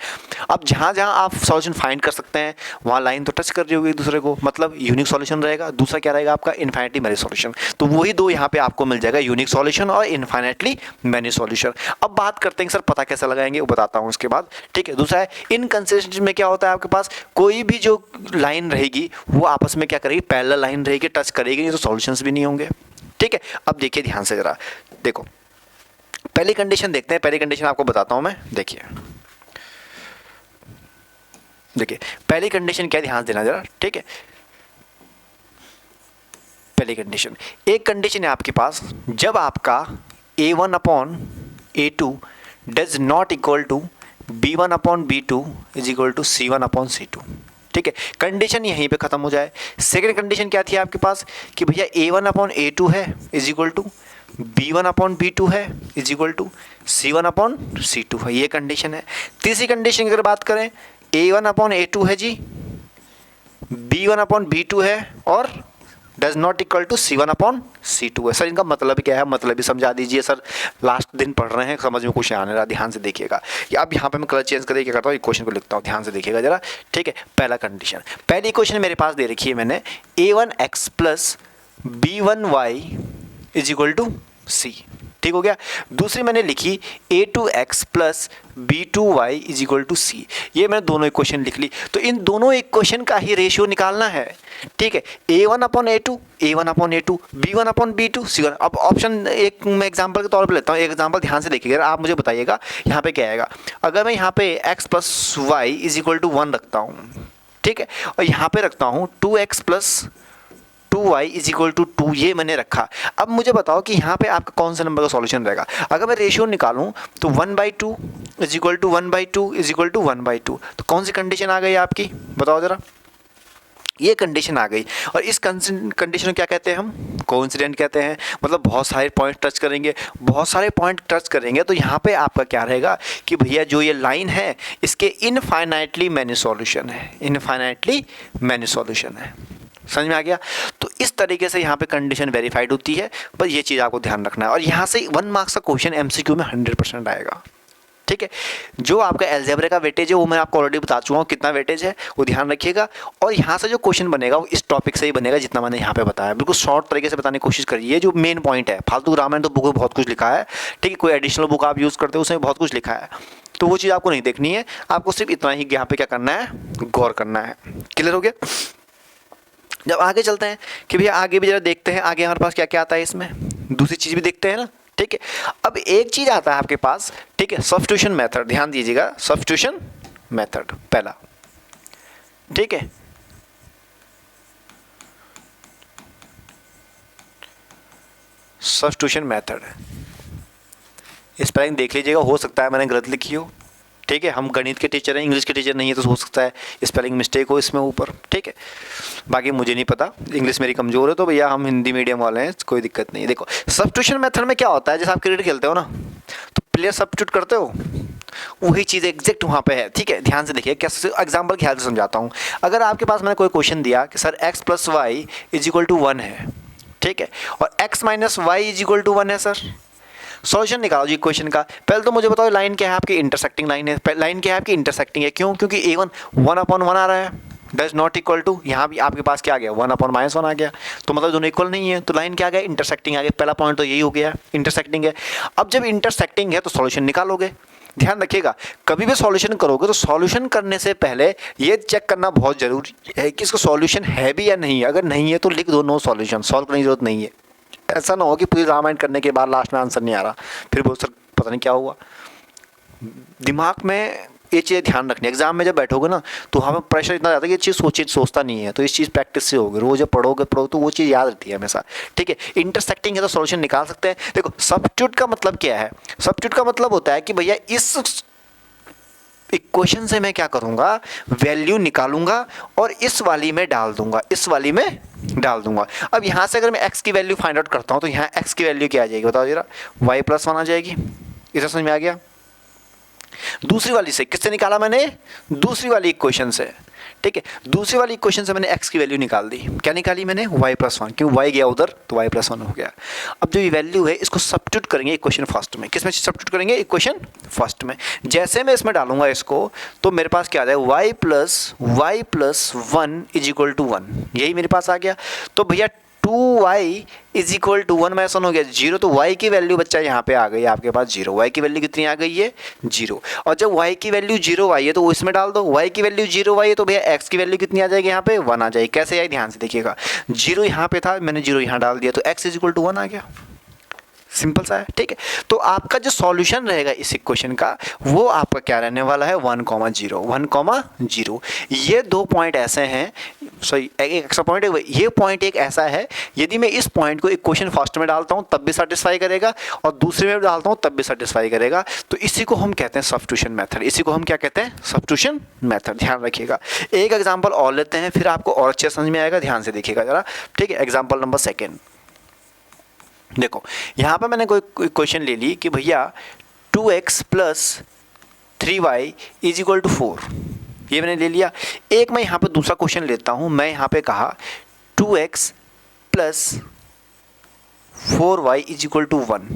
अब जहाँ जहाँ आप सॉल्यूशन फाइंड कर सकते हैं वहाँ लाइन तो टच कर रही होगी एक दूसरे को, मतलब यूनिक सॉल्यूशन रहेगा। दूसरा क्या रहेगा आपका? Infinitely many solution. तो वही दो यहाँ पे आपको मिल जाएगा, यूनिक सॉल्यूशन और इनफाइनाइटली मैनी सॉल्यूशन। अब बात करते हैं सर पता कैसे लगाएंगे, वो बताता हूँ उसके बाद, ठीक है। दूसरा है इनकंसिस्टेंसी में क्या होता है आपके पास? कोई भी जो लाइन रहेगी वो आपस में क्या करेगी? पैरेलल लाइन रहेगी, टच करेगी नहीं, तो सॉल्यूशंस भी नहीं होंगे, ठीक है। अब देखिए ध्यान से जरा, देखो पहली कंडीशन देखते हैं। पहली कंडीशन आपको बताता हूं मैं, देखिए पहली कंडीशन क्या, ध्यान देना जरा, ठीक है। पहली कंडीशन, एक कंडीशन है आपके पास, जब आपका a1/a2 does not equal to b1/b2 is equal to c1/c2, ठीक है। कंडीशन यहीं पे खत्म हो जाए। सेकंड कंडीशन क्या थी आपके पास कि भैया a1/a2 है इज इक्वल टू b1/b2 है इज इक्वल टू c1/c2 है, ये कंडीशन है। तीसरी कंडीशन की अगर बात करें, a1/a2 है जी, b1/b2 है और does not equal to c1/c2 है। सर इनका मतलब क्या है? मतलब भी समझा दीजिए सर, लास्ट दिन पढ़ रहे हैं, समझ में कुछ आने रहा, ध्यान से देखिएगा। या अब यहाँ पे मैं कलर चेंज करके क्या करता हूँ, इक्वेशन को लिखता हूँ, ध्यान से देखिएगा जरा, ठीक है। पहला कंडीशन, पहली इक्वेशन मेरे पास दे रखी है मैंने, a1x plus b1y is equal to c, ठीक हो गया। दूसरी मैंने लिखी a2x plus b2y is equal to c, ये मैंने दोनों इक्वेशन लिख ली। तो इन दोनों इक्वेशन का ही रेशियो निकालना है, ठीक है। a1/a2, a1/a2, b1/b2, c1। अब ऑप्शन एक मैं एग्जांपल के तौर पे लेता हूँ, एक एग्जांपल ध्यान से देखिएगा, आप मुझे बताइएगा यहाँ पे क्या आएगा। अगर मैं यहाँ पे x plus y is equal to 1 रखता हूँ, ठीक है, और यहाँ पे रखता हूँ 2x plus 2y is equal to 2, ये मैंने रखा। अब मुझे बताओ कि यहाँ पे आपका कौन सा नंबर का सॉल्यूशन रहेगा। अगर मैं रेशियो निकालूं तो 1/2 is equal to 1/2 is equal to 1/2, तो कौन सी कंडीशन आ गई आपकी, बताओ जरा। ये कंडीशन आ गई। और इस कंडीशन को क्या कहते हैं हम? कोइंसिडेंट कहते हैं। मतलब बहुत सारे पॉइंट टच करेंगे, बहुत सारे पॉइंट टच करेंगे, तो यहाँ पे आपका क्या रहेगा कि भैया जो ये लाइन है इसके इनफाइनाइटली मैनी सॉल्यूशन है, इनफाइनाइटली मैनी सॉल्यूशन है। समझ में आ गया? तो इस तरीके से यहाँ पे कंडीशन वेरीफाइड होती है, बस ये चीज़ आपको ध्यान रखना है। और यहाँ से 1 मार्क्स का क्वेश्चन एमसीक्यू में 100% आएगा, ठीक है। जो आपका अलजेब्रा का वेटेज है वो मैं आपको ऑलरेडी बता चुका हूँ कितना वेटेज है, वो ध्यान रखिएगा। और यहाँ से जो क्वेश्चन बनेगा वो इस टॉपिक से ही बनेगा जितना मैंने यहाँ पे बताया, बिल्कुल शॉर्ट तरीके से बताने की कोशिश करिए। जो मेन पॉइंट है, फालतू रामायण तो बुक में बहुत कुछ लिखा है, ठीक है, कोई एडिशनल बुक आप यूज़ करते हो उसमें बहुत कुछ लिखा है, तो वो चीज़ आपको नहीं देखनी है, आपको सिर्फ इतना ही यहाँ पे क्या करना है, गौर करना है। क्लियर हो गया। जब आगे चलते हैं कि भैया आगे भी जरा देखते हैं आगे हमारे पास क्या क्या आता है, इसमें दूसरी चीज़ भी देखते हैं ना, ठीक है। अब एक चीज़ आता है आपके पास, ठीक है, सब्स्टिट्यूशन मेथड, ध्यान दीजिएगा, सब्स्टिट्यूशन मेथड पहला, ठीक है। सब्स्टिट्यूशन मेथड, स्पेलिंग देख लीजिएगा, हो सकता है मैंने गलत लिखी हो, ठीक है। हम गणित के टीचर हैं, इंग्लिश के टीचर नहीं है, तो हो सकता है स्पेलिंग मिस्टेक हो इसमें ऊपर, ठीक है। बाकी मुझे नहीं पता, इंग्लिश मेरी कमज़ोर है, तो भैया हम हिंदी मीडियम वाले हैं, कोई दिक्कत नहीं है। देखो सब्स्टिट्यूशन मेथड में क्या होता है, जैसे आप क्रिकेट खेलते हो ना, तो प्लेयर सब्स्टिट्यूट करते हो, वही चीज़ एग्जैक्ट वहाँ पे है, ठीक है। ध्यान से देखिए, कैसे एग्जाम्पल ख्याल से समझाता हूँ। अगर आपके पास मैंने कोई क्वेश्चन दिया कि सर x + y = 1 है, ठीक है, और x - y = 1 है सर, सॉल्यूशन निकालो जी क्वेश्चन का। पहले तो मुझे बताओ लाइन क्या है आपकी, इंटरसेक्टिंग लाइन है, लाइन क्या है आपकी, इंटरसेक्टिंग है। क्यों? क्योंकि a1 1/1 आ रहा है, that is not equal to, यहाँ भी आपके पास क्या आ गया, 1/-1 आ गया, तो मतलब दोनों इक्वल नहीं है, तो लाइन क्या आ गया, इंटरसेक्टिंग आ गया। पहला पॉइंट तो यही हो गया, इंटरसेक्टिंग है। अब जब इंटरसेक्टिंग है तो सॉल्यूशन निकालोगे। ध्यान रखिएगा, कभी भी सॉल्यूशन करोगे तो सॉल्यूशन करने से पहले ये चेक करना बहुत जरूरी है कि इसका सॉल्यूशन है भी या नहीं है। अगर नहीं है तो लिख दो नो सॉल्यूशन, सॉल्व करने की जरूरत नहीं है। ऐसा ना हो कि पूरी रामायण करने के बाद लास्ट में आंसर नहीं आ रहा, फिर बहुत सर पता नहीं क्या हुआ। दिमाग में ये चीज़ ध्यान रखनी, एग्जाम में जब बैठोगे ना तो हमें प्रेशर इतना ज़्यादा है कि ये चीज़ सोचता नहीं है, तो इस चीज़ प्रैक्टिस से होगी, रोज जब पढ़ोगे तो वो चीज़ याद रहती है हमेशा, ठीक है। इंटरसेक्टिंग है तो सॉल्यूशन निकाल सकते हैं। देखो सब्स्टिट्यूट का मतलब क्या है, सब्स्टिट्यूट का मतलब होता है कि भैया इस इक्वेशन से मैं क्या करूँगा, वैल्यू निकालूंगा और इस वाली में डाल दूंगा, इस वाली में डाल दूंगा। अब यहाँ से अगर मैं x की वैल्यू फाइंड आउट करता हूँ तो यहाँ x की वैल्यू क्या आ जाएगी बताओ जरा, y+1 आ जाएगी। इसे समझ में आ गया। दूसरी वाली से किससे निकाला मैंने, दूसरी वाली इक्वेशन से, ठीक है। दूसरी वाली इक्वेशन से मैंने x की वैल्यू निकाल दी, क्या निकाली मैंने, y+1, क्यों y गया उधर तो y+1 हो गया। अब जो ये वैल्यू है इसको सब्स्टिट्यूट करेंगे इक्वेशन फर्स्ट में, किसमें सब्स्टिट्यूट करेंगे, इक्वेशन फर्स्ट में। जैसे मैं इसमें डालूंगा इसको तो मेरे पास क्या आ जाए, y+1 = 1, यही मेरे पास आ गया। तो भैया 2y = 1 में ऐसा हो गया 0, तो y की वैल्यू बच्चा यहाँ पे आ गई आपके पास 0। y की वैल्यू कितनी आ गई है, 0। और जब y की वैल्यू 0 आई है तो वो इसमें डाल दो, y की वैल्यू 0 आई है तो भैया x की वैल्यू कितनी आ जाएगी यहाँ पे, 1 आ जाएगी। कैसे आई, ध्यान से देखिएगा, 0 यहाँ पे था, मैंने 0 यहाँ डाल दिया तो x = 1 आ गया। सिंपल सा है, ठीक है। तो आपका जो सॉल्यूशन रहेगा इस इक्वेशन का वो आपका क्या रहने वाला है, 1,0 1,0। ये दो पॉइंट ऐसे हैं, सॉरी एक एक्स्ट्रा पॉइंट है, ये पॉइंट एक ऐसा है यदि मैं इस पॉइंट को इक्वेशन फर्स्ट में डालता हूँ तब भी सेटिस्फाई करेगा और दूसरे में डालता हूँ तब भी सेटिस्फाई करेगा, तो इसी को हम कहते हैं सब्स्टिट्यूशन मेथड। इसी को हम क्या कहते हैं, सब्स्टिट्यूशन मेथड। ध्यान रखिएगा। एक एग्जाम्पल और लेते हैं फिर आपको और अच्छे समझ में आएगा, ध्यान से देखिएगा जरा, ठीक है। एग्जाम्पल नंबर 2, देखो यहाँ पे मैंने कोई क्वेश्चन ले ली कि भैया 2x + 3y = 4, ये मैंने ले लिया। एक मैं यहाँ पे दूसरा क्वेश्चन लेता हूँ, मैं यहाँ पे कहा 2x + 4y = 1,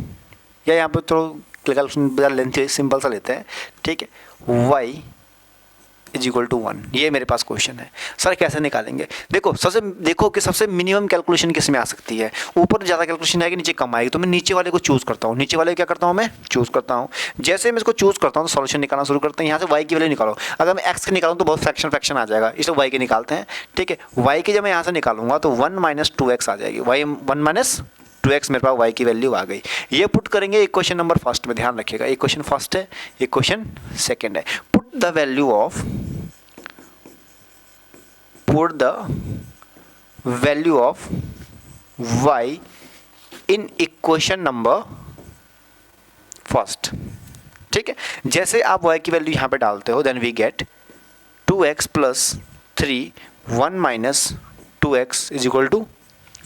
या यहाँ पे थोड़ा कैलकुलेशन लेंथ सिंपल सा लेते हैं, ठीक है, y = 1, ये मेरे पास क्वेश्चन है। सर कैसे निकालेंगे, देखो कि सबसे मिनिमम कैलकुलेशन किस में आ सकती है, ऊपर ज़्यादा कैलकुलेशन आएगी नीचे कम आएगी, तो मैं नीचे वाले को चूज़ करता हूँ। नीचे वाले क्या करता हूँ मैं, चूज़ करता हूँ। जैसे मैं इसको चूज़ करता हूँ तो सॉल्यूशन निकालना शुरू करते हैं। यहाँ से y की वैल्यू निकालो, अगर मैं x की निकालूँ तो बहुत फ्रैक्शन आ जाएगा, इसलिए y की निकालते हैं, ठीक है। y की जब मैं यहाँ से निकालूंगा तो 1 - 2x आ जाएगी, 1 - 2x मेरे पास y की वैल्यू आ गई। ये पुट करेंगे इक्वेशन नंबर फर्स्ट में, ध्यान रखिएगा, इक्वेशन फर्स्ट है, इक्वेशन सेकंड है। Put the value of y in equation number first, ठीक है। जैसे आप y की वैल्यू यहाँ पे डालते हो then we get 2x + 3 1 - 2x =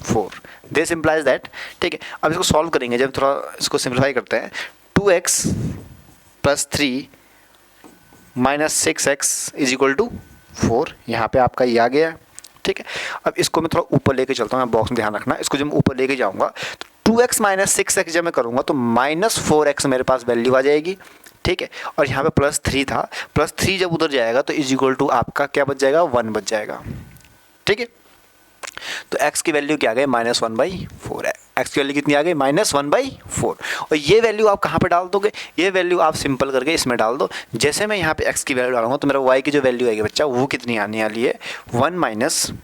4, this implies that, ठीक है। अब इसको सॉल्व करेंगे, जब थोड़ा इसको सिंप्लीफाई करते हैं, 2x + 3 - 6x = 4, यहाँ पे आपका ये आ गया, ठीक है। अब इसको मैं थोड़ा ऊपर लेके चलता हूँ, बॉक्स में ध्यान रखना, इसको जब मैं ऊपर लेके जाऊँगा तो 2x - 6x जब मैं करूँगा तो -4x मेरे पास वैल्यू आ जाएगी, ठीक है, और यहाँ पे +3 था, +3 जब उधर जाएगा तो इज इक्वल टू आपका क्या बच जाएगा, 1 बच जाएगा। ठीक है, तो x की वैल्यू क्या आ गई, -1/4 है। x की वैल्यू कितनी आ गई, -1/4। और ये वैल्यू आप कहाँ पे डाल दोगे, ये वैल्यू आप सिंपल करके इसमें डाल दो। जैसे मैं यहाँ पे x की वैल्यू डालूंगा तो मेरा y की जो वैल्यू आएगी बच्चा वो कितनी आने वाली है, 1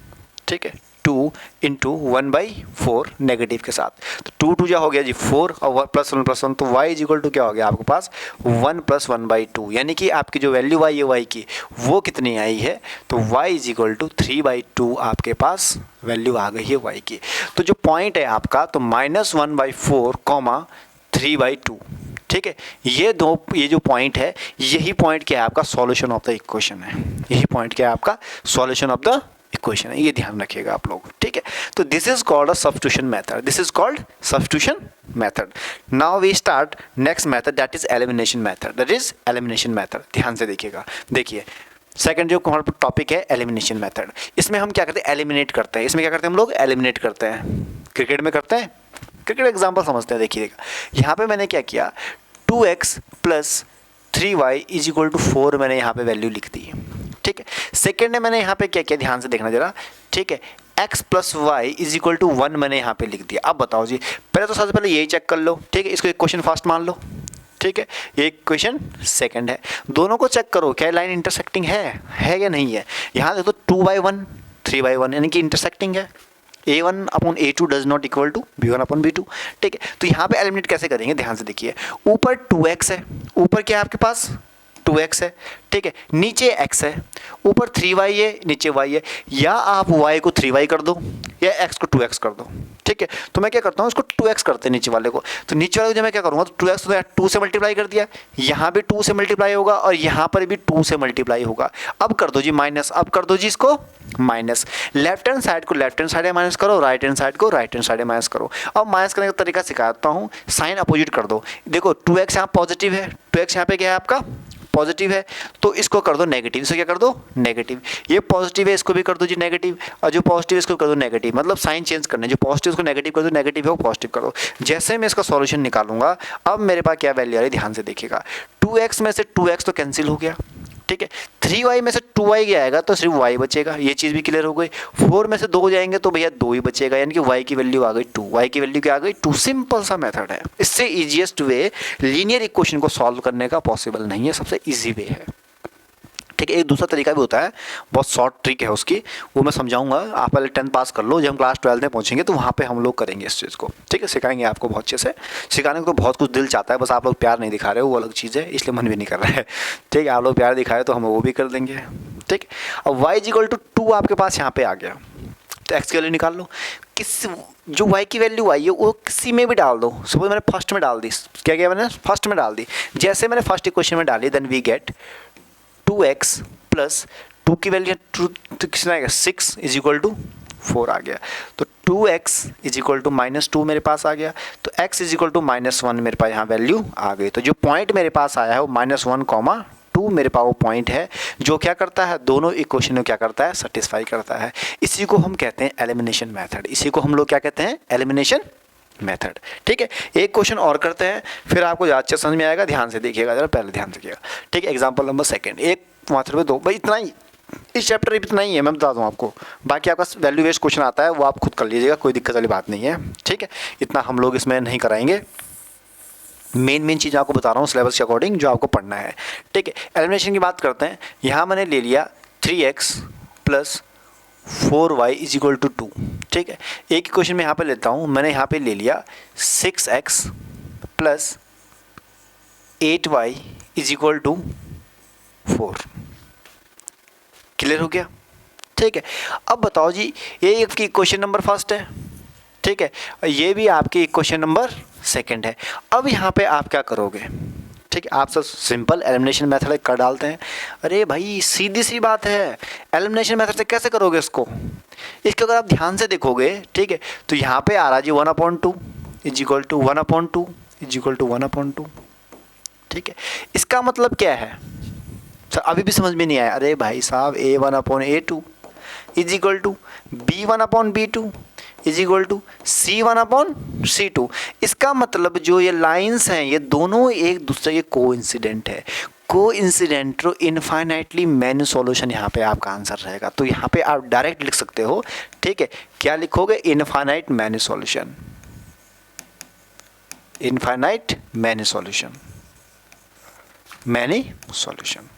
ठीक है 2 इंटू 1/4 नेगेटिव के साथ। तो 2 2 जा हो गया जी 4 और +1 तो y इज इक्वल टू क्या हो गया आपके पास, 1 + 1/2, यानी कि आपकी जो वैल्यू आई है y की वो कितनी आई है, तो y इज इक्वल टू 3/2 आपके पास वैल्यू आ गई है y की। तो जो पॉइंट है आपका तो -1/4, 3/2, ठीक है, ये जो पॉइंट है यही पॉइंट क्या है आपका सॉल्यूशन ऑफ द इक्वेशन है, यही पॉइंट क्या है आपका सॉल्यूशन ऑफ द इक्वेशन है, ये ध्यान रखिएगा आप लोग। ठीक है, तो this is called a substitution method, this is called substitution method. Now we start next method, that is elimination method, that is elimination method. ध्यान से देखिएगा, देखिए सेकंड जो हमारा टॉपिक है एलिमिनेशन मेथड, इसमें हम क्या करते हैं, एलिमिनेट करते हैं। इसमें क्या करते हैं हम लोग, एलिमिनेट करते हैं। क्रिकेट में करते हैं, क्रिकेट एग्जाम्पल समझते हैं। देखिएगा यहाँ पे मैंने क्या किया, 2x + 3y is equal to 4 मैंने यहाँ पे वैल्यू लिख दी। ठीक है, सेकेंड है मैंने यहाँ पे क्या किया, ध्यान से देखना जरा। ठीक है, x + y is equal to 1 मैंने यहाँ पे लिख दिया। अब बताओ जी, पहले तो सबसे पहले यही चेक कर लो। ठीक है, इसको एक क्वेश्चन फास्ट मान लो। ठीक है, ये क्वेश्चन सेकंड है, दोनों को चेक करो क्या लाइन इंटरसेक्टिंग है या नहीं है। यहाँ देखो 2/1 3/1 यानी कि इंटरसेक्टिंग है। A1/A2 does not equal to B1/B2। ठीक है, तो यहाँ पे एलिमिनेट कैसे करेंगे, ध्यान से देखिए। ऊपर 2x है, ऊपर क्या है आपके पास 2x है। ठीक है, नीचे x है, ऊपर 3y है, नीचे y है। या आप y को 3y कर दो या x को 2x कर दो। ठीक है, तो मैं क्या करता हूँ, इसको 2x करते हैं नीचे वाले को। तो नीचे वाले को जब मैं क्या करूँगा, तो 2x तो 2 से मल्टीप्लाई कर दिया, यहाँ भी 2 से मल्टीप्लाई होगा और यहाँ पर भी 2 से मल्टीप्लाई होगा। अब कर दो जी माइनस, अब कर दो जी इसको माइनस। लेफ्ट हैंड साइड को लेफ्ट हैंड साइड में माइनस करो, राइट हैंड साइड को राइट हैंड साइड में माइनस करो। अब माइनस करने का तरीका सिखाता हूँ, साइन अपोजिट कर दो। देखो 2x यहाँ पॉजिटिव है, 2x यहाँ पे क्या है आपका पॉजिटिव है, तो इसको कर दो नेगेटिव। इसको क्या कर दो नेगेटिव। ये पॉजिटिव है, इसको भी कर दो जी नेगेटिव, और जो पॉजिटिव है इसको कर दो नेगेटिव। मतलब साइन चेंज करना है, जो पॉजिटिव उसको नेगेटिव कर दो, नेगेटिव है वो पॉजिटिव कर दो। जैसे मैं इसका सॉल्यूशन निकालूंगा, अब मेरे पास क्या वैल्यू आ रही है, ध्यान से देखिएगा। 2x में से 2x तो कैंसिल हो गया। ठीक है, 3y में से 2y गया आएगा तो सिर्फ y बचेगा, ये चीज़ भी क्लियर हो गई। 4 में से 2 जाएंगे तो भैया 2 ही बचेगा, यानी कि y की वैल्यू आ गई 2। y की वैल्यू क्या आ गई 2। सिंपल सा मेथड है, इससे इजीएस्ट वे लीनियर इक्वेशन को सॉल्व करने का पॉसिबल नहीं है, सबसे ईजी वे है। ठीक है, एक दूसरा तरीका भी होता है, बहुत शॉर्ट ट्रिक है उसकी, वो मैं समझाऊंगा। आप पहले 10th पास कर लो, जब हम क्लास 12 में पहुंचेंगे तो वहाँ पे हम लोग करेंगे इस चीज़ को। ठीक है, सिखाएंगे आपको बहुत अच्छे से। सिखाने को तो बहुत कुछ दिल चाहता है, बस आप लोग प्यार नहीं दिखा रहे हो, वो अलग चीज़ है, इसलिए मन भी नहीं कर रहा है। ठीक है, आप लोग प्यार दिखाए तो हम वो भी कर देंगे। ठीक, अब y = 2 आपके पास यहाँ पे आ गया, तो x की वैल्यू निकाल लो। किस जो y की वैल्यू आई है वो किसी में भी डाल दो। सपोज मैंने फर्स्ट में डाल दी, क्या किया मैंने फर्स्ट में डाल दी। जैसे मैंने फर्स्ट इक्वेशन में डाली, देन वी गेट 2x + 2 की वैल्यू तो कितना आएगा 6 इज इक्वल टू 4 आ गया। तो 2x इज इक्वल टू -2 मेरे पास आ गया, तो x इज इक्वल टू -1 मेरे पास यहाँ वैल्यू आ गई। तो जो पॉइंट मेरे पास आया है वो -1, 2 मेरे पास वो पॉइंट है जो क्या करता है, दोनों इक्वेशन को क्या करता है, सेटिस्फाई करता है। इसी को हम कहते हैं एलिमिनेशन मेथड, इसी को हम लोग क्या कहते हैं, एलिमिनेशन मेथड। ठीक है, एक क्वेश्चन और करते हैं, फिर आपको अच्छा समझ में आएगा। ध्यान से देखिएगा जरा, पहले ध्यान से देखिएगा। ठीक है, एग्जांपल नंबर सेकंड, एक मात्र में 2, भाई इतना ही, इस चैप्टर इतना ही है, मैं बता दूं आपको। बाकी आपका वैल्यू बेस्ड क्वेश्चन आता है वो आप खुद कर लीजिएगा, कोई दिक्कत वाली बात नहीं है। ठीक है, इतना हम लोग इसमें नहीं कराएंगे, मेन चीज़ आपको बता रहा हूँ सिलेबस के अकॉर्डिंग जो आपको पढ़ना है। ठीक है, एलिमिनेशन की बात करते हैं। यहाँ मैंने ले लिया 3x + 4y is equal to 2। ठीक है, एक क्वेश्चन में यहाँ पे लेता हूँ, मैंने यहाँ पे ले लिया 6x + 8y is equal to 4। Clear हो गया। ठीक है, अब बताओ जी, ये आपकी क्वेश्चन नंबर फर्स्ट है। ठीक है, ये भी आपकी क्वेश्चन नंबर सेकंड है। अब यहाँ पे आप क्या करोगे, ठीक है, आप सब सिंपल एलिमिनेशन मेथड कर डालते हैं। अरे भाई सीधी सी बात है, एलिमिनेशन मेथड से कैसे करोगे इसको अगर आप ध्यान से देखोगे, ठीक है, तो यहाँ पे आ रहा जी 1/2 is equal to 1/2 is equal to 1/2। ठीक है, इसका मतलब क्या है सर, अभी भी समझ में नहीं आया। अरे भाई साहब A1/A2 is equal to B1/B2 is equal to C1/C2। इसका मतलब जो ये लाइंस हैं ये दोनों एक दूसरे के कोइंसिडेंट है। कोइंसिडेंट इनफाइनाइटली मैनी सॉल्यूशन यहाँ पे आपका आंसर रहेगा। तो यहाँ पे आप डायरेक्ट लिख सकते हो, ठीक है। क्या लिखोगे? Infinite many solution, infinite many solution, many solution.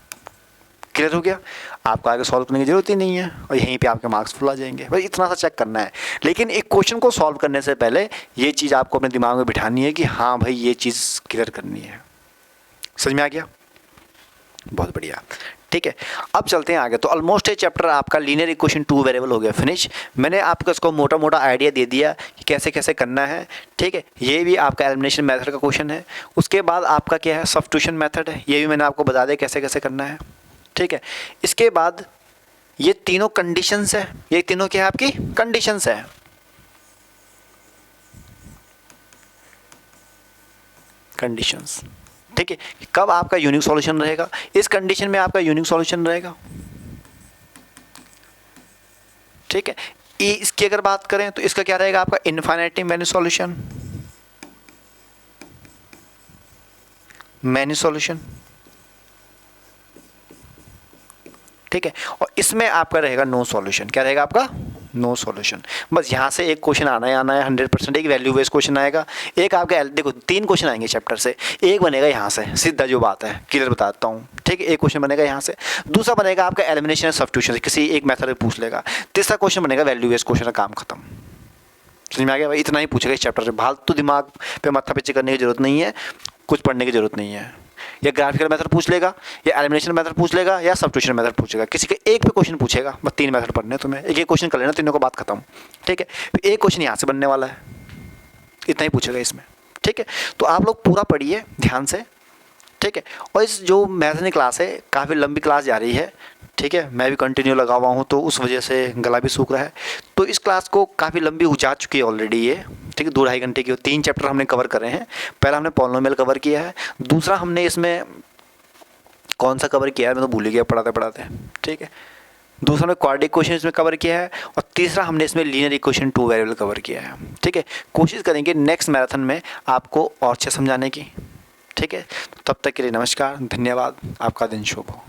Clear हो गया? आपको आगे सॉल्व करने की जरूरत ही नहीं है और यहीं पे आपके मार्क्स फुल आ जाएंगे। बस इतना सा चेक करना है। लेकिन एक क्वेश्चन को सॉल्व करने से पहले ये चीज़ आपको अपने दिमाग में बिठानी है कि हाँ भाई ये चीज़ क्लियर करनी है। समझ में आ गया? बहुत बढ़िया, ठीक है। अब चलते हैं आगे। तो ऑलमोस्ट ये चैप्टर आपका लीनियर इक्वेशन 2 वेरिएबल हो गया फिनिश। मैंने आपको इसको मोटा मोटा आइडिया दे दिया कि कैसे कैसे करना है, ठीक है। ये भी आपका एलिमिनेशन मेथड का क्वेश्चन है। उसके बाद आपका क्या है? सब्स्टिट्यूशन मेथड है। ये भी मैंने आपको बता दिया कैसे कैसे करना है, ठीक है। इसके बाद ये तीनों कंडीशंस है। ये तीनों क्या है? आपकी कंडीशंस है। कंडीशंस, ठीक है। कब आपका यूनिक सॉल्यूशन रहेगा? इस कंडीशन में आपका यूनिक सॉल्यूशन रहेगा, ठीक है। इसकी अगर बात करें तो इसका क्या रहेगा? आपका infinitely many solution, many solution, ठीक है। और इसमें आपका रहेगा नो सॉल्यूशन। क्या रहेगा आपका? No solution. बस यहाँ से एक क्वेश्चन आना है 100%। एक वैल्यू बेस्ड क्वेश्चन आएगा। एक आपके देखो 3 क्वेश्चन आएंगे चैप्टर से। एक बनेगा यहाँ से, सीधा जो बात है क्लियर बताता हूँ, ठीक है। एक क्वेश्चन बनेगा यहाँ से, दूसरा बनेगा आपका एलिमिनेशन सब्स्टिट्यूशन, किसी एक मेथड में पूछ लेगा। तीसरा क्वेश्चन बनेगा वैल्यू बेस्ड क्वेश्चन का काम खत्म। समझ में आ गया भाई? इतना ही पूछेगा इस चैप्टर से। फालतू दिमाग पे माथा पिच्ची करने की जरूरत नहीं है, कुछ पढ़ने की जरूरत नहीं है। या ग्राफिकल मेथड पूछ लेगा, या एलिमिनेशन मेथड पूछ लेगा, या सब्स्टिट्यूशन मेथड पूछेगा। किसी के एक पे क्वेश्चन पूछेगा। बस 3 मेथड पढ़ने तुम्हें, एक क्वेश्चन कर लेना, तीनों को बात खत्म, ठीक है। फिर एक क्वेश्चन यहाँ से बनने वाला है, इतना ही पूछेगा इसमें, ठीक है। तो आप लोग पूरा पढ़िए ध्यान से, ठीक है। और इस जो मैथनी क्लास है काफ़ी लंबी क्लास जा रही है, ठीक है। मैं भी कंटिन्यू लगा हुआ हूँ तो उस वजह से गला भी सूख रहा है। तो इस क्लास को काफ़ी लंबी हो जा चुकी है ऑलरेडी ये, ठीक है। 2-2.5 घंटे की 3 चैप्टर हमने कवर करे हैं। पहला हमने पॉलिनोमियल कवर किया है, दूसरा हमने इसमें कौन सा कवर किया है मैं तो भूल ही गया पढ़ाते पढ़ाते, ठीक है। दूसरा हमने क्वाड्रेटिक इक्वेशन इसमें कवर किया है, और तीसरा हमने इसमें लीनियर इक्वेशन 2 वेरिएबल कवर किया है, ठीक है। कोशिश करेंगे नेक्स्ट मैराथन में आपको और अच्छे समझाने की, ठीक है। तब तक के लिए नमस्कार, धन्यवाद, आपका दिन शुभ हो।